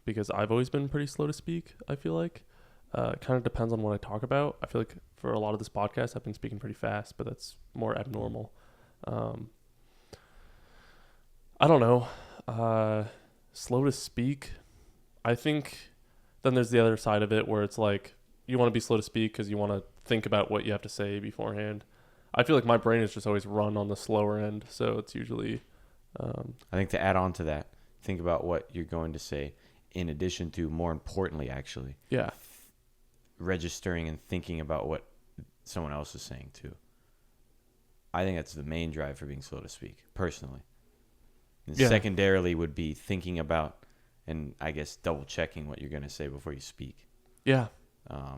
because I've always been pretty slow to speak, I feel like. It kind of depends on what I talk about. I feel like for a lot of this podcast, I've been speaking pretty fast, but that's more abnormal. I don't know. Slow to speak. I think then there's the other side of it where it's like you want to be slow to speak because you want to think about what you have to say beforehand. I feel like my brain is just always run on the slower end, so it's usually... I think to add on to that, think about what you're going to say in addition to, more importantly, actually. Yeah. Registering and thinking about what someone else is saying, too. I think that's the main drive for being slow to speak, personally. And secondarily would be thinking about and, I guess, double-checking what you're going to say before you speak. Yeah. I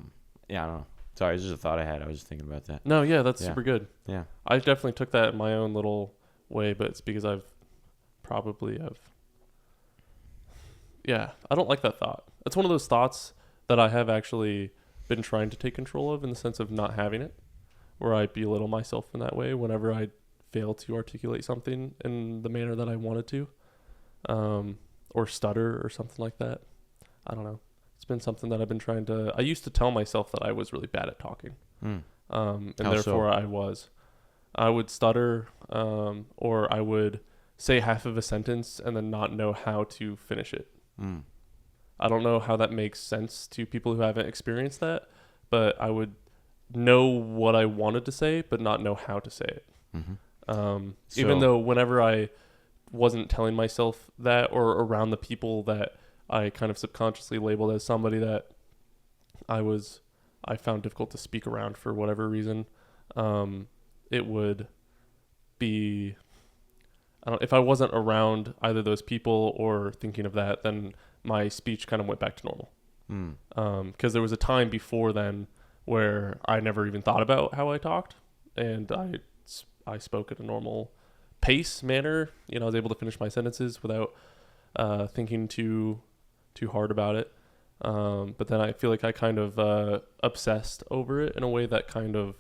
don't know. Sorry, it's just a thought I had. I was just thinking about that. No, yeah, that's super good. Yeah. I definitely took that in my own little way, but it's because I don't like that thought. It's one of those thoughts that I have actually been trying to take control of in the sense of not having it, where I belittle myself in that way whenever I fail to articulate something in the manner that I wanted to, or stutter or something like that. I don't know. It's been something that I've been trying to... I used to tell myself that I was really bad at talking, and How therefore so? I would stutter, or I would say half of a sentence and then not know how to finish it. I don't know how that makes sense to people who haven't experienced that, but I would know what I wanted to say, but not know how to say it. Even though whenever I wasn't telling myself that, or around the people that I kind of subconsciously labeled as somebody that I found difficult to speak around for whatever reason, it would be... if I wasn't around either those people or thinking of that, then my speech kind of went back to normal. Because there was a time before then where I never even thought about how I talked, and I spoke at a normal pace manner. I was able to finish my sentences without thinking too hard about it. But then I feel like I kind of obsessed over it in a way that kind of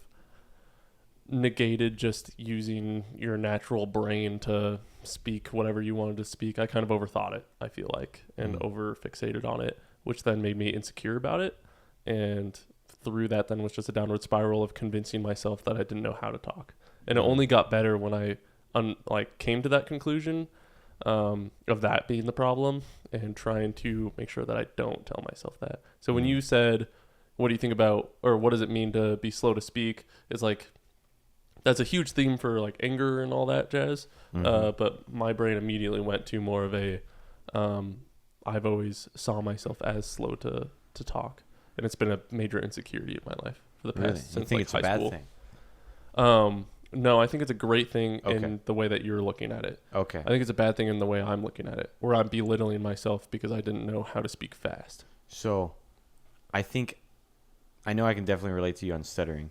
negated just using your natural brain to speak whatever you wanted to speak. I kind of overthought it, I feel like, and over fixated on it, which then made me insecure about it. And through that then was just a downward spiral of convincing myself that I didn't know how to talk. And it only got better when I came to that conclusion of that being the problem, and trying to make sure that I don't tell myself that. So when you said, what do you think about, or what does it mean to be slow to speak, it's like, that's a huge theme for like anger and all that jazz. But my brain immediately went to more of a, I've always saw myself as slow to talk. And it's been a major insecurity in my life for the past since you think it's high a bad school. thing? No, I think it's a great thing in the way that you're looking at it. Okay. I think it's a bad thing in the way I'm looking at it, where I'm belittling myself because I didn't know how to speak fast. So I know I can definitely relate to you on stuttering,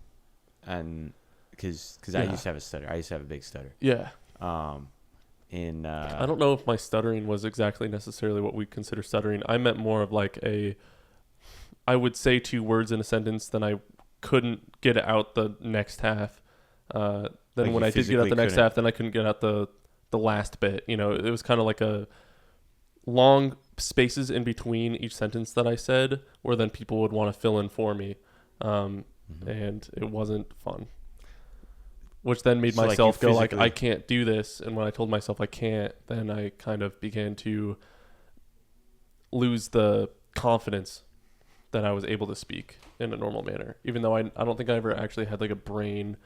and because I used to have a stutter. I used to have a big stutter. Yeah. I don't know if my stuttering was exactly necessarily what we consider stuttering. I meant more of like I would say 2 words in a sentence, then I couldn't get out the next half. Then Like when you I did get out the physically next couldn't. half, then I couldn't get out the last bit. You know, it was kind of like a long spaces in between each sentence that I said, where then people would want to fill in for me. And it wasn't fun. Which then made So, like, you myself go like, physically- I can't do this. And when I told myself I can't, then I kind of began to lose the confidence that I was able to speak in a normal manner. Even though I don't think I ever actually had like a brain.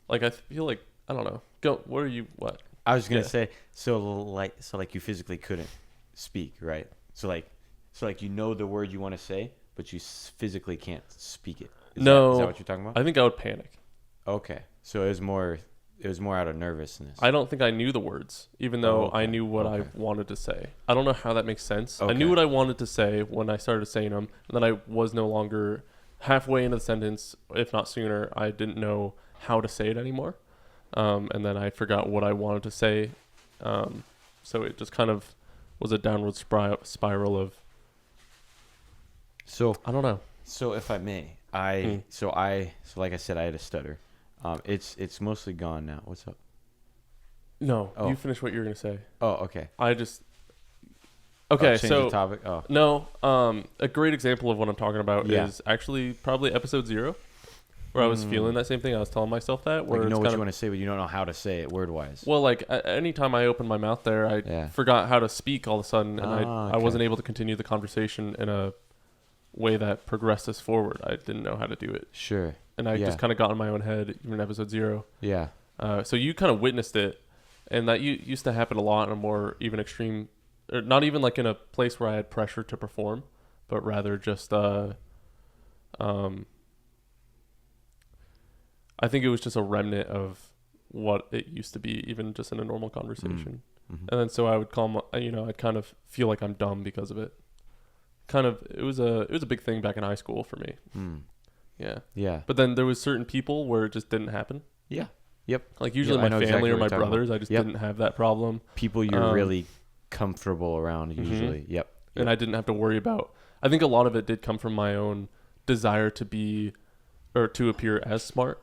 Like, I feel like, I don't know. What? I was gonna Yeah. say, so like you physically couldn't speak, right? So like you know the word you want to say, but you physically can't speak it. Is that what you're talking about? I think I would panic. Okay, so it was more out of nervousness. I don't think I knew the words, even though I okay. knew what I Okay. wanted to say. I don't know how that makes sense. I Okay. knew what I wanted to say when I started saying them, and then I was no longer halfway into the sentence, if not sooner. I didn't know how to say it anymore, and then I forgot what I wanted to say. So it just kind of was a downward spiral of, So I don't know. So if I may, so like I said, I had a stutter. It's mostly gone now. What's up? No, Oh. you finish what you're gonna say. Oh, okay. I just okay. Change So the topic. Oh, no, a great example of what I'm talking about Yeah. is actually probably episode 0, where I was feeling that same thing. I was telling myself that. Where like you know it's what you kind want to say, but you don't know how to say it word wise. well, like anytime I opened my mouth there, I Yeah. forgot how to speak all of a sudden, and I okay. wasn't able to continue the conversation in a way that progressed us forward. I didn't know how to do it, Sure. and I Yeah. just kind of got in my own head, even in episode 0. Yeah. So you kind of witnessed it, and that used to happen a lot in a more even extreme, or not even like in a place where I had pressure to perform, but rather just I think it was just a remnant of what it used to be, even just in a normal conversation. Mm-hmm. And then so I would I'd kind of feel like I'm dumb because of it. It was a big thing back in high school for me. Yeah. Yeah. But then there was certain people where it just didn't happen. Yeah. Yep. Like usually Yeah, I my know family exactly or what my you're talking brothers, about. I just Yep. didn't have that problem. People you're really comfortable around usually. Yep. And I didn't have to worry about. I think a lot of it did come from my own desire to be, or to appear as smart.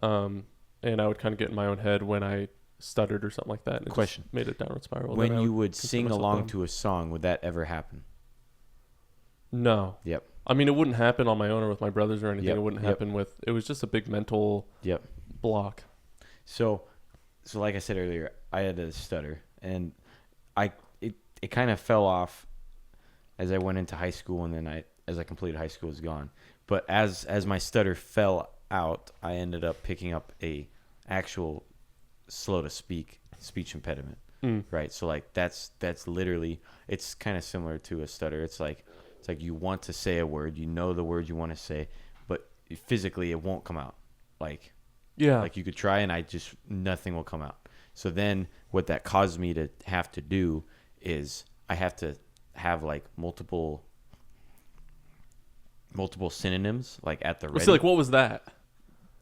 And I would kind of get in my own head when I stuttered or something like that. And it Question. just made a downward spiral. When Then I you would consider sing myself along dumb. to a song, would that ever happen? No. Yep. I mean, it wouldn't happen on my own or with my brothers or anything. Yep, It wouldn't yep. happen with. It was just a big mental Yep. block. So like I said earlier, I had a stutter, and it kind of fell off as I went into high school, and then as I completed high school, it was gone. But as my stutter fell out, I ended up picking up a actual slow to speak speech impediment. Right. So like that's literally, it's kind of similar to a stutter. It's like you want to say a word, you know the word you want to say, but physically it won't come out. Like you could try and nothing will come out. So then what that caused me to have to do is I have to have like multiple synonyms like at the ready. See, like what was that?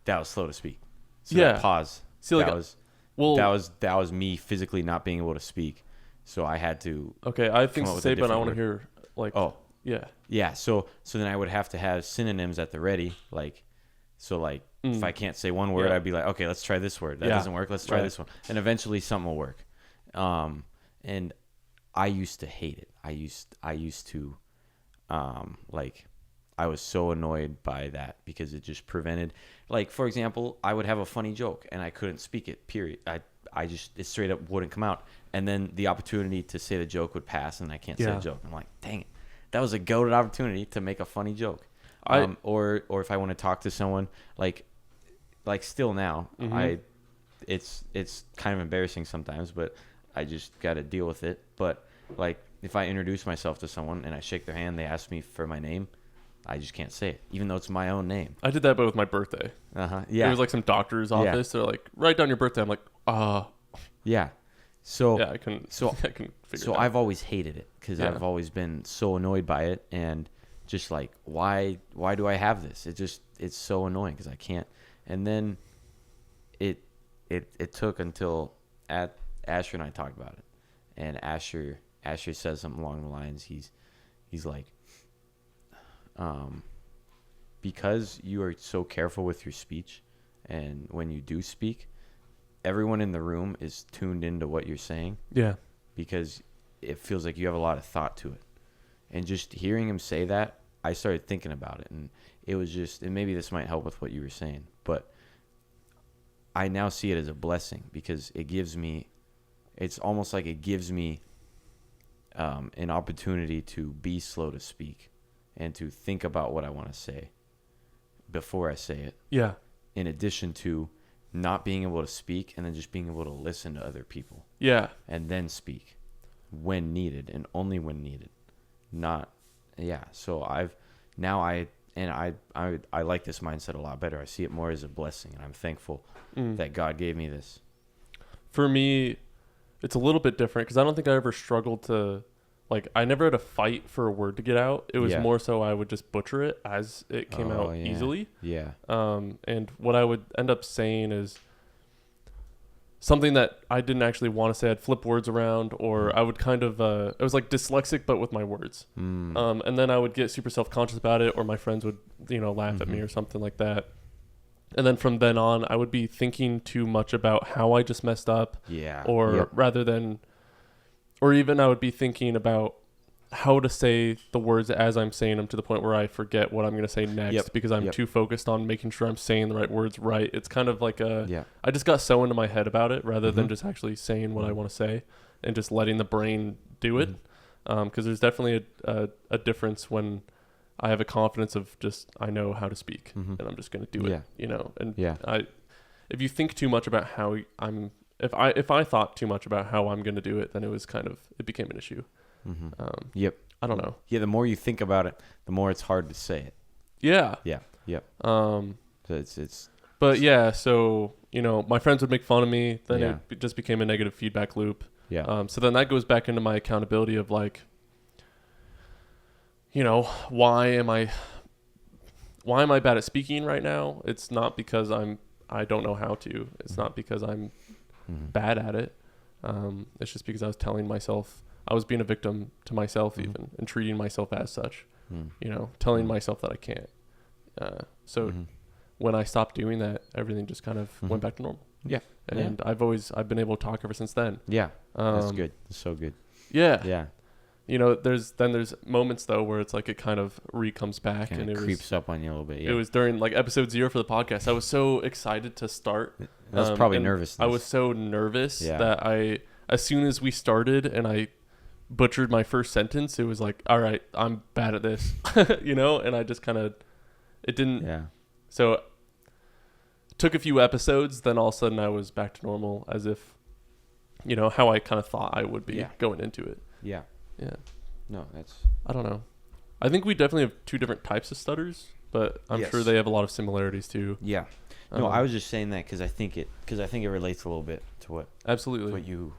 That was slow to speak. So Yeah. that pause. See, like, that was me physically not being able to speak. So I had to. Okay, I have things up to with say, a but I different want to word. hear like. Oh. Yeah. Yeah. So then I would have to have synonyms at the ready. If I can't say one word, Yeah. I'd be like, okay, let's try this word. That Yeah. doesn't work. Let's try Right. this one. And eventually something will work. And I used to hate it. I used to, I was so annoyed by that because it just prevented, like, for example, I would have a funny joke and I couldn't speak it, period. It straight up wouldn't come out. And then the opportunity to say the joke would pass and I can't say Yeah. the joke. I'm like, dang it. That was a goated opportunity to make a funny joke. Or if I want to talk to someone, like still now, it's kind of embarrassing sometimes, but I just got to deal with it. But like if I introduce myself to someone and I shake their hand, they ask me for my name, I just can't say it, even though it's my own name. I did that, but with my birthday. Yeah. It was like some doctor's office. They're like, write down your birthday. I'm like, Yeah. So yeah, I couldn't. I couldn't figure So it out. I've always hated it because Yeah. I've always been so annoyed by it, and just like why do I have this? It's so annoying because I can't. And then it took until at Asher and I talked about it, and Asher says something along the lines. He's like, because you are so careful with your speech, and when you do speak, everyone in the room is tuned into what you're saying. Yeah. Because it feels like you have a lot of thought to it. And just hearing him say that, I started thinking about it. And it was just, and maybe this might help with what you were saying, but I now see it as a blessing because it gives me, it's almost like it gives me an opportunity to be slow to speak and to think about what I want to say before I say it. Yeah. In addition to not being able to speak and then just being able to listen to other people. Yeah. And then speak when needed and only when needed. Not, yeah. So I like this mindset a lot better. I see it more as a blessing, and I'm thankful that God gave me this. For me, it's a little bit different because I don't think I ever struggled to, like, I never had a fight for a word to get out. It was more so I would just butcher it as it came out easily. Yeah. And what I would end up saying is something that I didn't actually want to say. I'd flip words around, or I would kind of, it was like dyslexic, but with my words. And then I would get super self-conscious about it, or my friends would, laugh at me or something like that. And then from then on, I would be thinking too much about how I just messed up. Yeah. Or rather than, or even I would be thinking about how to say the words as I'm saying them to the point where I forget what I'm going to say next because I'm too focused on making sure I'm saying the right words right. It's kind of like I just got so into my head about it rather than just actually saying what I want to say and just letting the brain do it. Because there's definitely a difference when I have a confidence of just, I know how to speak and I'm just going to do it, and if you think too much about how if I thought too much about how I'm going to do it, then it became an issue. I don't know. Yeah. The more you think about it, the more it's hard to say it. Yeah. Yeah. Yep. So my friends would make fun of me. Then it just became a negative feedback loop. Yeah. So then that goes back into my accountability of like, why am I bad at speaking right now? It's not because I don't know how to. It's not because I'm bad at it. It's just because I was telling myself, I was being a victim to myself even and treating myself as such, telling myself that I can't. When I stopped doing that, everything just kind of went back to normal. Yeah. And I've been able to talk ever since then. Yeah. That's good. That's so good. Yeah. Yeah. There's moments though where it's like it kind of comes back and it creeps up on you a little bit. Yeah. It was during like episode 0 for the podcast. I was so excited to start. That was probably nervousness. I was so nervous that as soon as we started and I butchered my first sentence, it was like, all right, I'm bad at this, and I just kind of, it didn't. Yeah. So it took a few episodes, then all of a sudden I was back to normal as if, how I kind of thought I would be going into it. Yeah. Yeah. No, I don't know. I think we definitely have two different types of stutters, but I'm sure they have a lot of similarities too. Yeah. No, I was just saying that because I think it relates a little bit to what you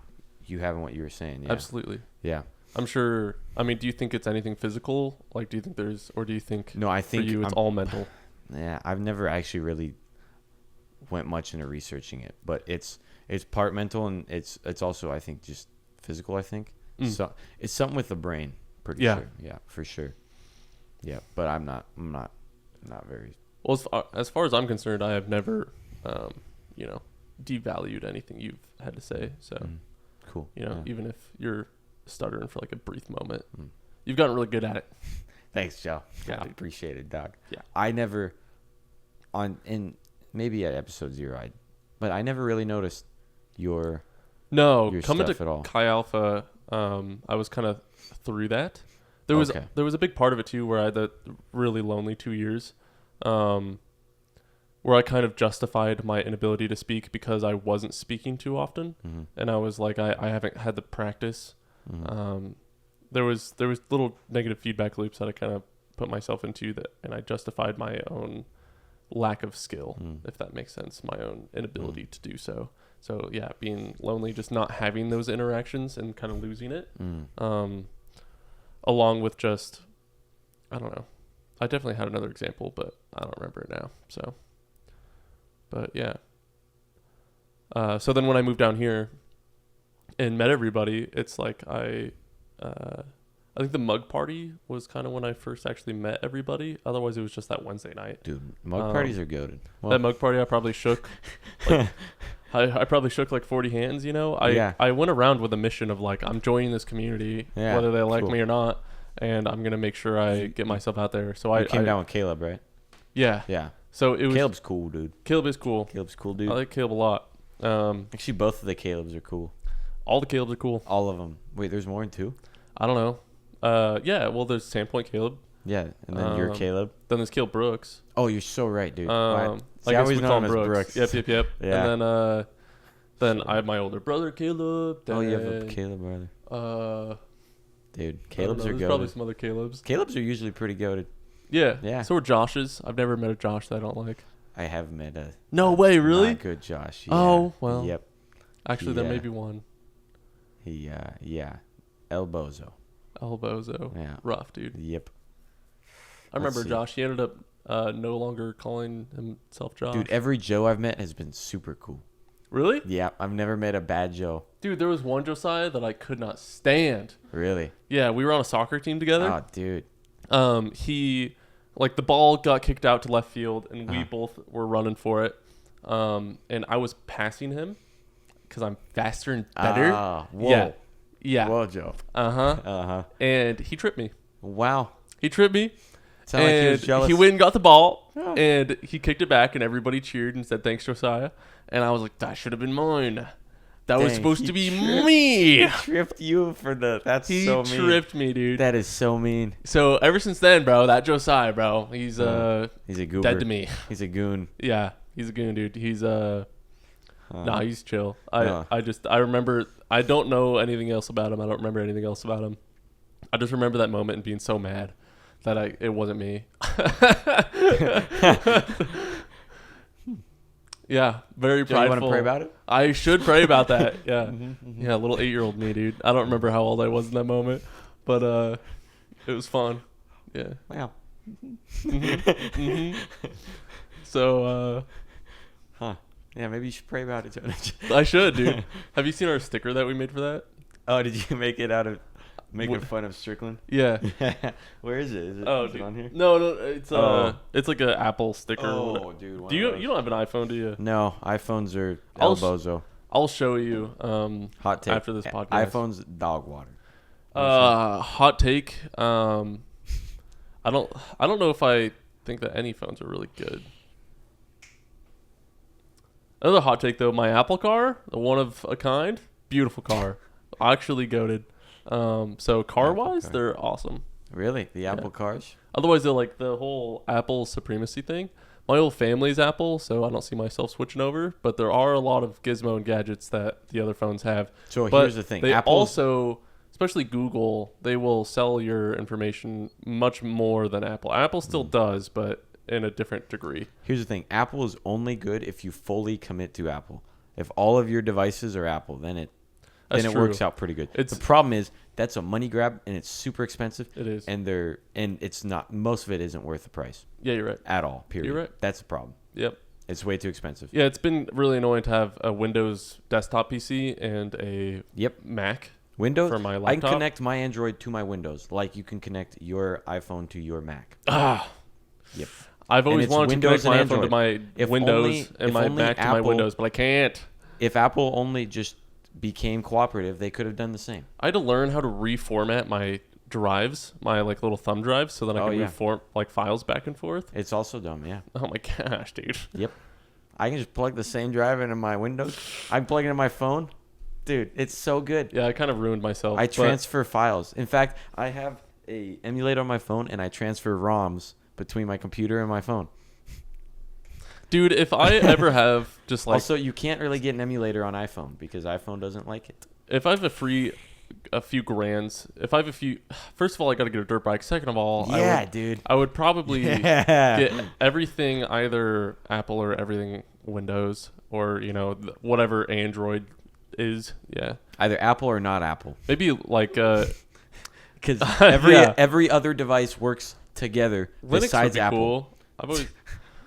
have and what you were saying. Yeah. Absolutely. Yeah. I'm sure. I mean, do you think it's anything physical? Like, do you think or do you think? No, I think for you it's all mental. Yeah, I've never actually really went much into researching it, but it's part mental and it's also I think just physical. I think so. It's something with the brain. Pretty sure. Yeah, for sure. Yeah, but I'm not very. Well, as far as I'm concerned, I have never, devalued anything you've had to say. So, cool. Even if you're stuttering for like a brief moment, you've gotten really good at it. Thanks, Joe. Yeah, I appreciate it, dog. Yeah, I never maybe at episode 0, but I never really noticed your coming stuff to at all. Chi Alpha. I was kind of through that. There was a big part of it too where I had that really lonely 2 years, where I kind of justified my inability to speak because I wasn't speaking too often, and I was like, I haven't had the practice. There was little negative feedback loops that I kind of put myself into and I justified my own lack of skill, if that makes sense, my own inability to do so. So yeah, being lonely, just not having those interactions and kind of losing it, along with just, I don't know. I definitely had another example, but I don't remember it now. So, but yeah. So then when I moved down here, and met everybody. It's like I think the mug party was kind of when I first actually met everybody. Otherwise, it was just that Wednesday night. Dude, mug parties are goated. Well, That mug party, I probably shook. Like, I probably shook like 40 hands. You know, I went around with a mission of like I'm joining this community, whether they like me or not, and I'm gonna make sure I get myself out there. So I came down with Caleb, right? Yeah. Yeah. So it was Caleb's cool, dude. Caleb is cool. Caleb's cool, dude. I like Caleb a lot. Actually, both of the Calebs are cool. All the Calebs are cool. All of them. Wait, there's more than two? I don't know. Yeah, well, there's Sandpoint Caleb. Yeah, and then you're Caleb. Then there's Caleb Brooks. Oh, you're so right, dude. I I guess always we know call him him as Brooks. Brooks. Yep. Yeah. And then I have my older brother Caleb. Oh, you have a Caleb brother. Dude, Calebs are There's goated. probably some other Calebs. Calebs are usually pretty goated. Yeah. Yeah. So are Josh's. I've never met a Josh that I don't like. I have met a No way, really? not good Josh. Yeah. Oh, well. Yep. Actually, there may be one. He El Bozo. Elbozo. Yeah. Rough, dude. Yep. I remember see. Josh. He ended up no longer calling himself Josh. Dude, every Joe I've met has been super cool. Really? Yeah, I've never met a bad Joe. Dude, there was one Josiah that I could not stand. Really? Yeah, we were on a soccer team together. Oh, dude. He, like, the ball got kicked out to left field, and we Uh-huh. both were running for it. And I was passing him because I'm faster and better. Ah, whoa. Yeah. Whoa, Joe. Uh-huh. And he tripped me. Wow. He tripped me. Sound like he was And jealous. he went and got the ball, Oh. and he kicked it back, and everybody cheered and said, "Thanks, Josiah." And I was like, "That should have been mine. That was Dang, supposed he to be tripped- me." He tripped you for the. That's He so mean. tripped me, dude. That is so mean. So ever since then, bro, that Josiah, bro, he's He's a goober. dead to me. He's a goon. Yeah, he's a goon, dude. He's nah, he's chill. Yeah. I remember. I don't know anything else about him. I don't remember anything else about him. I just remember that moment and being so mad that it wasn't me. Yeah, very Joe, you prideful. want to pray about it? I should pray about that. Yeah, Mm-hmm. yeah, little 8-year-old me, dude. I don't remember how old I was in that moment, but it was fun. Yeah. Wow. So Huh. Yeah, maybe you should pray about it, Joe. I should, dude. Have you seen our sticker that we made for that? Oh, did you make it out of making fun of Strickland? Yeah. Where is it? Is it, Oh, is it dude. on here? No, it's Oh. it's like an Apple sticker. or whatever. Oh, dude. Do you don't have an iPhone, do you? No, iPhones are I'll El sh- Bozo. I'll show you Hot take. after this podcast. iPhone's dog water. Hot take. I don't know if I think that any phones are really good. Another hot take though, my Apple car, the one of a kind, beautiful car, actually goated. So car wise, car. they're awesome. Really? The Apple cars? Otherwise, they're like the whole Apple supremacy thing. My whole family's Apple, so I don't see myself switching over. But there are a lot of gizmo and gadgets that the other phones have. So But here's the thing. They Apple's, also, especially Google, they will sell your information much more than Apple. Apple still does, but in a different degree. Here's the thing. Apple is only good if you fully commit to Apple. If all of your devices are Apple, then it That's true. works out pretty good. It's- the problem is that's a money grab and it's super expensive. It is. And it's not, most of it isn't worth the price Yeah, you're right. at all. Period. You're right. That's the problem. Yep. It's way too expensive. Yeah, it's been really annoying to have a Windows desktop PC and a Yep. Mac. Windows. For my I can laptop? connect my Android to my Windows, like you can connect your iPhone to your Mac. Yep. I've always it's wanted Windows to connect my and iPhone to my If Windows only- and if my only Mac to my Apple- Windows, but I can't. If Apple only just became cooperative, they could have done the same. I had to learn how to reformat my drives, my like little thumb drives, so that I Oh, can yeah. reform like files back and forth. It's also dumb, yeah. Oh my gosh, dude. Yep. I can just plug the same drive into my Windows. I can plug it into my phone. Dude, it's so good. Yeah, I kind of ruined myself. I but- transfer files. In fact, I have a emulator on my phone, and I transfer ROMs between my computer and my phone. Dude, if I ever have just like Also, you can't really get an emulator on iPhone because iPhone doesn't like it. if I have a few grands, if I have a few, first of all, I got to get a dirt bike. Second of all, Yeah, dude. I would probably Yeah. get everything either Apple or everything Windows or whatever Android is. Yeah, Either Apple or not Apple. maybe like Because Yeah. every other device works together Linux besides would be Apple. cool. I've always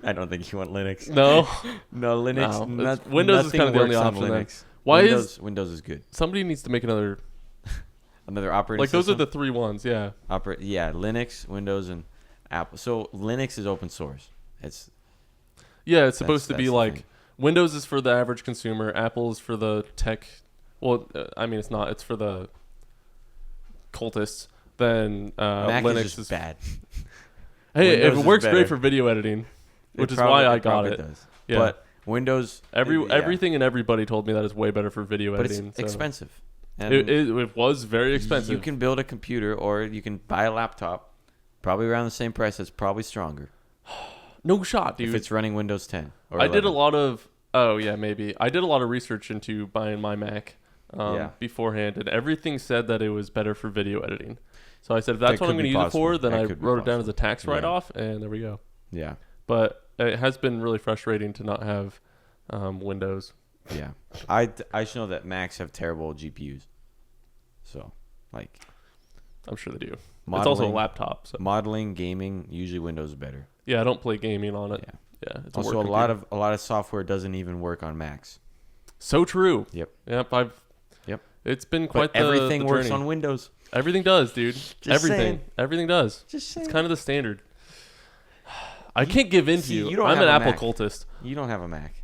I don't think you want Linux. no. No, Linux. No, Windows is kind of the only works on option. Then. Linux. Windows is good. Somebody needs to make another operating those system. are the 3 ones, yeah. Linux, Windows, and Apple. So Linux is open source. It's supposed to be like thing. Windows is for the average consumer, Apple is for the tech. Well, I mean it's not. It's for the cultists. Then Mac Linux is just bad. Hey, Windows it is works better. great for video editing, which is why I got it. Does. Yeah. But Windows, Everything and everybody told me that is way better for video but editing. it's expensive. And It was very expensive. You can build a computer, or you can buy a laptop, probably around the same price. That's probably stronger. No shot, dude. If it's running Windows 10. Or I 11. did a lot of. Oh yeah, maybe. I did a lot of research into buying my Mac beforehand, and everything said that it was better for video editing. So I said, if that's what I'm going to use it for, then I wrote it down as a tax write-off, and there we go. Yeah. But it has been really frustrating to not have Windows. Yeah. I just know that Macs have terrible GPUs. So, like, I'm sure they do. It's modeling- also a laptop. So. Modeling, gaming, usually Windows is better. Yeah, I don't play gaming on it. Yeah, it's Also, a lot of software doesn't even work on Macs. So true. Yep. Yep. It's been quite But everything works on Windows. Everything does, dude. Saying. Everything does. Just saying. It's kind of the standard. I can't give in to you. You don't I'm have an a Apple Mac. cultist. You don't have a Mac.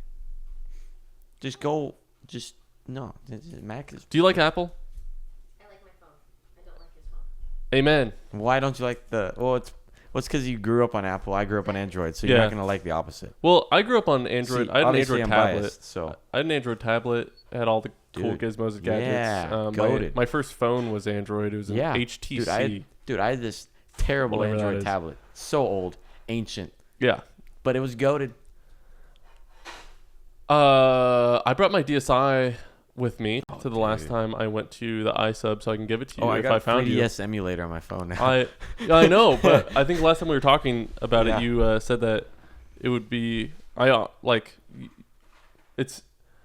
No. Mac is. Do you like Apple? I like my phone. I don't like his phone. Amen. Why don't you like the? Well, it's because you grew up on Apple. I grew up on Android, so you're Yeah. not gonna like the opposite. Well, I grew up on Android. See, I had an obviously Android I'm tablet. biased, so I had an Android tablet. It had all the cool Dude. gizmos and gadgets. Yeah, My goated. first phone was Android. It was an HTC. I had this terrible Whatever that Android is. tablet. So old, ancient, Yeah. but it was goated. I brought my DSi with me to the last dude. time I went to the iSub, so I can give it to you I if got I a found you. 3DS emulator on my phone now. I know, but I think last time we were talking about Yeah. it, you said that it would be it's.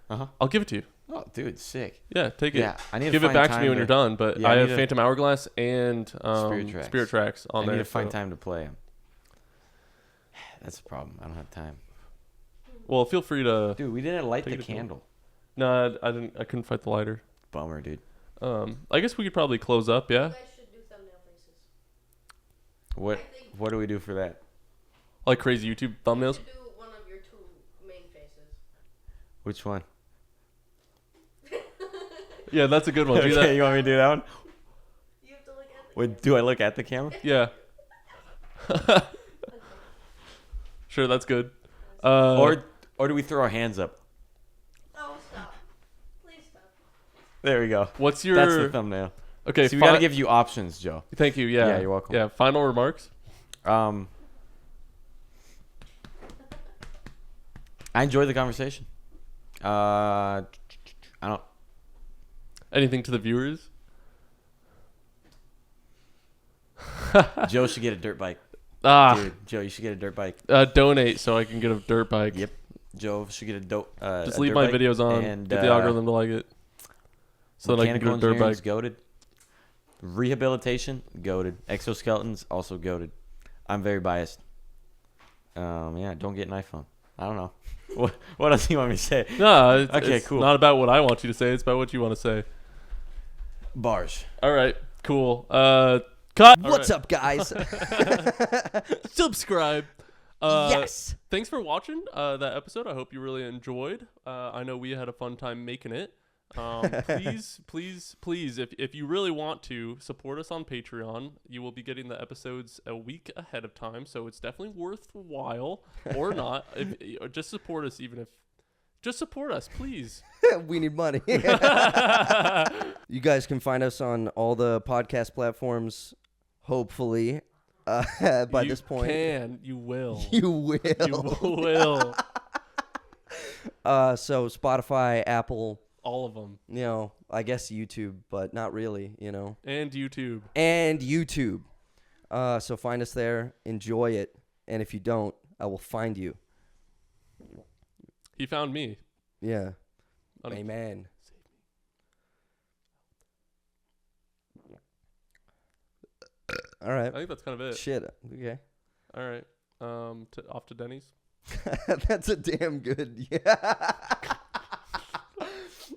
I'll give it to you. Oh, dude, sick. Yeah, take it. Yeah, I need to give it find back to time me when you're done. But Yeah, I I have need to- Phantom Hourglass and Spirit Tracks on I there. need to find so- time to play them. That's a problem. I don't have time. Well, feel free to. Dude, we didn't light Take the it to- candle. No, I didn't. I couldn't fight the lighter. Bummer, dude. I guess we could probably close up. Yeah, You guys should do thumbnail faces. What I think What do we do for that? like crazy YouTube you thumbnails. should do one of your 2 main faces. Which one? Yeah, that's a good one. Do Okay, that. you want me to do that one? You have to look at the Wait, do I look at the camera? Yeah. Sure, that's good. Or do we throw our hands up? Oh, stop. Please stop. There we go. What's your? That's the thumbnail. Okay, See, we gotta give you options, Joe. Thank you. Yeah. Yeah, you're welcome. Yeah. Final remarks. I enjoyed the conversation. I don't. Anything to the viewers? Joe should get a dirt bike. Dude, Joe, you should get a dirt bike. Donate so I can get a dirt bike. Yep. Joe should get Just a leave dirt my bike videos on. and Get the algorithm to like it. So that I can mechanical get a dirt engineering's bike. goated. Rehabilitation, goated. Exoskeletons, also goated. I'm very biased. Yeah, don't get an iPhone. I don't know. What else do you want me to say? No, Okay, it's cool. not about what I want you to say. It's about what you want to say. Bars. All right, cool. Cut. What's up, guys? Subscribe. Yes. Thanks for watching that episode. I hope you really enjoyed. I know we had a fun time making it. Please, if you really want to support us on Patreon, you will be getting the episodes a week ahead of time. So it's definitely worthwhile, or not. Just support us, just support us, please. We need money. You guys can find us on all the podcast platforms, hopefully, by this point. You will. You will. You will. So Spotify, Apple, All of them. I guess YouTube, but not really, And YouTube. And YouTube. So find us there. Enjoy it. And if you don't, I will find you. He found me. Yeah. Amen. All I right. think that's kind of it. Shit. Okay. All right. Off to Denny's. That's a damn good. Yeah.